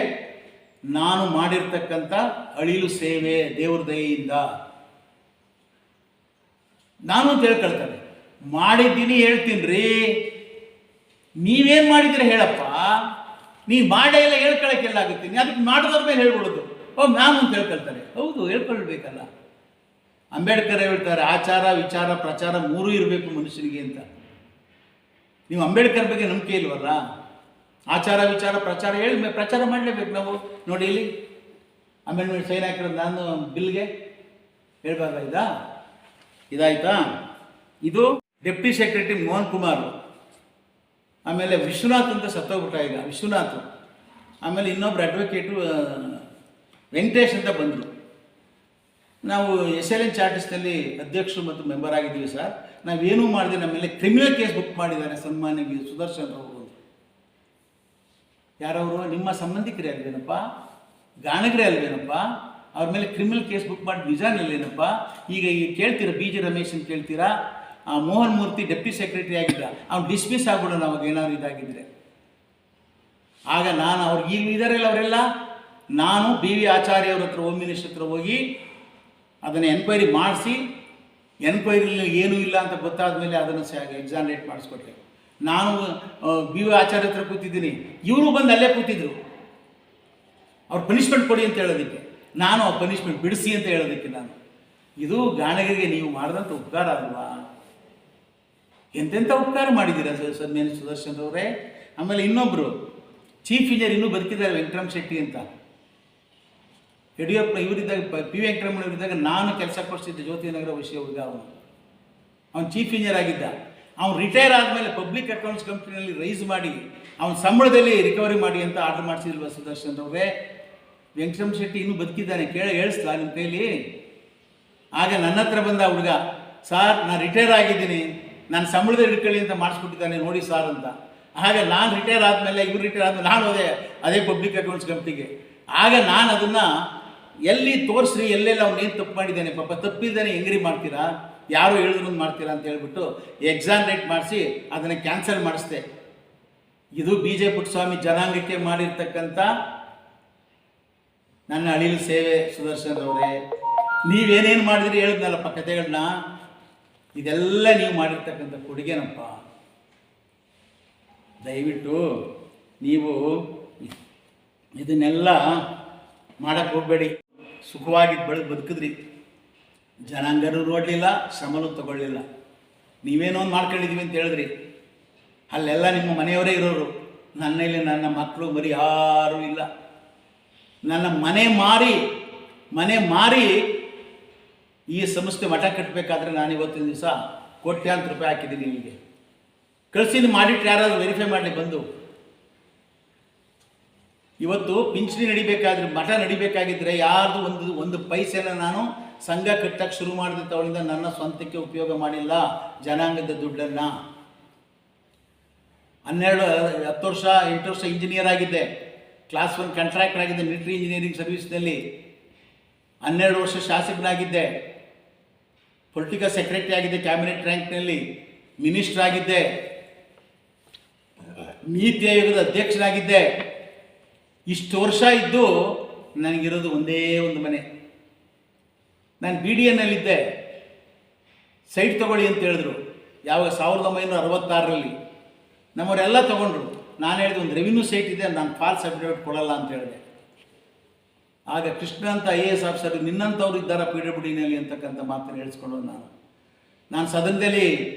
ನಾನು ಮಾಡಿರ್ತಕ್ಕಂಥ ಅಳಿಲು ಸೇವೆ ದೇವ್ರ ದಯೆಯಿಂದ. ನಾನು ಅಂತ ಹೇಳ್ಕೊಳ್ತಾರೆ, ಮಾಡಿದ್ದೀನಿ ಹೇಳ್ತೀನಿ ರೀ. ನೀವೇನು ಮಾಡಿದ್ರೆ ಹೇಳಪ್ಪ, ನೀವು ಮಾಡೇ ಎಲ್ಲ ಹೇಳ್ಕೊಳಕ್ಕೆಲ್ಲ ಆಗುತ್ತೆ. ಅದಕ್ಕೆ ಮಾಡಿದವ್ರ ಮೇಲೆ ಹೇಳ್ಬಿಡೋದು, ನಾನು ಅಂತ ಹೇಳ್ಕೊಳ್ತಾರೆ. ಹೌದು, ಹೇಳ್ಕೊಳ್ಬೇಕಲ್ಲ. ಅಂಬೇಡ್ಕರ್ ಹೇಳ್ತಾರೆ, ಆಚಾರ ವಿಚಾರ ಪ್ರಚಾರ 3 ಇರಬೇಕು ಮನುಷ್ಯನಿಗೆ ಅಂತ. ನೀವು ಅಂಬೇಡ್ಕರ್ ಬಗ್ಗೆ ನಂಬಿಕೆ ಇಲ್ವಲ್ಲ? ಆಚಾರ ವಿಚಾರ ಪ್ರಚಾರ ಹೇಳಿ ಪ್ರಚಾರ ಮಾಡಲೇಬೇಕು ನಾವು. ನೋಡಿ ಇಲ್ಲಿ ಅಮೆಂಡ್ಮೆಂಟ್ ಸೈನ್ ಹಾಕಿರೋದು ನಾನು ಬಿಲ್ಗೆ ಹೇಳ್ಬಾರ್ದ? ಇದಾಯ್ತಾ? ಇದು ಡೆಪ್ಟಿ ಸೆಕ್ರೆಟರಿ ಮೋಹನ್ ಕುಮಾರ್, ಆಮೇಲೆ ವಿಶ್ವನಾಥ್ ಅಂತ ಸತ್ತೋಗ್ಬಿಟ್ಟ ಈಗ, ವಿಶ್ವನಾಥ್. ಆಮೇಲೆ ಇನ್ನೊಬ್ರು ಅಡ್ವೊಕೇಟು ವೆಂಕಟೇಶ್ ಅಂತ ಬಂದರು. ನಾವು SLN ಚಾರ್ಟಿಸ್ನಲ್ಲಿ ಅಧ್ಯಕ್ಷರು ಮತ್ತು ಮೆಂಬರ್ ಆಗಿದ್ದೀವಿ ಸರ್. ನಾವೇನೂ ಮಾಡಿದೆ, ನಮ್ಮ ಮೇಲೆ ಕ್ರಿಮಿನಲ್ ಕೇಸ್ ಬುಕ್ ಮಾಡಿದ್ದಾರೆ ಸನ್ಮಾನ್ಯ ಸುದರ್ಶನ್ ಅವರು. ಯಾರವರು? ನಿಮ್ಮ ಸಂಬಂಧಿಕರೇ ಅಲ್ವೇನಪ್ಪ, ಗಾಣಗರೇ ಅಲ್ವೇನಪ್ಪ? ಅವ್ರ ಮೇಲೆ ಕ್ರಿಮಿನಲ್ ಕೇಸ್ ಬುಕ್ ಮಾಡಿ ನಿಜಾನಿಲ್ಲೇನಪ್ಪ? ಈಗ ಕೇಳ್ತೀರಾ, BG ರಮೇಶ್ ಅಂತ ಕೇಳ್ತೀರಾ? ಆ ಮೋಹನ್ ಮೂರ್ತಿ ಡೆಪ್ಟಿ ಸೆಕ್ರೆಟರಿ ಆಗಿದ್ದ, ಅವ್ನು ಡಿಸ್ಮಿಸ್ ಆಗ್ಬಿಡೋಣ ಅವಾಗ ಏನಾದ್ರು ಇದಾಗಿದ್ದರೆ. ಆಗ ನಾನು ಅವ್ರಿಗೆ ಈಗ ಇದಾರೆಲ್ಲ ಅವರೆಲ್ಲ, ನಾನು BV ಆಚಾರ್ಯ ಅವ್ರ ಹತ್ರ, ಹೋಮ್ ಮಿನಿಸ್ಟರ್ ಹತ್ರ ಹೋಗಿ ಅದನ್ನು ಎನ್ಕ್ವೈರಿ ಮಾಡಿಸಿ, ಎನ್ಕ್ವೈರಿಲಿ ಏನೂ ಇಲ್ಲ ಅಂತ ಗೊತ್ತಾದ ಮೇಲೆ ಅದನ್ನು ಎಕ್ಸಾಮಿನೇಟ್ ಮಾಡಿಸ್ಕೊಟ್ಟೆ. ನಾನು BV ಆಚಾರ್ಯ ಹತ್ರ ಕೂತಿದ್ದೀನಿ, ಇವರು ಬಂದು ಅಲ್ಲೇ ಕೂತಿದ್ರು. ಅವ್ರು ಪನಿಷ್ಮೆಂಟ್ ಕೊಡಿ ಅಂತ ಹೇಳೋದಕ್ಕೆ, ನಾನು ಆ ಪನಿಷ್ಮೆಂಟ್ ಬಿಡಿಸಿ ಅಂತ ಹೇಳೋದಕ್ಕೆ. ನಾನು ಇದು ಗಾಣಗರಿಗೆ ನೀವು ಮಾಡಿದಂಥ ಉಪಕಾರ ಅಲ್ವಾ? ಎಂತೆಂಥ ಉಪಕಾರ ಮಾಡಿದ್ದೀರಾ ಸನ್ಮಾನ್ಯ ಸುದರ್ಶನ್ ಅವರೇ. ಆಮೇಲೆ ಇನ್ನೊಬ್ಬರು ಚೀಫ್ ಇಂಜಿನಿಯರ್ ಇನ್ನೂ ಬದುಕಿದ್ದಾರೆ, ವೆಂಕಟರಾಮ್ ಶೆಟ್ಟಿ ಅಂತ. ಯಡಿಯೂರಪ್ಪ ಇವರಿದ್ದಾಗ, PV ವೆಂಕಟರಮಣ ಇವರಿದ್ದಾಗ ನಾನು ಕೆಲಸ ಕೊಡಿಸಿದ್ದೆ ಜ್ಯೋತಿನಗರ ವಿಷಯ ಹುಡುಗ. ಅವನು ಚೀಫ್ ಇಂಜಿನಿಯರ್ ಆಗಿದ್ದ. ಅವ್ನು ರಿಟೈರ್ ಆದಮೇಲೆ ಪಬ್ಲಿಕ್ ಅಕೌಂಟ್ಸ್ ಕಂಪ್ನಿಯಲ್ಲಿ ರೈಸ್ ಮಾಡಿ ಅವನ ಸಂಬಳದಲ್ಲಿ ರಿಕವರಿ ಮಾಡಿ ಅಂತ ಆರ್ಡರ್ ಮಾಡಿಸಿಲ್ವ ಸುದರ್ಶನ್ ಅವರೇ? ವೆಂಕಟರಾಮ್ ಶೆಟ್ಟಿ ಇನ್ನೂ ಬದುಕಿದ್ದಾನೆ, ಹೇಳಿಸ್ಲಾ ನಿಮ್ಮ ಕೈಲಿ? ಆಗ ನನ್ನ ಹತ್ರ ಬಂದ ಹುಡುಗ, ಸಾರ್ ನಾನು ರಿಟೈರ್ ಆಗಿದ್ದೀನಿ, ನಾನು ಸಂಬಳದಲ್ಲಿ ಇಟ್ಕೊಳ್ಳಿ ಅಂತ ಮಾಡಿಸ್ಬಿಟ್ಟಿದ್ದಾನೆ ನೋಡಿ ಸಾರ್ ಅಂತ. ಆಗ ನಾನು ರಿಟೈರ್ ಆದಮೇಲೆ, ಇವ್ರು ರಿಟೈರ್ ಆದಮೇಲೆ ನಾನು ಹೋದೆ ಅದೇ ಪಬ್ಲಿಕ್ ಅಕೌಂಟ್ಸ್ ಕಂಪ್ನಿಗೆ. ಆಗ ನಾನು ಅದನ್ನು ಎಲ್ಲಿ ತೋರಿಸ್ರಿ, ಎಲ್ಲೆಲ್ಲ ಅವ್ನೇನು ತಪ್ಪು ಮಾಡಿದ್ದಾನೆ, ಪಾಪ ತಪ್ಪಿದ್ದಾನೆ, ಹೆಂಗ್ರಿ ಮಾಡ್ತೀರಾ, ಯಾರು ಹೇಳಿದ್ರು ಮಾಡ್ತೀರಾ ಅಂತ ಹೇಳ್ಬಿಟ್ಟು ಎಕ್ಸಾಮಿನೇಟ್ ಮಾಡಿಸಿ ಅದನ್ನು ಕ್ಯಾನ್ಸಲ್ ಮಾಡಿಸ್ದೆ. ಇದು BJ ಪುಟ್ಟಸ್ವಾಮಿ ಜನಾಂಗಕ್ಕೆ ಮಾಡಿರ್ತಕ್ಕಂಥ ನನ್ನ ಅಳಿಲು ಸೇವೆ ಸುದರ್ಶನ್ ಅವರೇ. ನೀವೇನೇನು ಮಾಡಿದ್ರಿ ಹೇಳಿದ್ನಲ್ಲಪ್ಪ ಕಥೆಗಳನ್ನ, ಇದೆಲ್ಲ ನೀವು ಮಾಡಿರ್ತಕ್ಕಂಥ ಕೊಡುಗೆನಪ್ಪ. ದಯವಿಟ್ಟು ನೀವು ಇದನ್ನೆಲ್ಲ ಮಾಡೋಕ್ಕೆ ಹೋಗಬೇಡಿ. ಸುಖವಾಗಿ ಬದುಕಿದ್ರಿ, ಜನಾಂಗನೂ ನೋಡಲಿಲ್ಲ, ಶ್ರಮನೂ ತಗೊಳ್ಳಿಲ್ಲ. ನೀವೇನೋ ಒಂದು ಮಾಡ್ಕೊಂಡಿದ್ದೀವಿ ಅಂತ ಹೇಳಿದ್ರಿ. ಅಲ್ಲೆಲ್ಲ ನಿಮ್ಮ ಮನೆಯವರೇ ಇರೋರು, ನನ್ನಲ್ಲಿ ನನ್ನ ಮಕ್ಕಳು ಮರಿ ಯಾರೂ ಇಲ್ಲ. ನನ್ನ ಮನೆ ಮಾರಿ ಈ ಸಂಸ್ಥೆ ಮಠ ಕಟ್ಟಬೇಕಾದ್ರೆ ನಾನು ಇವತ್ತಿನ ದಿವಸ ಕೋಟ್ಯಾಂತರ ರೂಪಾಯಿ ಹಾಕಿದ್ದೀನಿ. ನಿಮಗೆ ಕಳಿಸಿದ್ದು ಮಾಡಿಟ್ಟು ಯಾರಾದರೂ ವೆರಿಫೈ ಮಾಡಲಿ ಬಂದು. ಇವತ್ತು ಪಿಂಚಣಿ ನಡಿಬೇಕಾದ್ರೆ, ಮಠ ನಡಿಬೇಕಾಗಿದ್ದರೆ ಯಾರ್ದು ಒಂದು ಪೈಸೆನ ನಾನು ಸಂಘ ಕಟ್ಟಕ್ಕೆ ಶುರು ಮಾಡಿದ ತವಳಿಂದ ನನ್ನ ಸ್ವಂತಕ್ಕೆ ಉಪಯೋಗ ಮಾಡಿಲ್ಲ, ಜನಾಂಗದ ದುಡ್ಡನ್ನು. 10 ವರ್ಷ 8 ವರ್ಷ ಇಂಜಿನಿಯರ್ ಆಗಿದ್ದೆ. ಕ್ಲಾಸ್ 1 ಕಾಂಟ್ರಾಕ್ಟರ್ ಆಗಿದ್ದೆ ಮಿಲಿಟರಿ ಇಂಜಿನಿಯರಿಂಗ್ ಸರ್ವಿಸ್ನಲ್ಲಿ. 12 ವರ್ಷ ಶಾಸಕನಾಗಿದ್ದೆ. ಪೊಲಿಟಿಕಲ್ ಸೆಕ್ರೆಟರಿ ಆಗಿದ್ದೆ ಕ್ಯಾಬಿನೆಟ್ ರ್ಯಾಂಕ್ನಲ್ಲಿ. ಮಿನಿಸ್ಟರ್ ಆಗಿದ್ದೆ. ನೀತಿ ಆಯೋಗದ ಅಧ್ಯಕ್ಷನಾಗಿದ್ದೆ. ಇಷ್ಟು ವರ್ಷ ಇದ್ದು ನನಗಿರೋದು ಒಂದೇ ಒಂದು ಮನೆ. ನಾನು BDNಲ್ಲಿದ್ದೆ. ಸೈಟ್ ತೊಗೊಳ್ಳಿ ಅಂತ ಹೇಳಿದ್ರು. ಯಾವಾಗ 1966ರಲ್ಲಿ ನಮ್ಮವರೆಲ್ಲ ತೊಗೊಂಡ್ರು. ನಾನು ಹೇಳಿದೆ ಒಂದು ರೆವಿನ್ಯೂ ಸೈಟ್ ಇದೆ, ನಾನು ಫಾಲ್ಸ್ ಅಫಿಡವಿಟ್ ಕೊಡಲ್ಲ ಅಂತ ಹೇಳಿದೆ. ಆಗ ಕೃಷ್ಣ ಅಂತ IAS ಆಫೀಸರ್ ನಿನ್ನಂಥವ್ರು ಇದ್ದಾರೆ PWDನಲ್ಲಿ ಅಂತಕ್ಕಂಥ ಮಾತನ್ನು ಹೇಳಿಸ್ಕೊಂಡು ನಾನು ಸದನದಲ್ಲಿ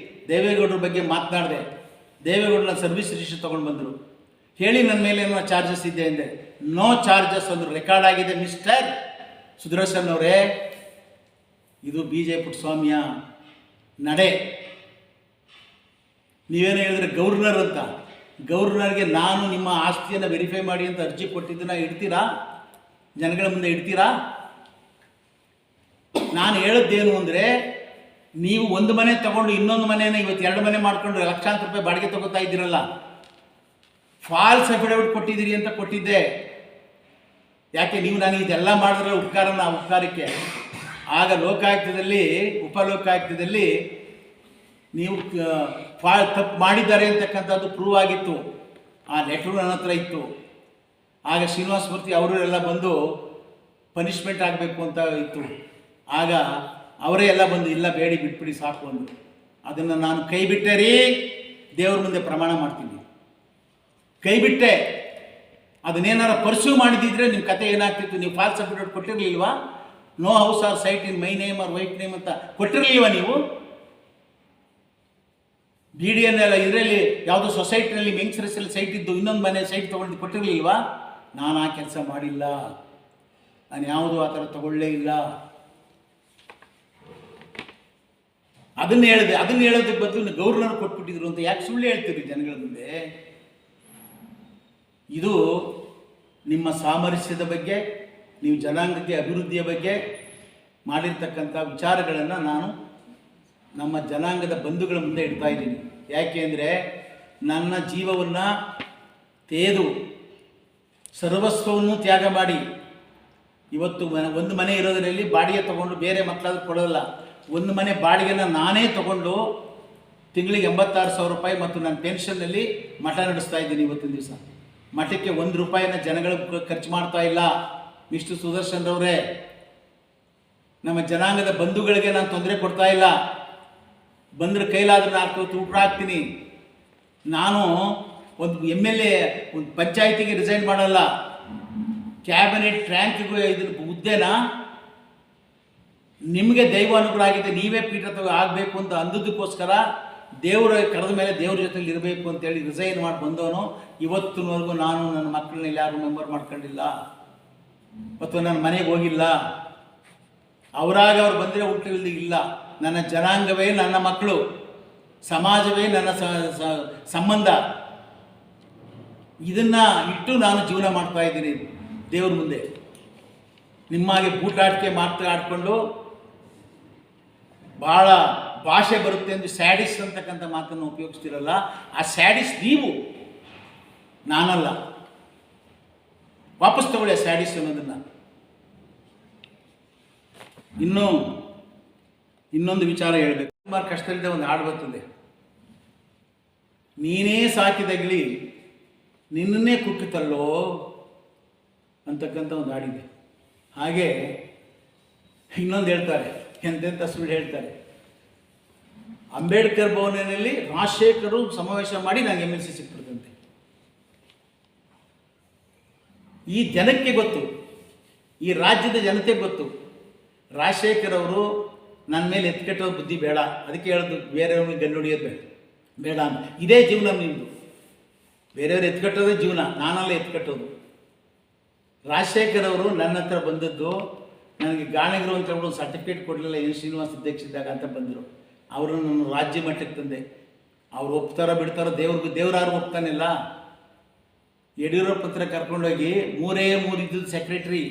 ದೇವೇಗೌಡರ ಬಗ್ಗೆ ಮಾತನಾಡಿದೆ. ದೇವೇಗೌಡರ ಸರ್ವಿಸ್ ರಿಜಿಸ್ಟರ್ ತೊಗೊಂಡು ಬಂದರು. ಹೇಳಿ ನನ್ನ ಮೇಲೆ ಏನೋ ಚಾರ್ಜಸ್ ಇದೆ ಅಂದೆ. ನೋ ಚಾರ್ಜಸ್ ಅಂದರು. ರೆಕಾರ್ಡ್ ಆಗಿದೆ ಮಿಸ್ಟರ್ ಸುದರ್ಶನ್ ಅವರೇ. ಇದು BJ ಪುಟ್ಟಸ್ವಾಮಿಯ ನಡೆ. ನೀವೇನು ಹೇಳಿದ್ರೆ ಗವರ್ನರ್ ಅಂತ. ಗವರ್ನರ್ಗೆ ನಾನು ನಿಮ್ಮ ಆಸ್ತಿಯನ್ನು ವೆರಿಫೈ ಮಾಡಿ ಅಂತ ಅರ್ಜಿ ಕೊಟ್ಟಿದ್ದನ್ನು ಇಡ್ತೀರಾ? ಜನಗಳ ಮುಂದೆ ಇಡ್ತೀರಾ? ನಾನು ಹೇಳಿದ್ದೇನು ಅಂದರೆ, ನೀವು ಒಂದು ಮನೆ ತಗೊಂಡು ಇನ್ನೊಂದು ಮನೆಯನ್ನು ಇವತ್ತು 2 ಮನೆ ಮಾಡಿಕೊಂಡು ಲಕ್ಷಾಂತರ ರೂಪಾಯಿ ಬಾಡಿಗೆ ತಗೋತಾ ಇದ್ದೀರಲ್ಲ, ಫಾಲ್ಸ್ ಅಫಿಡವಿಟ್ ಕೊಟ್ಟಿದ್ದೀರಿ ಅಂತ ಕೊಟ್ಟಿದ್ದೆ. ಯಾಕೆ ನೀವು ನನಗೆ ಇದೆಲ್ಲ ಮಾಡಿದ್ರೆ ಉಪಕಾರಕ್ಕೆ ಆಗ ಲೋಕಾಯುಕ್ತದಲ್ಲಿ ಉಪಲೋಕಾಯುಕ್ತದಲ್ಲಿ ನೀವು ತಪ್ಪು ಮಾಡಿದ್ದಾರೆ ಅಂತಕ್ಕಂಥದ್ದು ಪ್ರೂವ್ ಆಗಿತ್ತು. ಆ ಲೆಟ್ರು ನನ್ನ ಹತ್ರ ಇತ್ತು. ಆಗ ಶ್ರೀನಿವಾಸ ಮೂರ್ತಿ ಅವರು ಎಲ್ಲ ಬಂದು ಪನಿಷ್ಮೆಂಟ್ ಆಗಬೇಕು ಅಂತ ಇತ್ತು. ಆಗ ಅವರೇ ಎಲ್ಲ ಬಂದು ಇಲ್ಲ ಬೇಡಿ ಬಿಟ್ಬಿಡಿ ಸಾಕು ಅಂದರು. ಅದನ್ನು ನಾನು ಕೈ ಬಿಟ್ಟೆ ರೀ, ದೇವ್ರ ಮುಂದೆ ಪ್ರಮಾಣ ಮಾಡ್ತೀನಿ, ಕೈ ಬಿಟ್ಟೆ. ಅದನ್ನೇನಾರ ಪರ್ಸ್ಯೂ ಮಾಡಿದಿದ್ರೆ ನಿಮ್ಮ ಕತೆ ಏನಾಗ್ತಿತ್ತು? ನೀವು ಫಾಲ್ಸ್ ಅಫಿಡವಿಟ್ ಕೊಟ್ಟಿರಲಿಲ್ವಾ? No house or site in my name or wife name ಅಂತ ಕೊಟ್ಟಿರಲಿಲ್ವಾ ನೀವು? BDN ಇದರಲ್ಲಿ ಯಾವುದೋ ಸೊಸೈಟಿನಲ್ಲಿ ಮೆಂಗ್ಸರಸಲ್ಲಿ ಸೈಟ್ ಇದ್ದು ಇನ್ನೊಂದು ಮನೆ ಸೈಟ್ ತೊಗೊಂಡು ಕೊಟ್ಟಿರಲಿಲ್ವಾ? ನಾನು ಆ ಕೆಲಸ ಮಾಡಿಲ್ಲ. ನಾನು ಯಾವುದೂ ಆ ಥರ ತಗೊಳ್ಳೇ ಇಲ್ಲ. ಅದನ್ನು ಹೇಳಿದೆ. ಅದನ್ನು ಹೇಳೋದಕ್ಕೆ ಬದಲು ಗವರ್ನರ್ ಕೊಟ್ಬಿಟ್ಟಿದ್ರು ಅಂತ ಯಾಕೆ ಸುಳ್ಳು ಹೇಳ್ತೀರಿ ಜನಗಳ ಮುಂದೆ? ಇದು ನಿಮ್ಮ ಸಾಮರಸ್ಯದ ಬಗ್ಗೆ, ನೀವು ಜನಾಂಗಕ್ಕೆ ಅಭಿವೃದ್ಧಿಯ ಬಗ್ಗೆ ಮಾಡಿರ್ತಕ್ಕಂಥ ವಿಚಾರಗಳನ್ನು ನಾನು ನಮ್ಮ ಜನಾಂಗದ ಬಂಧುಗಳ ಮುಂದೆ ಇಡ್ತಾ ಇದ್ದೀನಿ. ಯಾಕೆ ಅಂದರೆ ನನ್ನ ಜೀವವನ್ನು ತೇದು ಸರ್ವಸ್ವವನ್ನು ತ್ಯಾಗ ಮಾಡಿ ಇವತ್ತು ಒಂದು ಮನೆ ಇರೋದರಲ್ಲಿ ಬಾಡಿಗೆ ತೊಗೊಂಡು ಬೇರೆ ಮಕ್ಕಳಾದ್ರೂ ಕೊಡೋಲ್ಲ. ಒಂದು ಮನೆ ಬಾಡಿಗೆನ ನಾನೇ ತೊಗೊಂಡು ತಿಂಗಳಿಗೆ 86,000 ರೂಪಾಯಿ ಮತ್ತು ನನ್ನ ಪೆನ್ಷನ್ನಲ್ಲಿ ಮಠ ನಡೆಸ್ತಾ ಇದ್ದೀನಿ. ಇವತ್ತಿನ ದಿವಸ ಮಠಕ್ಕೆ 1 ರೂಪಾಯಿನ ಜನಗಳು ಖರ್ಚು ಮಾಡ್ತಾ ಇಲ್ಲ. ಮಿಸ್ಟರ್ ಸುದರ್ಶನ್ ಅವರೇ, ನಮ್ಮ ಜನಾಂಗದ ಬಂಧುಗಳಿಗೆ ನಾನು ತೊಂದರೆ ಕೊಡ್ತಾ ಇಲ್ಲ. ಬಂದರೆ ಕೈಲಾದ್ರೆ 4 ಊಟ ಹಾಕ್ತೀನಿ. ನಾನು ಒಂದು MLA ಒಂದು ಪಂಚಾಯಿತಿಗೆ ರಿಸೈನ್ ಮಾಡಲ್ಲ. ಕ್ಯಾಬಿನೆಟ್ ರ್ಯಾಂಕಿಗೂ ಇದನ್ನು ಹುದ್ದೆನ ನಿಮಗೆ ದೈವ ಅನುಗ್ರಹ ಆಗಿದೆ, ನೀವೇ ಪೀಠ ಆಗಬೇಕು ಅಂತ ಅಂದದಕ್ಕೋಸ್ಕರ ದೇವರ ಕರೆದ ಮೇಲೆ ದೇವ್ರ ಜೊತೆಲಿ ಇರಬೇಕು ಅಂತೇಳಿ ರಿಸೈನ್ ಮಾಡಿ ಬಂದವನು. ಇವತ್ತಿನವರೆಗೂ ನಾನು ನನ್ನ ಮಕ್ಕಳನ್ನ ಯಾರು ಮೆಂಬರ್ ಮಾಡ್ಕೊಂಡಿಲ್ಲ ಅಥವಾ ನನ್ನ ಮನೆಗೆ ಹೋಗಿಲ್ಲ. ಅವರಾಗ ಅವ್ರು ಬಂದರೆ ಹುಟ್ಟಿಲ್ದಿ ಇಲ್ಲ. ನನ್ನ ಜನಾಂಗವೇ ನನ್ನ ಮಕ್ಕಳು, ಸಮಾಜವೇ ನನ್ನ ಸಂಬಂಧ. ಇದನ್ನು ಇಟ್ಟು ನಾನು ಜೀವನ ಮಾಡ್ತಾ ಇದ್ದೀನಿ ದೇವ್ರ ಮುಂದೆ. ನಿಮ್ಮಾಗೆ ಬೂಟಾಟಿಕೆ ಆಡಿಕೊಂಡು ಭಾಳ ಭಾಷೆ ಬರುತ್ತೆ ಎಂದು ಸ್ಯಾಡಿಸ್ ಅಂತಕ್ಕಂಥ ಮಾತನ್ನು ಉಪಯೋಗಿಸ್ತಿರಲ್ಲ. ಆ ಸ್ಯಾಡಿಸ್ ನೀವು, ನಾನಲ್ಲ. ವಾಪಸ್ ತಗೊಳ್ಳಿ ಆ ಸ್ಯಾಡಿಸ್ ಅನ್ನೋದನ್ನು. ಇನ್ನೊಂದು ವಿಚಾರ ಹೇಳಬೇಕು. ಸುಮಾರು ಕಷ್ಟದಲ್ಲಿದ್ದ ಒಂದು ಹಾಡು ಬರ್ತದೆ, ನೀನೇ ಸಾಕಿದಗಲಿ ನಿನ್ನನ್ನೇ ಕುಟ್ಟಿತಲ್ಲೋ ಅಂತಕ್ಕಂಥ ಒಂದು ಹಾಡಿದೆ. ಹಾಗೆ ಇನ್ನೊಂದು ಹೇಳ್ತಾರೆ, ಎಂತೆಂಥ ಸುಳ್ಳು ಹೇಳ್ತಾರೆ. ಅಂಬೇಡ್ಕರ್ ಭವನದಲ್ಲಿ ರಾಜಶೇಖರು ಸಮಾವೇಶ ಮಾಡಿ ನನಗೆ MLC ಸಿಕ್ಬಿಡ್ತಂತೆ. ಈ ಜನಕ್ಕೆ ಗೊತ್ತು, ಈ ರಾಜ್ಯದ ಜನತೆಗೆ ಗೊತ್ತು, ರಾಜಶೇಖರ್ ಅವರು ನನ್ನ ಮೇಲೆ ಎತ್ಕಟ್ಟೋದು ಬುದ್ಧಿ ಬೇಡ, ಅದಕ್ಕೆ ಹೇಳೋದು ಬೇರೆಯವ್ರಿಗೆ ಗಂಡು ಹೊಡಿಯೋದು ಬೇಡ ಅಂತ. ಇದೇ ಜೀವನ ನಿಮ್ಮದು. ಬೇರೆಯವ್ರು ಎತ್ಕಟ್ಟೋದೇ ಜೀವನ, ನಾನೆಲ್ಲ ಎತ್ಕಟ್ಟೋದು. ರಾಜಶೇಖರ್ ಅವರು ನನ್ನ ಹತ್ರ ಬಂದದ್ದು, ನನಗೆ ಗಾಣಿಗರು ಅಂತ ಹೇಳ್ಬಿಟ್ಟು ಒಂದು ಸರ್ಟಿಫಿಕೇಟ್ ಕೊಡಲಿಲ್ಲ, ಏನು ಶ್ರೀನಿವಾಸ ಅಧ್ಯಕ್ಷಿದ್ದಾಗ ಅಂತ ಬಂದರು. ಅವರನ್ನು ನಾನು ರಾಜ್ಯ ಮಟ್ಟಕ್ಕೆ ತಂದೆ. ಅವ್ರು ಒಪ್ತಾರೋ ಬಿಡ್ತಾರೋ ದೇವ್ರಾರು ಒಪ್ತಾನಿಲ್ಲ. ಯಡಿಯೂರಪ್ಪ ಹತ್ರ ಕರ್ಕೊಂಡೋಗಿ 3 ಇದ್ದದ್ದು ಸೆಕ್ರೆಟ್ರಿ,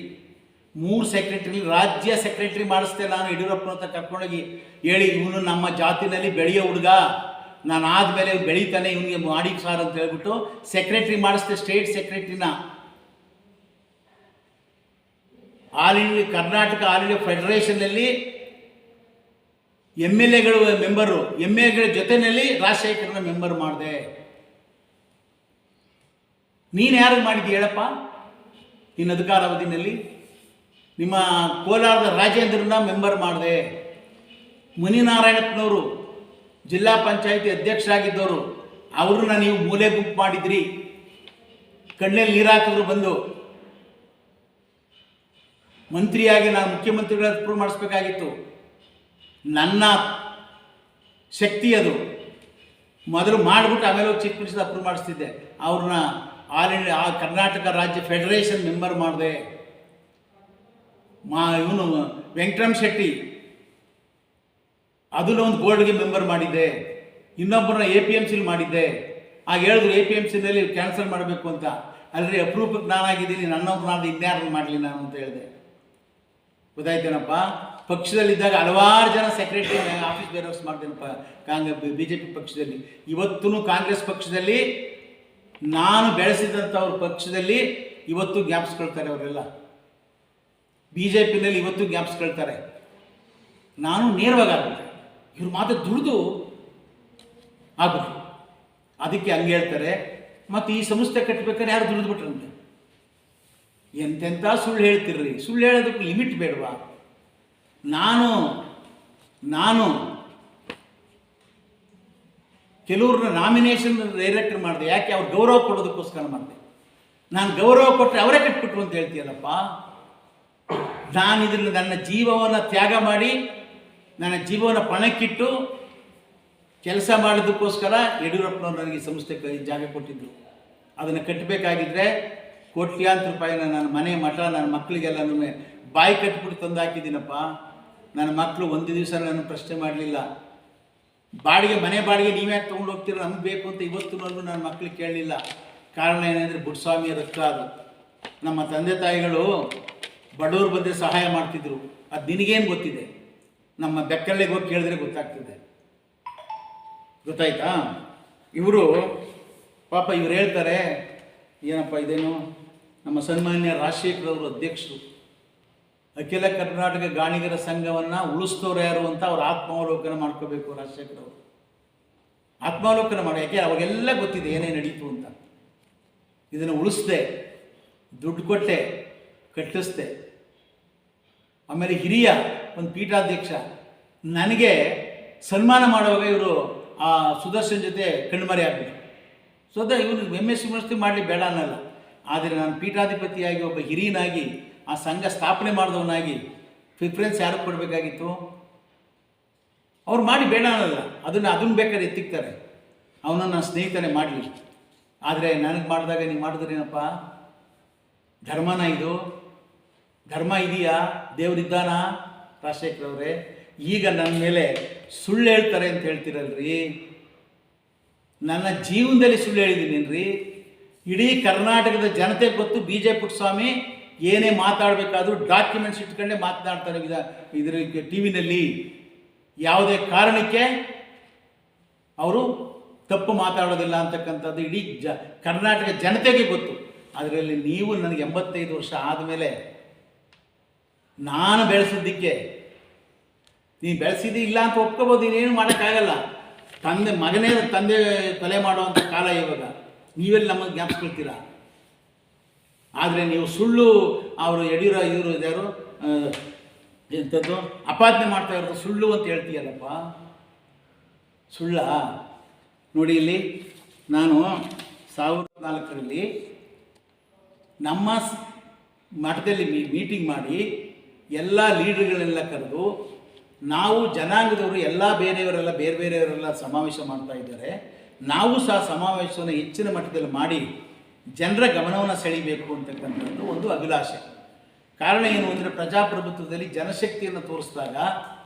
3 ಸೆಕ್ರೆಟ್ರಿ ರಾಜ್ಯ ಸೆಕ್ರೆಟ್ರಿ ಮಾಡಿಸ್ದೆ ನಾನು. ಯಡಿಯೂರಪ್ಪನ ಹತ್ರ ಕರ್ಕೊಂಡೋಗಿ ಹೇಳಿ, ಇವನು ನಮ್ಮ ಜಾತಿನಲ್ಲಿ ಬೆಳೆಯೋ ಹುಡುಗ, ನಾನು ಆದಮೇಲೆ ಬೆಳೀತಾನೆ ಇವನಿಗೆ ಮಾಡಿ ಸಾರ್ ಅಂತ ಹೇಳ್ಬಿಟ್ಟು ಸೆಕ್ರೆಟ್ರಿ ಮಾಡಿಸ್ದೆ, ಸ್ಟೇಟ್ ಸೆಕ್ರೆಟ್ರಿನ. All India Karnataka all India ಫೆಡರೇಷನ್ನಲ್ಲಿ MLAಗಳು ಮೆಂಬರು, MLAಗಳ ಜೊತೆಯಲ್ಲಿ ರಾಜಶೇಖರನ ಮೆಂಬರ್ ಮಾಡಿದೆ. ನೀನು ಯಾರು ಮಾಡಿದ್ದಿ ಹೇಳಪ್ಪ ನಿನ್ನ ಅಧಿಕಾರಾವಧಿನಲ್ಲಿ? ನಿಮ್ಮ ಕೋಲಾರದ ರಾಜೇಂದ್ರನ ಮೆಂಬರ್ ಮಾಡಿದೆ. ಮುನಿನಾರಾಯಣಪ್ಪನವರು ಜಿಲ್ಲಾ ಪಂಚಾಯಿತಿ ಅಧ್ಯಕ್ಷರಾಗಿದ್ದವರು, ಅವ್ರನ್ನ ನೀವು ಮೂಲೆ ಗುಂಪು ಮಾಡಿದ್ರಿ. ಕಣ್ಣಲ್ಲಿ ನೀರು ಹಾಕಿದ್ರು ಬಂದು. ಮಂತ್ರಿಯಾಗಿ ನಾನು ಮುಖ್ಯಮಂತ್ರಿಗಳ ಅಪ್ರೂವ್ ಮಾಡಿಸ್ಬೇಕಾಗಿತ್ತು. ನನ್ನ ಶಕ್ತಿ ಅದು. ಮೊದಲು ಮಾಡಿಬಿಟ್ಟು ಆಮೇಲೆ ಹೋಗಿ ಚೀಫ್ ಮಿನಿಸ್ಟರ್ ಅಪ್ರೂವ್ ಮಾಡಿಸ್ತಿದ್ದೆ. ಅವ್ರನ್ನ ಆಲ್ ಇಂಡಿಯಾ ಕರ್ನಾಟಕ ರಾಜ್ಯ ಫೆಡರೇಷನ್ ಮೆಂಬರ್ ಮಾಡಿದೆ. ಇವನು ವೆಂಕಟರಾಮ್ ಶೆಟ್ಟಿ ಅದನ್ನ ಒಂದು ಬೋರ್ಡ್ಗೆ ಮೆಂಬರ್ ಮಾಡಿದ್ದೆ. ಇನ್ನೊಬ್ಬರನ್ನ APMCಲಿ ಮಾಡಿದ್ದೆ. ಆಗ ಹೇಳಿದ್ರು APMCನಲ್ಲಿ ಕ್ಯಾನ್ಸಲ್ ಮಾಡಬೇಕು ಅಂತ. ಅಲ್ಲರಿ ಅಪ್ರೂಪಕ್ಕೆ ನಾನಾಗಿದ್ದೀನಿ, ನನ್ನೊಬ್ಬನಾದ್ರು ಇನ್ಯಾರನ್ನು ಮಾಡಲಿ ನಾನು ಅಂತ ಹೇಳಿದೆ. ಗೊತ್ತಾಯ್ತೇನಪ್ಪ? ಪಕ್ಷದಲ್ಲಿದ್ದಾಗ ಹಲವಾರು ಜನ ಸೆಕ್ರೆಟರಿ ಆಫೀಸ್ ಬೇರೆಯವ್ಸ್ ಮಾಡ್ತೇನಪ್ಪ BJP ಪಕ್ಷದಲ್ಲಿ. ಇವತ್ತೂ ಕಾಂಗ್ರೆಸ್ ಪಕ್ಷದಲ್ಲಿ ನಾನು ಬೆಳೆಸಿದಂಥವ್ರ ಪಕ್ಷದಲ್ಲಿ ಇವತ್ತು ಜ್ಞಾಪಿಸ್ಕೊಳ್ತಾರೆ ಅವರೆಲ್ಲ. BJPನಲ್ಲಿ ಇವತ್ತು ಜ್ಞಾಪಿಸ್ಕೊಳ್ತಾರೆ. ನಾನು ನೇರವಾಗಿ ಆಗ್ಬಿಟ್ಟೆ. ಇವ್ರು ಮಾತ್ರ ದುಡಿದು ಆಗ್ಬಿಟ್ರು. ಅದಕ್ಕೆ ಹಂಗೆ ಹೇಳ್ತಾರೆ. ಮತ್ತು ಈ ಸಂಸ್ಥೆ ಕಟ್ಟಬೇಕಾದ್ರೆ ಯಾರು ದುಡಿದ್ಬಿಟ್ರಂತೆ. ಎಂತೆಂಥ ಸುಳ್ಳು ಹೇಳ್ತಿರ್ರಿ. ಸುಳ್ಳು ಹೇಳೋದಕ್ಕೆ ಲಿಮಿಟ್ ಬೇಡವಾ? ನಾನು ಕೆಲವ್ರನ್ನ ನಾಮಿನೇಷನ್ ಡೈರೆಕ್ಟರ್ ಮಾಡಿದೆ. ಯಾಕೆ? ಅವ್ರು ಗೌರವ ಕೊಡೋದಕ್ಕೋಸ್ಕರ ಮಾಡಿದೆ. ನಾನು ಗೌರವ ಕೊಟ್ಟರೆ ಅವರೇ ಕಟ್ಬಿಟ್ರು ಅಂತ ಹೇಳ್ತೀಯಲ್ಲಪ್ಪ. ನಾನು ಇದನ್ನು ನನ್ನ ಜೀವವನ್ನು ತ್ಯಾಗ ಮಾಡಿ, ನನ್ನ ಜೀವವನ್ನು ಪಣಕ್ಕಿಟ್ಟು ಕೆಲಸ ಮಾಡೋದಕ್ಕೋಸ್ಕರ ಯಡಿಯೂರಪ್ಪನವ್ರು ನನಗೆ ಸಂಸ್ಥೆ ಜಾಗ ಕೊಟ್ಟಿದ್ದರು. ಅದನ್ನು ಕಟ್ಟಬೇಕಾಗಿದ್ದರೆ ಕೋಟ್ಯಾಂತರ ರೂಪಾಯಿನ ನನ್ನ ಮನೆ ಮಠ ನನ್ನ ಮಕ್ಕಳಿಗೆಲ್ಲನೂ ಬಾಯಿ ಕಟ್ಬಿಟ್ಟು ತಂದು ಹಾಕಿದ್ದೀನಪ್ಪ. ನನ್ನ ಮಕ್ಕಳು ಒಂದು ದಿವಸ ನನ್ನ ಪ್ರಶ್ನೆ ಮಾಡಲಿಲ್ಲ. ಮನೆ ಬಾಡಿಗೆ ನೀವ್ಯಾಕೆ ತೊಗೊಂಡು ಹೋಗ್ತೀರೋ, ನಮ್ಗೆ ಬೇಕು ಅಂತ ಇವತ್ತಿನವರೆಗೂ ನನ್ನ ಮಕ್ಕಳಿಗೆ ಕೇಳಲಿಲ್ಲ. ಕಾರಣ ಏನಂದರೆ ಬುಡ್ಸ್ವಾಮಿಯ ರಕ್ತ ಅದು. ನಮ್ಮ ತಂದೆ ತಾಯಿಗಳು ಬಡವರು ಬಂದರೆ ಸಹಾಯ ಮಾಡ್ತಿದ್ರು. ಅದು ನಿನಗೇನು ಗೊತ್ತಿದೆ? ನಮ್ಮ ಬೆಕ್ಕಳ್ಳಿಗೆ ಹೋಗಿ ಕೇಳಿದ್ರೆ ಗೊತ್ತಾಗ್ತದೆ. ಗೊತ್ತಾಯ್ತಾ? ಇವರು ಪಾಪ ಇವ್ರು ಹೇಳ್ತಾರೆ, ಏನಪ್ಪ ಇದೇನು, ನಮ್ಮ ಸನ್ಮಾನ್ಯ ರಾಜಶೇಖರ್ ಅವರು ಅಧ್ಯಕ್ಷರು, ಅಖಿಲ ಕರ್ನಾಟಕ ಗಾಣಿಗರ ಸಂಘವನ್ನು ಉಳಿಸ್ತವ್ರು ಯಾರು ಅಂತ ಅವ್ರು ಆತ್ಮಾವಲೋಕನ ಮಾಡ್ಕೋಬೇಕು. ರಾಜಶೇಖರ್ ಅವರು ಆತ್ಮಾವಲೋಕನ ಮಾಡಿ. ಯಾಕೆ? ಅವಾಗೆಲ್ಲ ಗೊತ್ತಿದೆ ಏನೇ ನಡೀತು ಅಂತ. ಇದನ್ನು ಉಳಿಸ್ದೆ, ದುಡ್ಡು ಕೊಟ್ಟೆ, ಕಟ್ಟಿಸ್ದೆ. ಆಮೇಲೆ ಹಿರಿಯ ಒಂದು ಪೀಠಾಧ್ಯಕ್ಷ ನನಗೆ ಸನ್ಮಾನ ಮಾಡುವಾಗ ಇವರು ಆ ಸುದರ್ಶನ್ ಜೊತೆ ಕಣ್ಮರೆ ಆಗ್ಬಿಟ್ಟು. ಇವನು MSc ಯೂನಿವರ್ಸಿಟಿ ಮಾಡಲಿ ಬೇಡ ಅನ್ನಲ್ಲ. ಆದರೆ ನಾನು ಪೀಠಾಧಿಪತಿಯಾಗಿ ಒಬ್ಬ ಹಿರಿಯನಾಗಿ ಆ ಸಂಘ ಸ್ಥಾಪನೆ ಮಾಡಿದವನಾಗಿ ಪ್ರಿಫರೆನ್ಸ್ ಯಾರು ಕೊಡಬೇಕಾಗಿತ್ತು? ಅವ್ರು ಮಾಡಿ ಬೇಡ ಅನ್ನಲ್ಲ. ಅದನ್ನು ಬೇಕಾದ್ರೆ ಎತ್ತಿಕ್ತಾರೆ. ಅವನನ್ನು ನನ್ನ ಸ್ನೇಹಿತನೇ ಮಾಡಲಿ. ಆದರೆ ನನಗೆ ಮಾಡಿದಾಗ ನೀವು ಮಾಡಿದ್ರೇನಪ್ಪ? ಧರ್ಮನ ಇದು? ಧರ್ಮ ಇದೆಯಾ? ದೇವರಿದ್ದಾನ? ರಾಜಶೇಖರ್ ಅವರೇ, ಈಗ ನನ್ನ ಮೇಲೆ ಸುಳ್ಳು ಹೇಳ್ತಾರೆ ಅಂತ ಹೇಳ್ತೀರಲ್ರಿ. ನನ್ನ ಜೀವನದಲ್ಲಿ ಸುಳ್ಳು ಹೇಳಿದ್ದೀನೇನ್ರಿ? ಇಡೀ ಕರ್ನಾಟಕದ ಜನತೆಗೆ ಗೊತ್ತು. BJP ಸ್ವಾಮಿ ಏನೇ ಮಾತಾಡಬೇಕಾದ್ರೂ ಡಾಕ್ಯುಮೆಂಟ್ಸ್ ಇಟ್ಕೊಂಡೇ ಮಾತನಾಡ್ತಾರೆ ಇದರ TV ಯಾವುದೇ ಕಾರಣಕ್ಕೆ ಅವರು ತಪ್ಪು ಮಾತಾಡೋದಿಲ್ಲ ಅಂತಕ್ಕಂಥದ್ದು ಇಡೀ ಕರ್ನಾಟಕ ಜನತೆಗೆ ಗೊತ್ತು. ಅದರಲ್ಲಿ ನೀವು ನನಗೆ 85 ವರ್ಷ ಆದಮೇಲೆ ನಾನು ಬೆಳೆಸಿದ್ದಕ್ಕೆ ನೀನು ಬೆಳೆಸಿದ್ದು ಇಲ್ಲ ಅಂತ ಒಪ್ಕೋಬೋದು. ನೀನೇನು ಮಾಡೋಕ್ಕಾಗಲ್ಲ. ಮಗನೇ ತಂದೆ ಕೊಲೆ ಮಾಡುವಂಥ ಕಾಲ ಇವಾಗ. ನೀವೆಲ್ಲಿ ನಮಗೆ ಜ್ಞಾಪಿಸ್ಕೊಳ್ತೀರಾ? ಆದರೆ ನೀವು ಸುಳ್ಳು ಅವರು ಇವರು ಯಾರು ಎಂಥದ್ದು ಅಪಾದನೆ ಮಾಡ್ತಾ ಇರೋದು ಸುಳ್ಳು ಅಂತ ಹೇಳ್ತೀಯಲ್ಲಪ್ಪ. ಸುಳ್ಳ? ನೋಡಿ, ಇಲ್ಲಿ ನಾನು 2004ರಲ್ಲಿ ನಮ್ಮ ಮಠದಲ್ಲಿ ಮೀಟಿಂಗ್ ಮಾಡಿ ಎಲ್ಲ ಲೀಡರ್ಗಳೆಲ್ಲ ಕರೆದು, ನಾವು ಜನಾಂಗದವರು ಎಲ್ಲ ಬೇರೆಯವರೆಲ್ಲ ಬೇರೆಯವರೆಲ್ಲ ಸಮಾವೇಶ ಮಾಡ್ತಾ ಇದ್ದಾರೆ, ನಾವು ಸಹ ಸಮಾವೇಶವನ್ನು ಹೆಚ್ಚಿನ ಮಟ್ಟದಲ್ಲಿ ಮಾಡಿ ಜನರ ಗಮನವನ್ನು ಸೆಳೀಬೇಕು ಅಂತಕ್ಕಂಥದ್ದು ಒಂದು ಅಭಿಲಾಷೆ. ಕಾರಣ ಏನು ಅಂದರೆ, ಪ್ರಜಾಪ್ರಭುತ್ವದಲ್ಲಿ ಜನಶಕ್ತಿಯನ್ನು ತೋರಿಸಿದಾಗ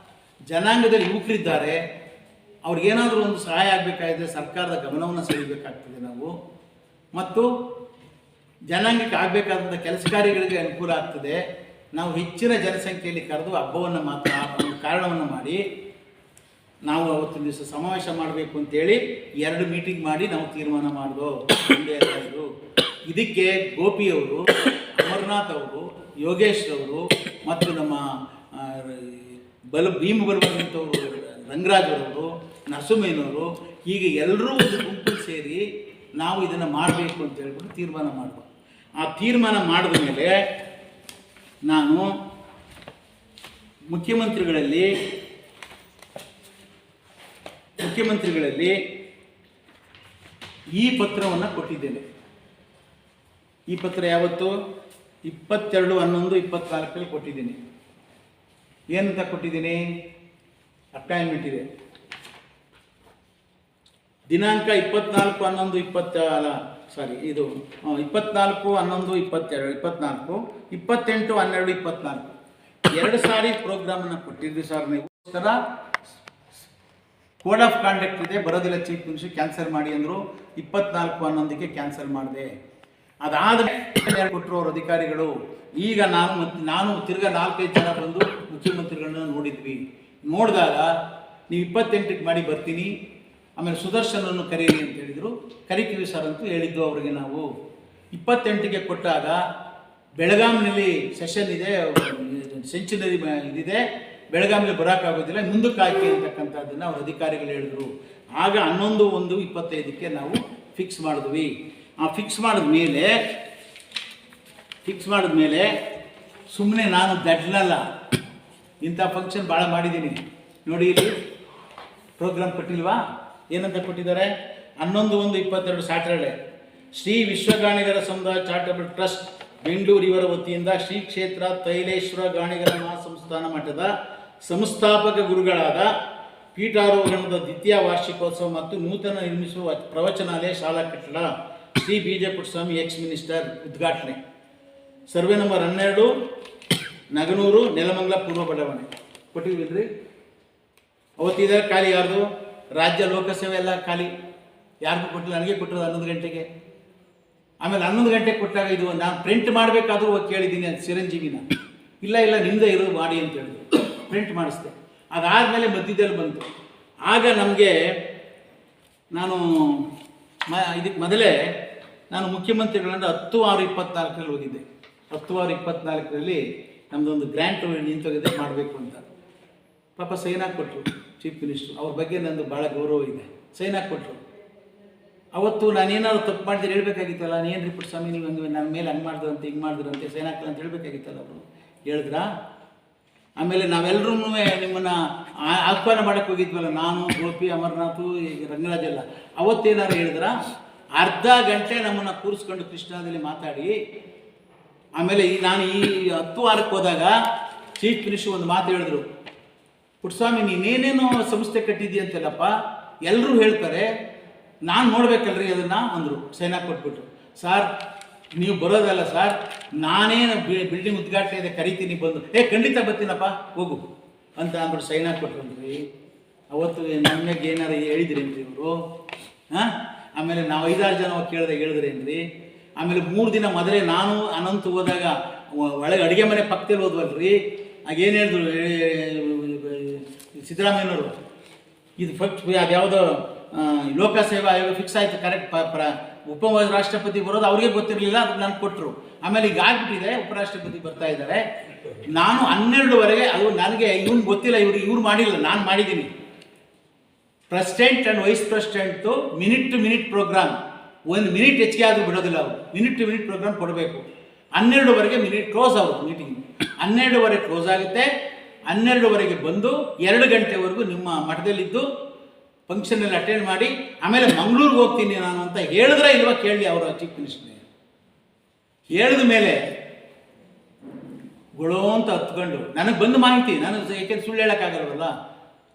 ಜನಾಂಗದಲ್ಲಿ ಯುವಕರಿದ್ದಾರೆ, ಅವ್ರಿಗೇನಾದರೂ ಒಂದು ಸಹಾಯ ಆಗಬೇಕಾದ್ರೆ ಸರ್ಕಾರದ ಗಮನವನ್ನು ಸೆಳೀಬೇಕಾಗ್ತದೆ ನಾವು. ಮತ್ತು ಜನಾಂಗಕ್ಕೆ ಆಗಬೇಕಾದಂಥ ಕೆಲಸ ಕಾರ್ಯಗಳಿಗೆ ಅನುಕೂಲ ಆಗ್ತದೆ. ನಾವು ಹೆಚ್ಚಿನ ಜನಸಂಖ್ಯೆಯಲ್ಲಿ ಕರೆದು ಹಬ್ಬವನ್ನು ಮಾತ್ರ ಕಾರಣವನ್ನು ಮಾಡಿ ನಾವು ಅವತ್ತಿನ ದಿವಸ ಸಮಾವೇಶ ಮಾಡಬೇಕು ಅಂತೇಳಿ 2 ಮೀಟಿಂಗ್ ಮಾಡಿ ನಾವು ತೀರ್ಮಾನ ಮಾಡಿದೋ. ಇದಕ್ಕೆ ಗೋಪಿಯವರು, ಅಮರನಾಥ್ ಅವರು, ಯೋಗೇಶ್ ಅವರು ಮತ್ತು ನಮ್ಮ ಭೀಮ ಬರುವಂಥವರು, ರಂಗರಾಜರವರು, ನರಸಿಂಹಯ್ಯನವರು, ಹೀಗೆ ಎಲ್ಲರೂ ಒಂದು ಗುಂಪು ಸೇರಿ ನಾವು ಇದನ್ನು ಮಾಡಬೇಕು ಅಂತ ಹೇಳ್ಬಿಟ್ಟು ತೀರ್ಮಾನ ಮಾಡಿದ್ವು. ಆ ತೀರ್ಮಾನ ಮಾಡಿದ ಮೇಲೆ ನಾನು ಮುಖ್ಯಮಂತ್ರಿಗಳಲ್ಲಿ ಈ ಪತ್ರವನ್ನು ಕೊಟ್ಟಿದ್ದೇನೆ. ಈ ಪತ್ರ ಯಾವತ್ತು 22/11/24 ಕೊಟ್ಟಿದ್ದೀನಿ. ಏನಂತ ಕೊಟ್ಟಿದ್ದೀನಿ? ಅಪಾಯಿಂಟ್ಮೆಂಟ್ ಇದೆ. ದಿನಾಂಕ 24/11/24, 24/11/22, 28/12/24 2 ಸಾರಿ ಪ್ರೋಗ್ರಾಮನ್ನು ಕೊಟ್ಟಿದ್ವಿ ಸರ್. ನೀವು ಕೋಡ್ ಆಫ್ ಕಾಂಡಕ್ಟ್ ಇದೆ, ಬರೋದಿಲ್ಲ ಚೀಫ್ ಮಿನಿಸ್ಟರ್, ಕ್ಯಾನ್ಸಲ್ ಮಾಡಿ ಅಂದರು. 24/11ಕ್ಕೆ ಕ್ಯಾನ್ಸಲ್ ಮಾಡಿದೆ. ಅದಾದ ಕೊಟ್ಟರು ಅವ್ರ ಅಧಿಕಾರಿಗಳು. ಈಗ ನಾನು ತಿರ್ಗಾ 4-5 ಜನ ಬಂದು ಮುಖ್ಯಮಂತ್ರಿಗಳನ್ನ ನೋಡಿದ್ವಿ. ನೋಡಿದಾಗ ನೀವು 28ಕ್ಕೆ ಮಾಡಿ ಬರ್ತೀನಿ, ಆಮೇಲೆ ಸುದರ್ಶನನ್ನು ಕರೀರಿ ಅಂತ ಹೇಳಿದರು. ಕರಿತೀವಿ ಸರ್ ಅಂತೂ ಹೇಳಿದ್ದು ಅವರಿಗೆ. ನಾವು 28ಕ್ಕೆ ಕೊಟ್ಟಾಗ ಬೆಳಗಾಂನಲ್ಲಿ ಸೆಷನ್ ಇದೆ, ಸೆಂಚುನರಿ ಇದಿದೆ, ಬೆಳಗಾವಿಗೆ ಬರೋಕ್ಕಾಗೋದಿಲ್ಲ, ಮುಂದಕ್ಕೆ ಹಾಕಿ ಅಂತಕ್ಕಂಥದ್ದನ್ನು ಅವ್ರ ಅಧಿಕಾರಿಗಳು ಹೇಳಿದ್ರು. ಆಗ 11/1/25ಕ್ಕೆ ನಾವು ಫಿಕ್ಸ್ ಮಾಡಿದ್ವಿ. ಆ ಫಿಕ್ಸ್ ಮಾಡಿದ ಮೇಲೆ ಸುಮ್ಮನೆ ನಾನು ದಡ್ಲಲ್ಲ, ಇಂಥ ಫಂಕ್ಷನ್ ಭಾಳ ಮಾಡಿದ್ದೀನಿ. ನೋಡಿ ಇಲ್ಲಿ ಪ್ರೋಗ್ರಾಮ್ ಕೊಟ್ಟಿಲ್ವಾ? ಏನಂತ ಕೊಟ್ಟಿದ್ದಾರೆ? 11/1/22 ಸ್ಯಾಟರ್ಡೆ ಶ್ರೀ ವಿಶ್ವಗಾಣಿಗರ ಸಮುದಾಯ ಚಾರಿಟಬಲ್ ಟ್ರಸ್ಟ್ ಬೆಂಗಳೂರು ಇವರ ವತಿಯಿಂದ ಶ್ರೀ ಕ್ಷೇತ್ರ ತೈಲೇಶ್ವರ ಗಾಣಿಗರ ಮಹಾಸಂಸ್ಥಾನ ಮಠದ ಸಂಸ್ಥಾಪಕ ಗುರುಗಳಾದ ಪೀಠಾರೋಹಣದ ದ್ವಿತೀಯ ವಾರ್ಷಿಕೋತ್ಸವ ಮತ್ತು ನೂತನ ನಿರ್ಮಿಸುವ ಪ್ರವಚನಾಲಯ ಶಾಲಾ ಕಟ್ಟಡ Shri BJ. Puttaswamy X minister ಉದ್ಘಾಟನೆ. ಸರ್ವೆ ನಂಬರ್ 12, ನಗನೂರು, ನೆಲಮಂಗಲ, ಪೂರ್ವ ಬಡಾವಣೆ. ಕೊಟ್ಟಿದ್ವಿಲ್ರಿ? ಅವತ್ತಿದೆ ಖಾಲಿ. ಯಾರ್ದು? ರಾಜ್ಯ ಲೋಕಸೇವೆ ಎಲ್ಲ ಖಾಲಿ, ಯಾರಿಗೂ ಕೊಟ್ಟಿಲ್ಲ. ನನಗೆ ಕೊಟ್ಟಿರೋದು 11 ಗಂಟೆಗೆ. ಆಮೇಲೆ 11 ಗಂಟೆಗೆ ಕೊಟ್ಟಾಗ ಇದು ನಾನು ಪ್ರಿಂಟ್ ಮಾಡಬೇಕಾದ್ರೂ ಹೋಗಿ ಕೇಳಿದ್ದೀನಿ ಚಿರಂಜೀವಿನ. ಇಲ್ಲ ನಿಮ್ಮದೇ ಇರೋದು ಮಾಡಿ ಅಂತ ಹೇಳಿದ್ರು. ಪ್ರಿಂಟ್ ಮಾಡಿಸ್ದೆ. ಅದಾದಮೇಲೆ ಮಧ್ಯದಲ್ಲಿ ಬಂತು. ಆಗ ನಮಗೆ ಇದಕ್ಕೆ ಮೊದಲೇ ನಾನು ಮುಖ್ಯಮಂತ್ರಿಗಳಂದ್ರೆ 10/6/24 ಹೋಗಿದ್ದೆ. 10/6/24 ನಮ್ಮದೊಂದು ಗ್ರ್ಯಾಂಟ್ ನಿಂತೋಗಿದೆ, ಮಾಡಬೇಕು ಅಂತ. ಪಾಪ ಸೈನ್ ಹಾಕ್ಕೊಟ್ರು ಚೀಫ್ ಮಿನಿಸ್ಟ್ರು. ಅವ್ರ ಬಗ್ಗೆ ನಂದು ಭಾಳ ಗೌರವ ಇದೆ. ಸೈನ್ ಹಾಕ್ಕೊಟ್ರು. ಅವತ್ತು ನಾನೇನಾದ್ರು ತಪ್ಪು ಮಾಡಿದ್ರೆ ಹೇಳ್ಬೇಕಾಗಿತ್ತಲ್ಲ, ಏನು ರೀ ಪುಟ್ಟಸ್ವಾಮಿ ನೀವು ಹಂಗೆ ನನ್ನ ಮೇಲೆ ಹಂಗೆ ಮಾಡಿದ್ರಂತೆ, ಹಿಂಗೆ ಮಾಡಿದ್ರಂತೆ, ಸೈನ್ ಹಾಕಲ್ಲ ಅಂತ ಹೇಳ್ಬೇಕಾಗಿತ್ತಲ್ಲ. ಅವರು ಹೇಳಿದ್ರಾ? ಆಮೇಲೆ ನಾವೆಲ್ಲರೂ ನಿಮ್ಮನ್ನು ಆಹ್ವಾನ ಮಾಡೋಕ್ಕೆ ಹೋಗಿದ್ವಲ್ಲ, ನಾನು, ಗೋಪಿ, ಅಮರನಾಥು, ರಂಗರಾಜೆಲ್ಲ. ಅವತ್ತೇನಾದ್ರು ಹೇಳಿದ್ರ? ಅರ್ಧ ಗಂಟೆ ನಮ್ಮನ್ನು ಕೂರಿಸ್ಕೊಂಡು ಕೃಷ್ಣಾದಲ್ಲಿ ಮಾತಾಡಿ, ಆಮೇಲೆ ನಾನು ಈ 10/6ಕ್ಕೆ ಹೋದಾಗ ಚೀಫ್ ಮಿನಿಸ್ಟರ್ ಒಂದು ಮಾತು ಹೇಳಿದ್ರು. ಪುಟ್ಟಸ್ವಾಮಿ ನೀನೇನೇನೋ ಸಂಸ್ಥೆ ಕಟ್ಟಿದ್ದೀಯಂತಲ್ಲಪ್ಪ, ಎಲ್ಲರೂ ಹೇಳ್ತಾರೆ, ನಾನು ನೋಡ್ಬೇಕಲ್ರಿ ಅದನ್ನು ಅಂದರು. ಸೈನ್ ಹಾಕಿ ಕೊಟ್ಬಿಟ್ರು. ಸಾರ್ ನೀವು ಬರೋದಲ್ಲ ಸರ್, ನಾನೇನು ಬಿಲ್ಡಿಂಗ್ ಉದ್ಘಾಟನೆ ಇದೆ, ಕರಿತೀನಿ, ಬಂದು ಖಂಡಿತ ಬರ್ತೀನಪ್ಪ, ಹೋಗು ಅಂತ ಅಂದ್ಬಿಟ್ಟು ಸೈನ್ ಹಾಕಿ ಕೊಟ್ರಂದ್ರಿ. ಅವತ್ತು ನಮಗೆ ಏನಾರು ಹೇಳಿದ್ರೇನ್ರಿ ಇವರು? ಆಮೇಲೆ ನಾವು 5-6 ಜನ ಹೇಳಿದ್ರೇನ್ರಿ? ಆಮೇಲೆ 3 ದಿನ ಮೊದಲೇ ನಾನು ಅನಂತ ಹೋದಾಗ ಒಳಗೆ ಅಡುಗೆ ಮನೆ ಪಕ್ಕದಲ್ಲಿ ಹೋದ್ವಲ್ರಿ. ಆಗೇನು ಹೇಳಿದ್ರು ಸಿದ್ದರಾಮಯ್ಯನವರು, ಇದು ಫಸ್ಟ್ ಅದ್ಯಾವುದೋ ಲೋಕಸೇವಾ ಆಯೋಗ ಫಿಕ್ಸ್ ಆಯಿತು, ಕರೆಕ್ಟ್ ಉಪ ರಾಷ್ಟ್ರಪತಿ ಬರೋದು ಅವ್ರಿಗೆ ಗೊತ್ತಿರಲಿಲ್ಲ, ಅದಕ್ಕೆ ನಾನು ಕೊಟ್ಟರು. ಆಮೇಲೆ ಈಗ ಆಗ್ಬಿಟ್ಟಿದೆ, ಉಪರಾಷ್ಟ್ರಪತಿ ಬರ್ತಾ ಇದ್ದಾರೆ. ನಾನು 12ವರೆಗೆ, ಅದು ನನಗೆ ಇವ್ನು ಗೊತ್ತಿಲ್ಲ, ಇವ್ರು ಮಾಡಿಲ್ಲ, ನಾನು ಮಾಡಿದ್ದೀನಿ. President and vice president minute to minute program, 1 minute ಹೆಚ್ಚಿಗೆ ಆದರೂ ಬಿಡೋದಿಲ್ಲ ಅವರು. ಮಿನಿಟ್ ಟು ಮಿನಿಟ್ ಪ್ರೋಗ್ರಾಮ್ ಕೊಡಬೇಕು. 12ವರೆಗೆ ಕ್ಲೋಸ್ ಅವರು ಮೀಟಿಂಗ್. 12ವರೆಗೆ ಕ್ಲೋಸ್ ಆಗುತ್ತೆ. 12ವರೆಗೆ ಬಂದು 2 ಗಂಟೆವರೆಗೂ ನಿಮ್ಮ ಮಠದಲ್ಲಿದ್ದು ಫಂಕ್ಷನಲ್ಲಿ ಅಟೆಂಡ್ ಮಾಡಿ, ಆಮೇಲೆ ಮಂಗಳೂರಿಗೆ ಹೋಗ್ತೀನಿ ನಾನು ಅಂತ ಹೇಳಿದ್ರೆ ಇಲ್ವಾ ಕೇಳಿ ಅವರ ಚೀಫ್ ಮಿನಿಸ್ಟರ್. ಹೇಳಿದ ಮೇಲೆ ಗೊಳೋ ಅಂತ ಹತ್ಕೊಂಡು ನನಗೆ ಬಂದು ಮಾಹಿತಿ, ನಾನು ಏಕೆಂದ್ರೆ ಸುಳ್ಳು ಹೇಳೋಕ್ಕಾಗಲ್ವಲ್ಲ,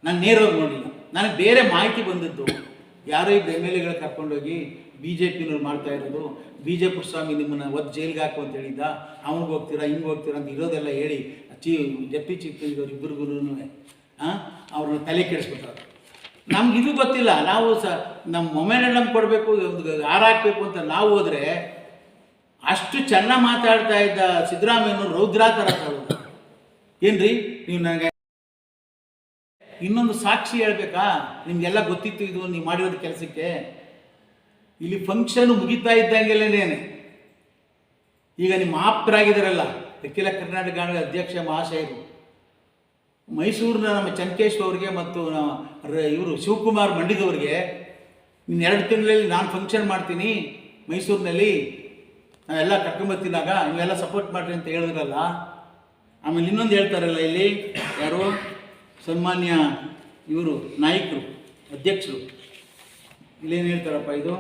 ನಾನು ನೇರವಾಗಿ ನೋಡಿಲ್ಲ. ನನಗೆ ಬೇರೆ ಮಾಹಿತಿ ಬಂದದ್ದು, ಯಾರೋ ಇಬ್ಬರು MLA ಕರ್ಕೊಂಡೋಗಿ BJPನವ್ರು ಮಾಡ್ತಾ ಇರೋದು, B.J. ಪುಟ್ಟಸ್ವಾಮಿ ನಿಮ್ಮನ್ನು ಒದ್ದು ಜೈಲಿಗೆ ಹಾಕು ಅಂತ ಹೇಳಿದ್ದ, ಅವ್ನಿಗೆ ಹೋಗ್ತೀರಾ ಹಿಂಗೆ ಹೋಗ್ತೀರಾ ಅಂತ ಇರೋದೆಲ್ಲ ಹೇಳಿ ಡೆಪ್ಟಿ ಚೀಫ್ ಮಿನಿಸ್ಟರ್ ಇಬ್ಬರಿಗೂ ಅವ್ರನ್ನ ತಲೆ ಕೆಡಿಸ್ಬಿಟ್ಟಾರೆ. ನಮ್ಗಿದು ಗೊತ್ತಿಲ್ಲ. ನಾವು ನಮ್ಮ ಮೊಮೆಂಟಮ್ ಕೊಡಬೇಕು, ಹಾರ ಹಾಕಬೇಕು ಅಂತ ನಾವು ಹೋದರೆ ಅಷ್ಟು ಚೆನ್ನಾಗಿ ಮಾತಾಡ್ತಾ ಇದ್ದ ಸಿದ್ದರಾಮಯ್ಯನವರು ರೌದ್ರಾ ಥರ ಹೇಳೋದು. ಏನ್ರಿ ನೀವು ನನಗೆ ಇನ್ನೊಂದು ಸಾಕ್ಷಿ ಹೇಳ್ಬೇಕಾ? ನಿಮಗೆಲ್ಲ ಗೊತ್ತಿತ್ತು ಇದು ನೀವು ಮಾಡಿರೋದು ಕೆಲಸಕ್ಕೆ. ಇಲ್ಲಿ ಫಂಕ್ಷನ್ ಮುಗಿತಾ ಇದ್ದಂಗೆಲ್ಲನೇನೆ ಈಗ ನಿಮ್ಮ ಆಪ್ತರಾಗಿದ್ದಾರಲ್ಲ ಅಖಿಲ ಕರ್ನಾಟಕ ಗಾನದ ಅಧ್ಯಕ್ಷ ಮಹಾಶಯರು, ಮೈಸೂರಿನ ನಮ್ಮ ಚನ್ಕೇಶ್ ಅವರಿಗೆ ಮತ್ತು ಇವರು ಶಿವಕುಮಾರ್ ಮಂಡಿದವ್ರಿಗೆ, ಇನ್ನು 2 ತಿಂಗಳಲ್ಲಿ ನಾನು ಫಂಕ್ಷನ್ ಮಾಡ್ತೀನಿ ಮೈಸೂರಿನಲ್ಲಿ, ನಾವೆಲ್ಲ ಕರ್ಕೊಂಬರ್ತೀನಾಗ ನೀವೆಲ್ಲ ಸಪೋರ್ಟ್ ಮಾಡಿರಿ ಅಂತ ಹೇಳಿದ್ರಲ್ಲ. ಆಮೇಲೆ ಇನ್ನೊಂದು ಹೇಳ್ತಾರಲ್ಲ ಇಲ್ಲಿ ಯಾರು ಸನ್ಮಾನ್ಯ ಇವರು ನಾಯಕರು ಅಧ್ಯಕ್ಷರು, ಇಲ್ಲೇನು ಹೇಳ್ತಾರಪ್ಪ ಇದು,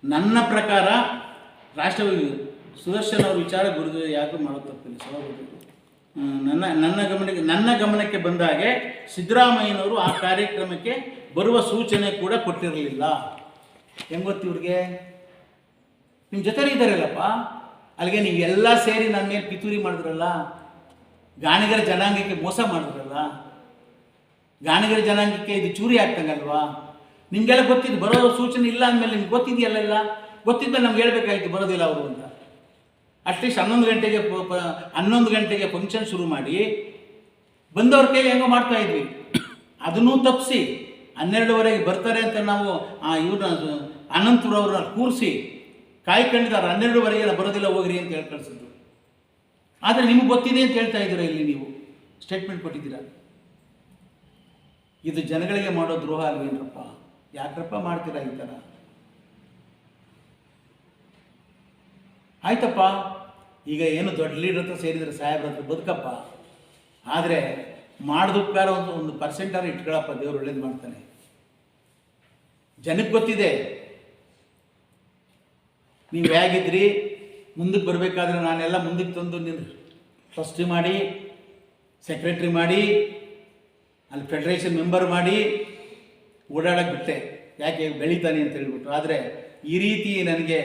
ನನ್ನ ಪ್ರಕಾರ ರಾಷ್ಟ್ರ ಸುದರ್ಶನ್ ಅವ್ರ ವಿಚಾರ ಗುರುದು ಯಾಕೆ ಮಾಡೋ ತಪ್ಪಿಲ್ಲ ನನ್ನ ಗಮನಕ್ಕೆ ಬಂದ ಹಾಗೆ ಸಿದ್ದರಾಮಯ್ಯನವರು ಆ ಕಾರ್ಯಕ್ರಮಕ್ಕೆ ಬರುವ ಸೂಚನೆ ಕೂಡ ಕೊಟ್ಟಿರಲಿಲ್ಲ. ಹೆಂಗೆ ಗೊತ್ತು ಇವ್ರಿಗೆ? ನಿಮ್ಮ ಜೊತೆ ಇದ್ದಾರಲ್ಲಪ್ಪ, ಅಲ್ಲಿಗೆ ನೀವೆಲ್ಲ ಸೇರಿ ನನ್ನ ಮೇಲೆ ಪಿತೂರಿ ಮಾಡಿದ್ರಲ್ಲ, ಗಾಣಿಗರ ಜನಾಂಗಕ್ಕೆ ಮೋಸ ಮಾಡಿದ್ರಲ್ಲ, ಗಾಣಿಗರ ಜನಾಂಗಕ್ಕೆ ಇದು ಚೂರಿ ಆಗ್ತಂಗಲ್ವಾ? ನಿಮಗೆಲ್ಲ ಗೊತ್ತಿದ್ದು ಬರೋ ಸೂಚನೆ ಇಲ್ಲ ಅಂದಮೇಲೆ ನಿಮ್ಗೆ ಗೊತ್ತಿದೆಯಲ್ಲ, ಇಲ್ಲ ಗೊತ್ತಿದ್ಮೇಲೆ ನಮ್ಗೆ ಹೇಳ್ಬೇಕಾಗಿತ್ತು ಬರೋದಿಲ್ಲ ಅವರು ಅಂತ. ಅಟ್ಲೀಸ್ಟ್ 11 ಗಂಟೆಗೆ ಫಂಕ್ಷನ್ ಶುರು ಮಾಡಿ ಬಂದವ್ರ ಕೈಲಿ ಹೆಂಗೋ ಮಾಡ್ತಾ ಇದ್ವಿ, ಅದನ್ನೂ ತಪ್ಪಿಸಿ 12ವರೆಗೆ ಬರ್ತಾರೆ ಅಂತ ನಾವು ಇವ್ರನ್ನ ಅನಂತರವ್ರನ್ನ ಕೂರಿಸಿ ಕಾಯ್ಕೊಂಡಿದ್ದಾರೆ. 12ವರೆಗೆ ಬರೋದಿಲ್ಲ ಹೋಗ್ರಿ ಅಂತ ಹೇಳಿ ಕಳಿಸಿದ್ರು. ಆದರೆ ನಿಮ್ಗೆ ಗೊತ್ತಿದೆ ಅಂತ ಹೇಳ್ತಾ ಇದ್ದೀರಾ, ಇಲ್ಲಿ ನೀವು ಸ್ಟೇಟ್ಮೆಂಟ್ ಕೊಟ್ಟಿದ್ದೀರಾ. ಇದು ಜನಗಳಿಗೆ ಮಾಡೋ ದ್ರೋಹ ಅಲ್ವೇನ್ರಪ್ಪ? ಯಾಕ್ರಪ್ಪ ಮಾಡ್ತೀರಾ ಈ ಥರ? ಆಯ್ತಪ್ಪ, ಈಗ ಏನು ದೊಡ್ಡ ಲೀಡರ್ ಹತ್ರ ಸೇರಿದರೆ ಸಾಹೇಬ್ರ ಹತ್ರ ಬದುಕಪ್ಪ, ಆದರೆ ಮಾಡಿದಕ್ಕಾರ ಒಂದು ಪರ್ಸೆಂಟಾರು ಇಟ್ಕೊಳ್ಳಪ್ಪ, ದೇವ್ರು ಒಳ್ಳೇದು ಮಾಡ್ತಾನೆ. ಜನಕ್ಕೆ ಗೊತ್ತಿದೆ ನೀವು ಹೇಗಿದ್ರಿ, ಮುಂದಕ್ಕೆ ಬರಬೇಕಾದ್ರೆ ನಾನೆಲ್ಲ ಮುಂದಕ್ಕೆ ತಂದು ನೀನು ಟ್ರಸ್ಟಿ ಮಾಡಿ, ಸೆಕ್ರೆಟ್ರಿ ಮಾಡಿ, ಅಲ್ಲಿ ಫೆಡರೇಷನ್ ಮೆಂಬರ್ ಮಾಡಿ ಓಡಾಡಕ್ಕೆ ಬಿಟ್ಟೆ, ಯಾಕೆ ಬೆಳೀತಾನೆ ಅಂತ ಹೇಳ್ಬಿಟ್ಟು. ಆದರೆ ಈ ರೀತಿ ನನಗೆ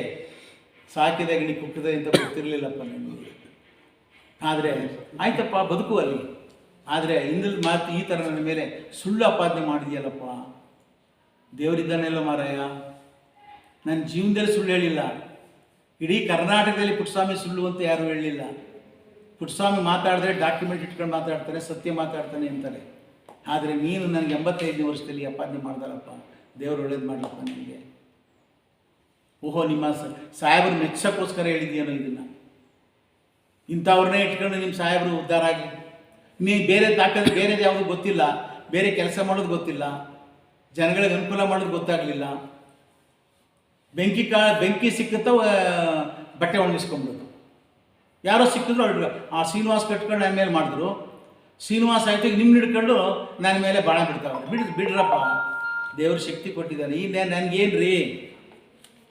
ಸಾಕಿದ ಗಿಣಿ ಕುಕ್ಕಿದೆ ಅಂತ ಗೊತ್ತಿರಲಿಲ್ಲಪ್ಪ ನನಗೆ. ಆದರೆ ಆಯ್ತಪ್ಪ, ಬದುಕು ಅಲ್ಲಿ. ಆದರೆ ಇಂದಲ್ ಮಾತು ಈ ಥರ ನನ್ನ ಮೇಲೆ ಸುಳ್ಳು ಅಪಾದನೆ ಮಾಡಿದೆಯಲ್ಲಪ್ಪ. ದೇವರಿದ್ದಾನೆಲ್ಲ ಮಾರಾಯ, ನನ್ನ ಜೀವನದಲ್ಲಿ ಸುಳ್ಳು ಹೇಳಿಲ್ಲ. ಇಡೀ ಕರ್ನಾಟಕದಲ್ಲಿ ಪುಟ್ಟಸ್ವಾಮಿ ಸುಳ್ಳು ಅಂತ ಯಾರೂ ಹೇಳಲಿಲ್ಲ. ಪುಟ್ಟಸ್ವಾಮಿ ಮಾತಾಡಿದ್ರೆ ಡಾಕ್ಯುಮೆಂಟ್ ಇಟ್ಕೊಂಡು ಮಾತಾಡ್ತಾನೆ, ಸತ್ಯ ಮಾತಾಡ್ತಾನೆ ಅಂತಾರೆ. ಆದರೆ ನೀನು ನನಗೆ 85ನೇ ವರ್ಷದಲ್ಲಿ ಅಪಾದನೆ ಮಾಡ್ದಲ್ಲಪ್ಪ, ದೇವರು ಒಳ್ಳೇದು ಮಾಡಲಪ್ಪ ನನಗೆ. ಓಹೋ, ನಿಮ್ಮ ಸಾಹೇಬರು ಮೆಚ್ಚಕ್ಕೋಸ್ಕರ ಹೇಳಿದ್ಯೇನೋ ಇದನ್ನು. ಇಂಥವ್ರನ್ನೇ ಇಟ್ಕೊಂಡು ನಿಮ್ಮ ಸಾಹೇಬರು ಉದ್ಧಾರ ಆಗಿ, ನೀವು ಬೇರೆ ತಾಕತ್ತು ಬೇರೆದು ಯಾವುದು ಗೊತ್ತಿಲ್ಲ, ಬೇರೆ ಕೆಲಸ ಮಾಡೋದು ಗೊತ್ತಿಲ್ಲ, ಜನಗಳಿಗೆ ಅನುಕೂಲ ಮಾಡೋದು ಗೊತ್ತಾಗಲಿಲ್ಲ. ಬೆಂಕಿ ಸಿಕ್ಕುತ್ತೋ ಬಟ್ಟೆ ಒಣಗಿಸ್ಕೊಂಡ್ಬಿಡೋದು. ಯಾರೋ ಸಿಕ್ಕಿದ್ರು ಅವ್ರು ಆ ಶ್ರೀನಿವಾಸ್ ಕಟ್ಕೊಂಡು ನನ್ನ ಮೇಲೆ ಮಾಡಿದ್ರು. ಶ್ರೀನಿವಾಸ ಆಯ್ತು, ನಿಮ್ಮ ಹಿಡ್ಕೊಂಡು ನನ್ನ ಮೇಲೆ ಬಾಣ ಬಿಡ್ತಾವೆ. ಬಿಡ್ರಪ್ಪ, ದೇವ್ರ ಶಕ್ತಿ ಕೊಟ್ಟಿದ್ದಾನೆ. ಈಗ ನನಗೇನು ರೀ,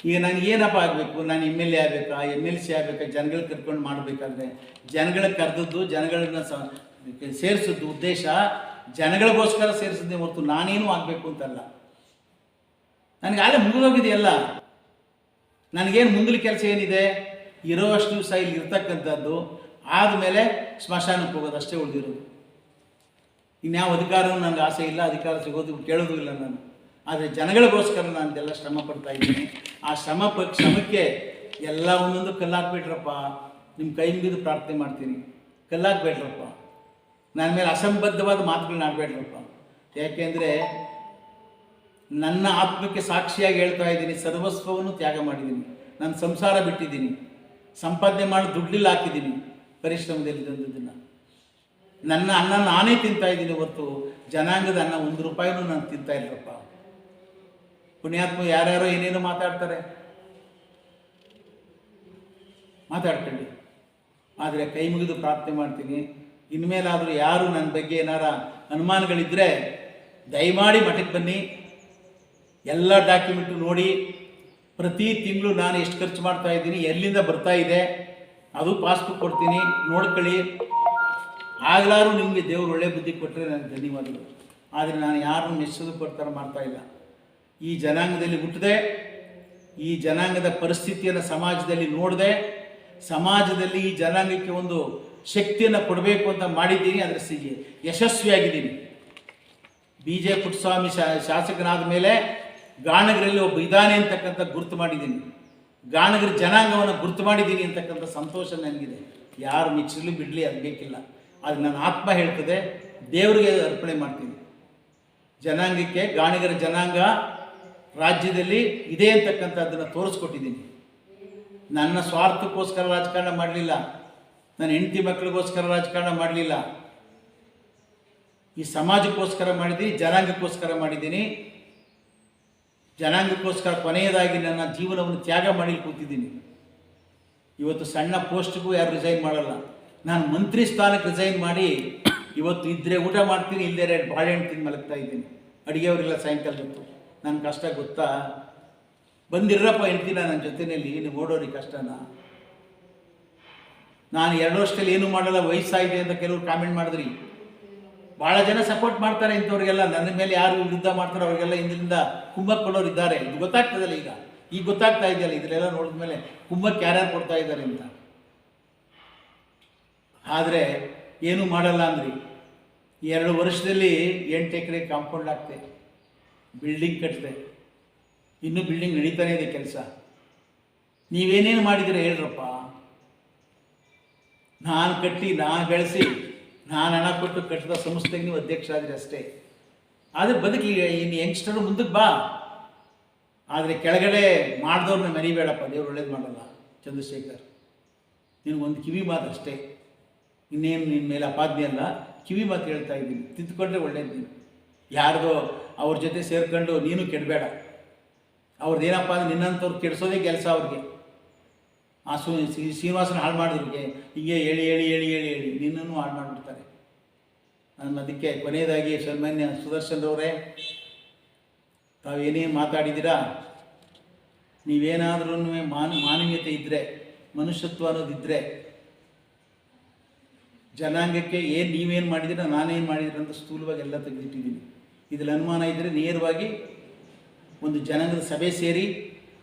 ಈಗ ನನಗೇನಪ್ಪ ಆಗಬೇಕು? ನಾನು MLA ಆಗಬೇಕಾ, MLC ಆಗಬೇಕಾ? ಜನಗಳಿಗೆ ಕರ್ಕೊಂಡು ಮಾಡಬೇಕಾದ್ರೆ ಜನಗಳಿಗೆ ಕರೆದದ್ದು, ಜನಗಳನ್ನ ಸೇರಿಸಿದ್ದು ಉದ್ದೇಶ ಜನಗಳಿಗೋಸ್ಕರ ಸೇರಿಸಿದ್ದೆ ಹೊರತು ನಾನೇನು ಆಗಬೇಕು ಅಂತಲ್ಲ. ನನಗೆ ಆಲೇ ಮುಗಿದೋಗಿದೆಯಲ್ಲ. ನನಗೇನು ಮುಂದಿನ ಕೆಲಸ ಏನಿದೆ? ಇರೋಷ್ಟು ದಿವಸ ಇಲ್ಲಿ ಇರ್ತಕ್ಕಂಥದ್ದು, ಆದಮೇಲೆ ಸ್ಮಶಾನಕ್ಕೆ ಹೋಗೋದು ಅಷ್ಟೇ ಉಳಿದಿರೋದು. ಇನ್ಯಾವ ಅಧಿಕಾರವೂ ನನಗೆ ಆಸೆ ಇಲ್ಲ, ಅಧಿಕಾರ ಸಿಗೋದು ಕೇಳೋದು ಇಲ್ಲ ನಾನು. ಆದರೆ ಜನಗಳಿಗೋಸ್ಕರ ನಾನು ಎಲ್ಲ ಶ್ರಮ ಪಡ್ತಾ ಇದ್ದೀನಿ. ಆ ಶ್ರಮಕ್ಕೆ ಎಲ್ಲ ಒಂದೊಂದು ಕಲ್ಲಾಕ್ಬಿಟ್ರಪ್ಪ. ನಿಮ್ಮ ಕೈ ಮುಗಿದು ಪ್ರಾರ್ಥನೆ ಮಾಡ್ತೀನಿ, ಕಲ್ಲಾಕ್ಬೇಡ್ರಪ್ಪ. ನನ್ನ ಮೇಲೆ ಅಸಂಬದ್ಧವಾದ ಮಾತುಗಳನ್ನ ಆಡಬೇಡ್ರಪ್ಪ. ಯಾಕೆಂದರೆ ನನ್ನ ಆತ್ಮಕ್ಕೆ ಸಾಕ್ಷಿಯಾಗಿ ಹೇಳ್ತಾ ಇದ್ದೀನಿ, ಸರ್ವಸ್ವವನ್ನು ತ್ಯಾಗ ಮಾಡಿದ್ದೀನಿ. ನಾನು ಸಂಸಾರ ಬಿಟ್ಟಿದ್ದೀನಿ, ಸಂಪಾದನೆ ಮಾಡಿ ದುಡ್ಡಿಲ್ಲ ಹಾಕಿದ್ದೀನಿ, ಪರಿಶ್ರಮದಲ್ಲಿ ತಂದದ್ದನ್ನು. ನನ್ನ ಅನ್ನ ನಾನೇ ತಿಂತಾ ಇದ್ದೀನಿ ಹೊರತು ಜನಾಂಗದ ಅನ್ನ 1 ರೂಪಾಯಿನೂ ನಾನು ತಿಂತಾ ಇಲ್ಲಪ್ಪ. ಪುಣ್ಯಾತ್ಮ ಯಾರ್ಯಾರೋ ಏನೇನೋ ಮಾತಾಡ್ತಾರೆ, ಮಾತಾಡ್ಕೊಳ್ಳಿ. ಆದರೆ ಕೈ ಮುಗಿದು ಪ್ರಾರ್ಥನೆ ಮಾಡ್ತೀನಿ, ಇನ್ಮೇಲಾದರೂ ಯಾರು ನನ್ನ ಬಗ್ಗೆ ಏನಾರ ಅನುಮಾನಗಳಿದ್ದರೆ ದಯಮಾಡಿ ಮಠಕ್ಕೆ ಬನ್ನಿ, ಎಲ್ಲ ಡಾಕ್ಯುಮೆಂಟು ನೋಡಿ. ಪ್ರತಿ ತಿಂಗಳು ನಾನು ಎಷ್ಟು ಖರ್ಚು ಮಾಡ್ತಾ ಇದ್ದೀನಿ, ಎಲ್ಲಿಂದ ಬರ್ತಾ ಇದೆ, ಅದು ಪಾಸ್ಬುಕ್ ಕೊಡ್ತೀನಿ, ನೋಡ್ಕೊಳ್ಳಿ. ಆಗಲಾರು ನಿಮಗೆ ದೇವರು ಒಳ್ಳೆ ಬುದ್ಧಿ ಕೊಟ್ಟರೆ ನನಗೆ ಧನ್ಯವಾದಗಳು. ಆದರೆ ನಾನು ಯಾರನ್ನು ಮೆಚ್ಚೋದು ಕೊಡ್ತಾರ ಮಾಡ್ತಾ ಇಲ್ಲ. ಈ ಜನಾಂಗದಲ್ಲಿ ಹುಟ್ಟಿದೆ, ಈ ಜನಾಂಗದ ಪರಿಸ್ಥಿತಿಯನ್ನು ಸಮಾಜದಲ್ಲಿ ನೋಡಿದೆ, ಸಮಾಜದಲ್ಲಿ ಈ ಜನಾಂಗಕ್ಕೆ ಒಂದು ಶಕ್ತಿಯನ್ನು ಕೊಡಬೇಕು ಅಂತ ಮಾಡಿದ್ದೀನಿ. ಅದರ ಯಶಸ್ವಿಯಾಗಿದ್ದೀನಿ. BJ ಪುಟ್ಟಸ್ವಾಮಿ ಶಾಸಕನಾದ ಮೇಲೆ ಗಾಣಗರಲ್ಲಿ ಒಬ್ಬ ಇದ್ದಾನೆ ಅಂತಕ್ಕಂಥ ಗುರುತು ಮಾಡಿದ್ದೀನಿ, ಗಾಣಗರ ಜನಾಂಗವನ್ನು ಗುರುತು ಮಾಡಿದ್ದೀನಿ ಅಂತಕ್ಕಂಥ ಸಂತೋಷ ನನಗಿದೆ. ಯಾರು ಮೆಚ್ಚಲಿ ಬಿಡಲಿ ಅದು ಬೇಕಿಲ್ಲ. ಅದು ನನ್ನ ಆತ್ಮ ಹೇಳ್ತದೆ, ದೇವರಿಗೆ ಅರ್ಪಣೆ ಮಾಡ್ತೀನಿ. ಜನಾಂಗಕ್ಕೆ, ಗಾಣಿಗರ ಜನಾಂಗ ರಾಜ್ಯದಲ್ಲಿ ಇದೆ ಅಂತಕ್ಕಂಥದ್ದನ್ನು ತೋರಿಸ್ಕೊಟ್ಟಿದ್ದೀನಿ. ನನ್ನ ಸ್ವಾರ್ಥಕ್ಕೋಸ್ಕರ ರಾಜಕಾರಣ ಮಾಡಲಿಲ್ಲ, ನನ್ನ ಹೆಂಡತಿ ಮಕ್ಕಳಿಗೋಸ್ಕರ ರಾಜಕಾರಣ ಮಾಡಲಿಲ್ಲ. ಈ ಸಮಾಜಕ್ಕೋಸ್ಕರ ಮಾಡಿದ್ದೀನಿ, ಜನಾಂಗಕ್ಕೋಸ್ಕರ ಮಾಡಿದ್ದೀನಿ. ಜನಾಂಗಕ್ಕೋಸ್ಕರ ಕೊನೆಯದಾಗಿ ನನ್ನ ಜೀವನವನ್ನು ತ್ಯಾಗ ಮಾಡಿ ಕೂತಿದ್ದೀನಿ. ಇವತ್ತು ಸಣ್ಣ ಪೋಸ್ಟ್ಗೂ ಯಾರು ರಿಸೈನ್ ಮಾಡಲ್ಲ. ನಾನು ಮಂತ್ರಿ ಸ್ಥಾನಕ್ಕೆ ರಿಸೈನ್ ಮಾಡಿ ಇವತ್ತು ಇದ್ದರೆ ಊಟ ಮಾಡ್ತೀನಿ, ಇಲ್ಲದೇ 2 ಬಾಳೆಹಣ್ಣು ತಿಂದು ಮಲಗ್ತಾ ಇದ್ದೀನಿ. ಅಡುಗೆಯವರಿಲ್ಲ ಸಾಯಂಕಾಲ ಹೊತ್ತು. ನನ್ನ ಕಷ್ಟ ಗೊತ್ತಾ? ಬಂದಿರಪ್ಪ ಹೆಂಡ್ತಿನ ನನ್ನ ಜೊತೆಯಲ್ಲಿ, ನೀವು ಓಡೋರಿ ಕಷ್ಟನ. ನಾನು 2 ವರ್ಷದಲ್ಲಿ ಏನೂ ಮಾಡಲ್ಲ, ವಯಸ್ಸಾಗಿದೆ ಅಂತ ಕೆಲವರು ಕಾಮೆಂಟ್ ಮಾಡಿದ್ರಿ. ಭಾಳ ಜನ ಸಪೋರ್ಟ್ ಮಾಡ್ತಾರೆ ಇಂಥವ್ರಿಗೆಲ್ಲ. ನನ್ನ ಮೇಲೆ ಯಾರು ವಿರುದ್ಧ ಮಾಡ್ತಾರೆ ಅವರಿಗೆಲ್ಲ ಹಿಂದಿನಿಂದ ಕುಂಭಕ್ಕೆ ಕೊಡೋರು ಇದ್ದಾರೆ. ಇದು ಗೊತ್ತಾಗ್ತದಲ್ಲ, ಈಗ ಗೊತ್ತಾಗ್ತಾ ಇದೆಯಲ್ಲ, ಇದನ್ನೆಲ್ಲ ನೋಡಿದ ಮೇಲೆ ಕುಂಭಕ್ಕೆ ಯಾರ್ಯಾರು ಕೊಡ್ತಾ ಇದ್ದಾರೆ ಅಂತ. ಆದರೆ ಏನೂ ಮಾಡಲ್ಲ ಅಂದ್ರಿ. 2 ವರ್ಷದಲ್ಲಿ 8 ಎಕರೆ ಕಾಂಪೌಂಡ್ ಹಾಕ್ತೆ, ಬಿಲ್ಡಿಂಗ್ ಕಟ್ಟಿದೆ, ಇನ್ನೂ ಬಿಲ್ಡಿಂಗ್ ನಡೀತಾನೆ ಇದೆ ಕೆಲಸ. ನೀವೇನೇನು ಮಾಡಿದ್ದೀರ ಹೇಳ್ರಪ್ಪ. ನಾನು ಕಟ್ಟಿ, ನಾನು ಬೆಳೆಸಿ, ನಾನು ಹಣ ಕೊಟ್ಟು ಕಟ್ಟಿದ ಸಂಸ್ಥೆಗೆ ನೀವು ಅಧ್ಯಕ್ಷ ಆದರೆ ಅಷ್ಟೇ. ಆದರೆ ಬದುಕಿ ಇನ್ನು ಯಂಗ್ಸ್ಟರು ಮುಂದಕ್ಕೆ ಬಾ. ಆದರೆ ಕೆಳಗಡೆ ಮಾಡಿದವ್ರನ್ನ ಮರಿಬೇಡಪ್ಪ, ದೇವ್ರು ಒಳ್ಳೇದು ಮಾಡಲ್ಲ. ಚಂದ್ರಶೇಖರ್, ನಿನಗೊಂದು ಕಿವಿ ಮಾತು ಅಷ್ಟೇ, ಇನ್ನೇನು ನಿನ್ನ ಮೇಲೆ ಅಪಾದ್ಯ ಅಲ್ಲ, ಕಿವಿ ಮಾತು ಹೇಳ್ತಾ ಇದ್ದೀನಿ. ತಿದ್ದುಕೊಂಡ್ರೆ ಒಳ್ಳೇದು. ನೀನು ಯಾರ್ದೋ ಅವ್ರ ಜೊತೆ ಸೇರ್ಕೊಂಡು ನೀನು ಕೆಡಬೇಡ. ಅವ್ರದ್ದು ಏನಪ್ಪ ಅಂದರೆ ನಿನ್ನಂಥವ್ರು ಕೆಡಿಸೋದೇ ಕೆಲಸ ಅವ್ರಿಗೆ. ಆ ಶ್ರೀನಿವಾಸನ ಹಾಳು ಮಾಡಿದ್ರಿಗೆ ಹೀಗೆ ಹೇಳಿ ಹೇಳಿ ಹೇಳಿ ಹೇಳಿ ಹೇಳಿ ನಿನ್ನನ್ನು ಹಾಳು ಮಾಡಿಬಿಡ್ತಾರೆ. ನಾನು ಅದಕ್ಕೆ ಕೊನೆಯದಾಗಿ ಸನ್ಮಾನ್ಯ ಸುದರ್ಶನ್ರವರೇ, ತಾವೇನೇನು ಮಾತಾಡಿದ್ದೀರಾ, ನೀವೇನಾದ್ರೂ ಮಾನವೀಯತೆ ಇದ್ದರೆ, ಮನುಷ್ಯತ್ವ ಅನ್ನೋದಿದ್ದರೆ, ಜನಾಂಗಕ್ಕೆ ನೀವೇನು ಮಾಡಿದ್ದೀರ, ನಾನೇನು ಮಾಡಿದ್ದೀರ ಅಂತ ಸ್ಥೂಲವಾಗಿ ಎಲ್ಲ ತೆಗೆದಿಟ್ಟಿದ್ದೀನಿ. ಇದರಲ್ಲಿ ಅನುಮಾನ ಇದ್ದರೆ ನೇರವಾಗಿ ಒಂದು ಜನಾಂಗದ ಸಭೆ ಸೇರಿ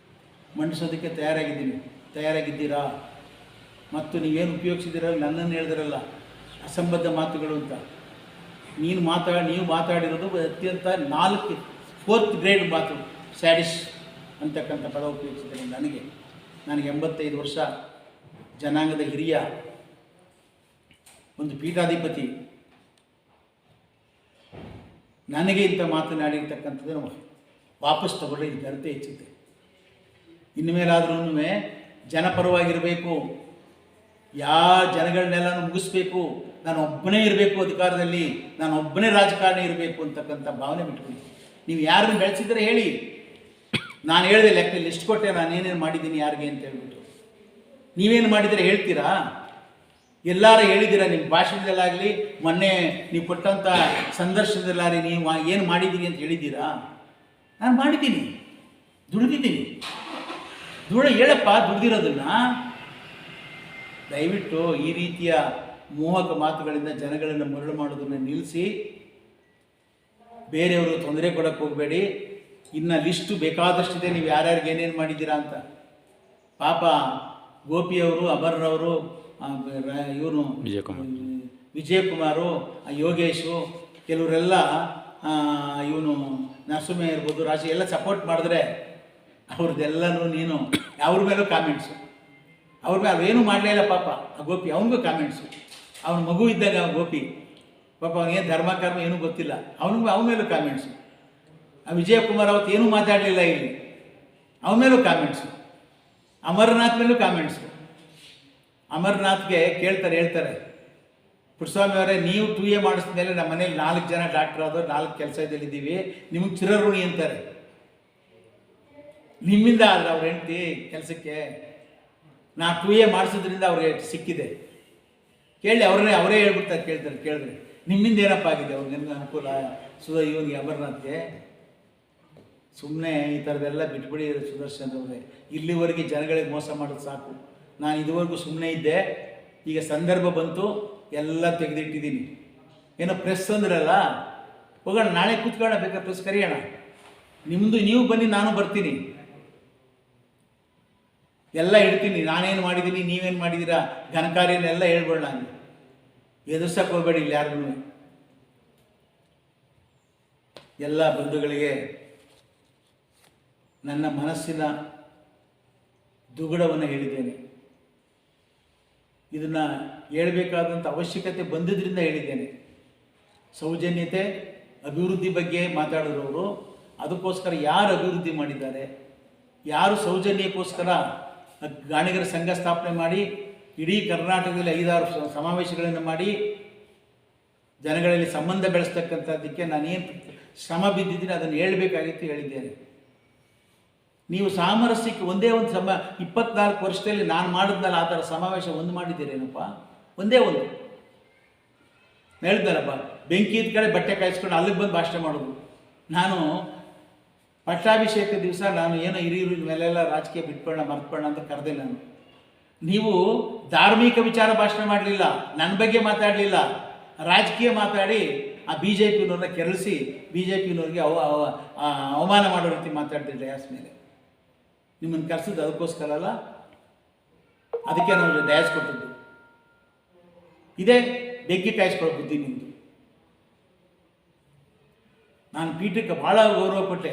ಮಂಡಿಸೋದಕ್ಕೆ ತಯಾರಾಗಿದ್ದೀರಾ? ಮತ್ತು ನೀವೇನು ಉಪಯೋಗಿಸಿದ್ದೀರ, ನನ್ನನ್ನು ಹೇಳಿದಿರಲ್ಲ ಅಸಂಬದ್ಧ ಮಾತುಗಳು ಅಂತ. ನೀವು ಮಾತಾಡಿರೋದು ಅತ್ಯಂತ 4th ಗ್ರೇಡ್ ಮಾತು, ಸ್ಯಾಡಿಸ್ ಅಂತಕ್ಕಂಥ ಪದ ಉಪಯೋಗಿಸಿದರೆ. ನನಗೆ 85 ವರ್ಷ, ಜನಾಂಗದ ಹಿರಿಯ, ಒಂದು ಪೀಠಾಧಿಪತಿ, ನನಗೆ ಇಂಥ ಮಾತನಾಡಿರ್ತಕ್ಕಂಥದ್ದು ವಾಪಸ್ ತಗೊಳ್ಳಿ, ಇದು ಘನತೆ ಹೆಚ್ಚುತ್ತೆ. ಇನ್ನು ಮೇಲಾದ್ರೂ ಜನಪರವಾಗಿರಬೇಕು, ಜನಗಳನ್ನೆಲ್ಲ ಮುಗಿಸ್ಬೇಕು, ನಾನು ಒಬ್ಬನೇ ಇರಬೇಕು ಅಧಿಕಾರದಲ್ಲಿ, ನಾನು ಒಬ್ಬನೇ ರಾಜಕಾರಣಿ ಇರಬೇಕು ಅಂತಕ್ಕಂಥ ಭಾವನೆ ಬಿಟ್ಕೊಳ್ಳಿ. ನೀವು ಯಾರನ್ನು ಬೆಳೆಸಿದ್ರೆ ಹೇಳಿ, ನಾನು ಹೇಳಿದೆ ಲಿಸ್ಟ್ ಕೊಟ್ಟೆ, ನಾನೇನೇನು ಮಾಡಿದ್ದೀನಿ ಯಾರಿಗೆ ಅಂತ ಹೇಳ್ಬಿಟ್ಟು. ನೀವೇನು ಮಾಡಿದರೆ ಹೇಳ್ತೀರಾ? ಎಲ್ಲರೂ ಹೇಳಿದ್ದೀರಾ ನಿಮ್ಮ ಭಾಷಣದಲ್ಲಾಗಲಿ, ಮೊನ್ನೆ ನೀವು ಕೊಟ್ಟಂಥ ಸಂದರ್ಶನದಲ್ಲಾಗಲಿ ನೀವು ಏನು ಮಾಡಿದ್ದೀರಿ ಅಂತ ಹೇಳಿದ್ದೀರಾ? ನಾನು ಮಾಡಿದ್ದೀನಿ, ದುಡಿದಿದ್ದೀನಿ. ಹೇಳಪ್ಪ ದುಡ್ದಿರೋದನ್ನು. ದಯವಿಟ್ಟು ಈ ರೀತಿಯ ಮೋಹಕ ಮಾತುಗಳಿಂದ ಜನಗಳನ್ನು ಮರಳು ಮಾಡೋದನ್ನು ನಿಲ್ಲಿಸಿ, ಬೇರೆಯವರು ತೊಂದರೆ ಕೊಡೋಕ್ಕೆ ಹೋಗಬೇಡಿ. ಇನ್ನು ಲಿಸ್ಟು ಬೇಕಾದಷ್ಟಿದೆ, ನೀವು ಯಾರ್ಯಾರಿಗೆ ಏನೇನು ಮಾಡಿದ್ದೀರಾ ಅಂತ. ಪಾಪ ಗೋಪಿಯವರು, ಅಮರ್ರವರು, ಇವನು ವಿಜಯಕುಮಾರು, ಯೋಗೇಶು, ಕೆಲವರೆಲ್ಲ, ಇವನು ನರಸಿಂಹ ಇರ್ಬೋದು, ರಾಶಿ ಎಲ್ಲ ಸಪೋರ್ಟ್ ಮಾಡಿದ್ರೆ ಅವ್ರದ್ದೆಲ್ಲನೂ ನೀನು ಅವ್ರ ಮೇಲೂ ಕಾಮೆಂಟ್ಸು. ಅವ್ರ ಮೇಲೆ ಅವೇನೂ ಮಾಡಲೇ ಇಲ್ಲ ಪಾಪ ಆ ಗೋಪಿ, ಅವನಿಗೂ ಕಾಮೆಂಟ್ಸು. ಅವನ ಮಗು ಇದ್ದಾಗ ಗೋಪಿ ಪಾಪ ಅವನಿಗೇನು ಧರ್ಮ ಕರ್ಮ ಏನೂ ಗೊತ್ತಿಲ್ಲ, ಅವನ ಮೇಲೂ ಕಾಮೆಂಟ್ಸು. ಆ ವಿಜಯಕುಮಾರ್ ಅವತ್ತು ಏನೂ ಮಾತಾಡಲಿಲ್ಲ ಇಲ್ಲಿ, ಅವನ ಮೇಲೂ ಕಾಮೆಂಟ್ಸು. ಅಮರನಾಥ್ ಮೇಲೂ ಕಾಮೆಂಟ್ಸು. ಅಮರನಾಥ್ಗೆ ಹೇಳ್ತಾರೆ, ಪುಟ್ಟಸ್ವಾಮಿ ಅವರೇ, ನೀವು 2A ಮಾಡಿಸಿದ ಮೇಲೆ ನಮ್ಮ ಮನೇಲಿ 4 ಜನ ಡಾಕ್ಟರ್ ಆದವ್ರು, 4 ಕೆಲಸದಲ್ಲಿದ್ದೀವಿ, ನಿಮಗೆ ಚಿರಋಣಿ ಅಂತಾರೆ. ನಿಮ್ಮಿಂದ ಆದರೆ ಅವ್ರ ಹೆಂಡ್ತಿ ಕೆಲಸಕ್ಕೆ ನಾ 2A ಮಾಡಿಸೋದ್ರಿಂದ ಅವ್ರಿಗೆ ಸಿಕ್ಕಿದೆ. ಕೇಳಿ, ಅವರೇ ಹೇಳ್ಬಿಡ್ತಾರೆ, ಕೇಳಿದ್ರೆ ನಿಮ್ಮಿಂದ ಏನಪ್ಪ ಆಗಿದೆ ಅವ್ರಿಗೆ ಅನುಕೂಲ? ಇವನಿಗೆ ಅಮರನಾಥ್ಗೆ ಸುಮ್ಮನೆ ಈ ಥರದ್ದೆಲ್ಲ ಬಿಟ್ಬಿಡಿ ಸುದರ್ಶನ್ ಅವರೇ. ಇಲ್ಲಿವರೆಗೆ ಜನಗಳಿಗೆ ಮೋಸ ಮಾಡೋದು ಸಾಕು. ನಾನು ಇದುವರೆಗೂ ಸುಮ್ಮನೆ ಇದ್ದೆ, ಈಗ ಸಂದರ್ಭ ಬಂತು, ಎಲ್ಲ ತೆಗೆದಿಟ್ಟಿದ್ದೀನಿ. ಏನೋ ಪ್ರೆಸ್ ಅಂದ್ರಲ್ಲ, ಹೋಗೋಣ, ನಾಳೆ ಕೂತ್ಕೊಳ್ಳೋಣ, ಬೇಕಾದ್ರೆ ಪ್ರೆಸ್ ಕರೆಯೋಣ. ನಿಮ್ಮದು ನೀವು ಬನ್ನಿ, ನಾನು ಬರ್ತೀನಿ, ಎಲ್ಲ ಹೇಳ್ತೀನಿ. ನಾನೇನು ಮಾಡಿದ್ದೀನಿ, ನೀವೇನು ಮಾಡಿದ್ದೀರಾ, ಘನಕಾರ್ಯನೆಲ್ಲ ಹೇಳ್ಬೇಡ. ನಾನು ಎದುರ್ಸಕ್ಕೆ ಹೋಗಬೇಡಿ ಇಲ್ಲಿ ಯಾರಿಗೂ. ಎಲ್ಲ ಬಂಧುಗಳಿಗೆ ನನ್ನ ಮನಸ್ಸಿನ ದುಗುಡವನ್ನು ಹೇಳಿದ್ದೇನೆ. ಇದನ್ನು ಹೇಳಬೇಕಾದಂಥ ಅವಶ್ಯಕತೆ ಬಂದಿದ್ದರಿಂದ ಹೇಳಿದ್ದೇನೆ. ಸೌಜನ್ಯತೆ ಅಭಿವೃದ್ಧಿ ಬಗ್ಗೆ ಮಾತಾಡಿದ್ರು ಅವರು. ಅದಕ್ಕೋಸ್ಕರ ಯಾರು ಅಭಿವೃದ್ಧಿ ಮಾಡಿದ್ದಾರೆ, ಯಾರು ಸೌಜನ್ಯಕ್ಕೋಸ್ಕರ ಗಾಣಿಗರ ಸಂಘ ಸ್ಥಾಪನೆ ಮಾಡಿ ಇಡೀ ಕರ್ನಾಟಕದಲ್ಲಿ 5-6 ಸಮಾವೇಶಗಳನ್ನು ಮಾಡಿ ಜನಗಳಲ್ಲಿ ಸಂಬಂಧ ಬೆಳೆಸ್ತಕ್ಕಂಥದ್ದಕ್ಕೆ ನಾನೇನು ಶ್ರಮ ಬಿದ್ದಿದ್ದೀನಿ ಅದನ್ನು ಹೇಳಬೇಕಾಗಿತ್ತು, ಹೇಳಿದ್ದೇನೆ. ನೀವು ಸಾಮರಸ್ಯಕ್ಕೆ ಒಂದೇ ಒಂದು 24 ವರ್ಷದಲ್ಲಿ ನಾನು ಮಾಡಿದ್ನಲ್ಲ ಆ ಥರ ಸಮಾವೇಶ ಒಂದು ಮಾಡಿದ್ದೀರೇನಪ್ಪ? ಒಂದೇ ಒಂದು ಹೇಳಿದ್ನಲ್ಲಪ್ಪ, ಬೆಂಕಿ ಇದ್ದ ಕಡೆ ಬಟ್ಟೆ ಕಾಯಿಸ್ಕೊಂಡು ಅಲ್ಲಿಗೆ ಬಂದು ಭಾಷಣ ಮಾಡೋದು. ನಾನು ಪಟ್ಟಾಭಿಷೇಕ ದಿವಸ ನಾನು ಏನೋ ಹಿರಿಯರ ಮೇಲೆಲ್ಲ ರಾಜಕೀಯ ಬಿಟ್ಕೊಳ್ಳೋಣ ಮರ್ತ್ಕೊಳ್ಳೋಣ ಅಂತ ಕರೆದೆ ನಾನು. ನೀವು ಧಾರ್ಮಿಕ ವಿಚಾರ ಭಾಷಣ ಮಾಡಲಿಲ್ಲ, ನನ್ನ ಬಗ್ಗೆ ಮಾತಾಡಲಿಲ್ಲ, ರಾಜಕೀಯ ಮಾತಾಡಿ ಆ ಬಿ ಜೆ ಪಿನವ್ರನ್ನ ಕೆರಳಿಸಿ ಬಿ ಜೆ ಪಿನವ್ರಿಗೆ ಅವಮಾನ ಮಾಡೋ ರೀತಿ ಮಾತಾಡ್ತಿದ್ದೆ ಡಯಾಸ್ ಮೇಲೆ. ನಿಮ್ಮನ್ನು ಕರೆಸಿದ್ದು ಅದಕ್ಕೋಸ್ಕರ ಅಲ್ಲ, ಅದಕ್ಕೆ ನಾವು ಡಯಾಸ್ ಕೊಟ್ಟಿದ್ದು. ಇದೇ ಬೆಂಕಿ ಕಾಯಿಸ್ಕೊಳ್ಳೋ ಬುದ್ಧಿ ನಿಮ್ಮದು. ನಾನು ಪೀಠಕ್ಕೆ ಭಾಳ ಗೌರವ ಕೊಟ್ಟೆ.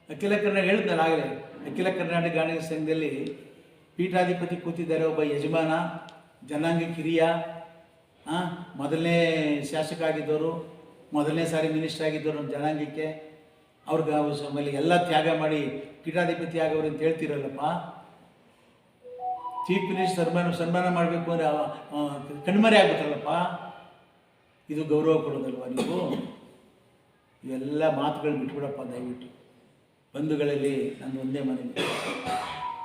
ಅಖಿಲ ಕರ್ನಾಟಕ ಹೇಳಿದ್ನಲ್ಲ ಆಗಲೇ, ಅಖಿಲ ಕರ್ನಾಟಕ ಗಾಣಿಗರ ಸಂಘದಲ್ಲಿ ಪೀಠಾಧಿಪತಿ ಕೂತಿದ್ದಾರೆ, ಒಬ್ಬ ಯಜಮಾನ, ಜನಾಂಗ ಕಿರಿಯ, ಮೊದಲನೇ ಶಾಸಕ ಆಗಿದ್ದವರು, ಮೊದಲನೇ ಸಾರಿ ಮಿನಿಸ್ಟರ್ ಆಗಿದ್ದವರು ನಮ್ಮ ಜನಾಂಗಕ್ಕೆ. ಅವ್ರಿಗೆ ಆಮೇಲೆ ಎಲ್ಲ ತ್ಯಾಗ ಮಾಡಿ ಪೀಠಾಧಿಪತಿ ಆಗೋರು ಅಂತ ಹೇಳ್ತಿರಲ್ಲಪ್ಪ. ಚೀಫ್ ಮಿನಿಸ್ಟರ್ ಸನ್ಮಾನ ಮಾಡಬೇಕು ಅಂದರೆ ಕಣ್ಮರೆ ಆಗ್ಬಿಟ್ರಲ್ಲಪ್ಪ. ಇದು ಗೌರವ ಕೊಡೋದಲ್ವ ನೀವು? ಇವೆಲ್ಲ ಮಾತುಗಳು ಬಿಟ್ಬಿಡಪ್ಪ ದಯವಿಟ್ಟು. ಬಂಧುಗಳಲ್ಲಿ ನನ್ನ ಒಂದೇ ಮನವಿ,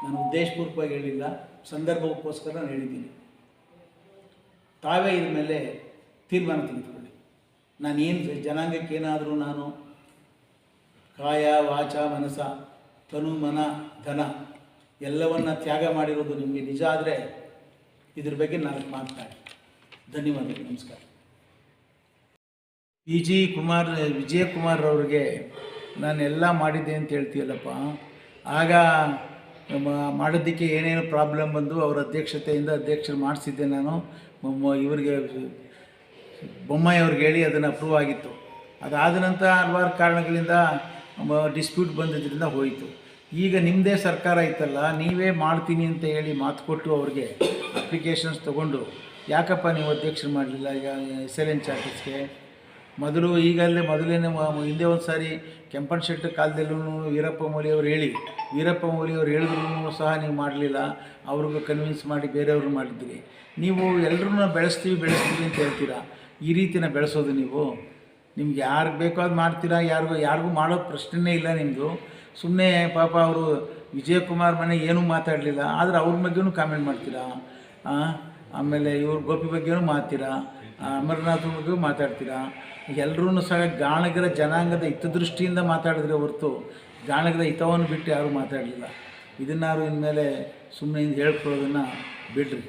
ನಾನು ಉದ್ದೇಶಪೂರ್ವಕವಾಗಿ ಹೇಳಿಲ್ಲ, ಸಂದರ್ಭಕ್ಕೋಸ್ಕರ ನಾನು ಹೇಳಿದ್ದೀನಿ. ತಾವೇ ಇದ್ರ ಮೇಲೆ ತೀರ್ಮಾನ ತೆಗೆದುಕೊಳ್ಳಿ. ನಾನೇನು ಜನಾಂಗಕ್ಕೆ ಏನಾದರೂ ನಾನು ಕಾಯ ವಾಚ ಮನಸ ತನು ಮನ ಧನ ಎಲ್ಲವನ್ನ ತ್ಯಾಗ ಮಾಡಿರೋದು ನಿಮಗೆ ನಿಜ ಆದರೆ ಇದ್ರ ಬಗ್ಗೆ ನಾನು ಮಾತನಾಡಿ. ಧನ್ಯವಾದಗಳು, ನಮಸ್ಕಾರ. ವಿಜಯಕುಮಾರ್ ಅವ್ರಿಗೆ ನಾನೆಲ್ಲ ಮಾಡಿದ್ದೆ ಅಂತ ಹೇಳ್ತೀಯಲ್ಲಪ್ಪ. ಆಗ ಮಾಡೋದಕ್ಕೆ ಏನೇನು ಪ್ರಾಬ್ಲಮ್ ಬಂದು ಅವರ ಅಧ್ಯಕ್ಷರು ಮಾಡಿಸಿದ್ದೆ ನಾನು. ಇವರಿಗೆ ಬೊಮ್ಮಾಯಿ ಅವ್ರಿಗೆ ಹೇಳಿ ಅದನ್ನು ಅಪ್ರೂವ್ ಆಗಿತ್ತು. ಅದಾದ ನಂತರ ಹಲವಾರು ಕಾರಣಗಳಿಂದ ಡಿಸ್ಪ್ಯೂಟ್ ಬಂದಿದ್ದರಿಂದ ಹೋಯಿತು. ಈಗ ನಿಮ್ಮದೇ ಸರ್ಕಾರ ಇತ್ತಲ್ಲ, ನೀವೇ ಮಾಡ್ತೀನಿ ಅಂತ ಹೇಳಿ ಮಾತು ಕೊಟ್ಟು ಅವ್ರಿಗೆ ಅಪ್ಲಿಕೇಶನ್ಸ್ ತೊಗೊಂಡು ಯಾಕಪ್ಪ ನೀವು ಅಧ್ಯಕ್ಷರು ಮಾಡಲಿಲ್ಲ? ಈಗ SLN ಚಾರ್ಟರ್ಸ್ಗೆ ಮೊದಲೇನೆ ಹಿಂದೆ ಒಂದು ಸಾರಿ ಕೆಂಪನಶೆಟ್ಟಿ ಕಾಲದಲ್ಲೂ ವೀರಪ್ಪ ಮೊಯ್ಲಿ ಅವರು ಹೇಳಿದ್ರು ಸಹ ನೀವು ಮಾಡಲಿಲ್ಲ. ಅವ್ರಿಗೂ ಕನ್ವಿನ್ಸ್ ಮಾಡಿ ಬೇರೆಯವ್ರನ್ನ ಮಾಡಿದ್ರಿ. ನೀವು ಎಲ್ಲರೂ ಬೆಳೆಸ್ತೀವಿ ಅಂತ ಹೇಳ್ತೀರಾ. ಈ ರೀತಿನ ಬೆಳೆಸೋದು ನೀವು? ನಿಮ್ಗೆ ಯಾರಿಗೆ ಬೇಕೋ ಅದು ಮಾಡ್ತೀರಾ, ಯಾರಿಗೂ ಮಾಡೋ ಪ್ರಶ್ನೆಯೇ ಇಲ್ಲ ನಿಮ್ಮದು. ಸುಮ್ಮನೆ ಪಾಪ ಅವರು ವಿಜಯಕುಮಾರ್ ಮನೆ ಏನೂ ಮಾತಾಡಲಿಲ್ಲ, ಆದರೆ ಅವ್ರ ಬಗ್ಗೆನೂ ಕಾಮೆಂಟ್ ಮಾಡ್ತೀರಾ. ಆಮೇಲೆ ಇವ್ರ ಗೋಪಿ ಬಗ್ಗೆನೂ ಮಾತಾಡ್ತೀರಾ, ಅಮರನಾಥ್ ಬಗ್ಗೆಯೂ ಮಾತಾಡ್ತೀರಾ. ಎಲ್ಲರೂ ಸಹ ಗಾಣಿಗರ ಜನಾಂಗದ ಹಿತದೃಷ್ಟಿಯಿಂದ ಮಾತಾಡಿದ್ರೆ ಹೊರತು ಗಾಣಿಗರ ಹಿತವನ್ನು ಬಿಟ್ಟು ಯಾರೂ ಮಾತಾಡಲಿಲ್ಲ. ಇದನ್ನಾರು ಇನ್ಮೇಲೆ ಸುಮ್ಮನೆ ಹೇಳ್ಕೊಳ್ಳೋದನ್ನು ಬಿಡ್ರಿ.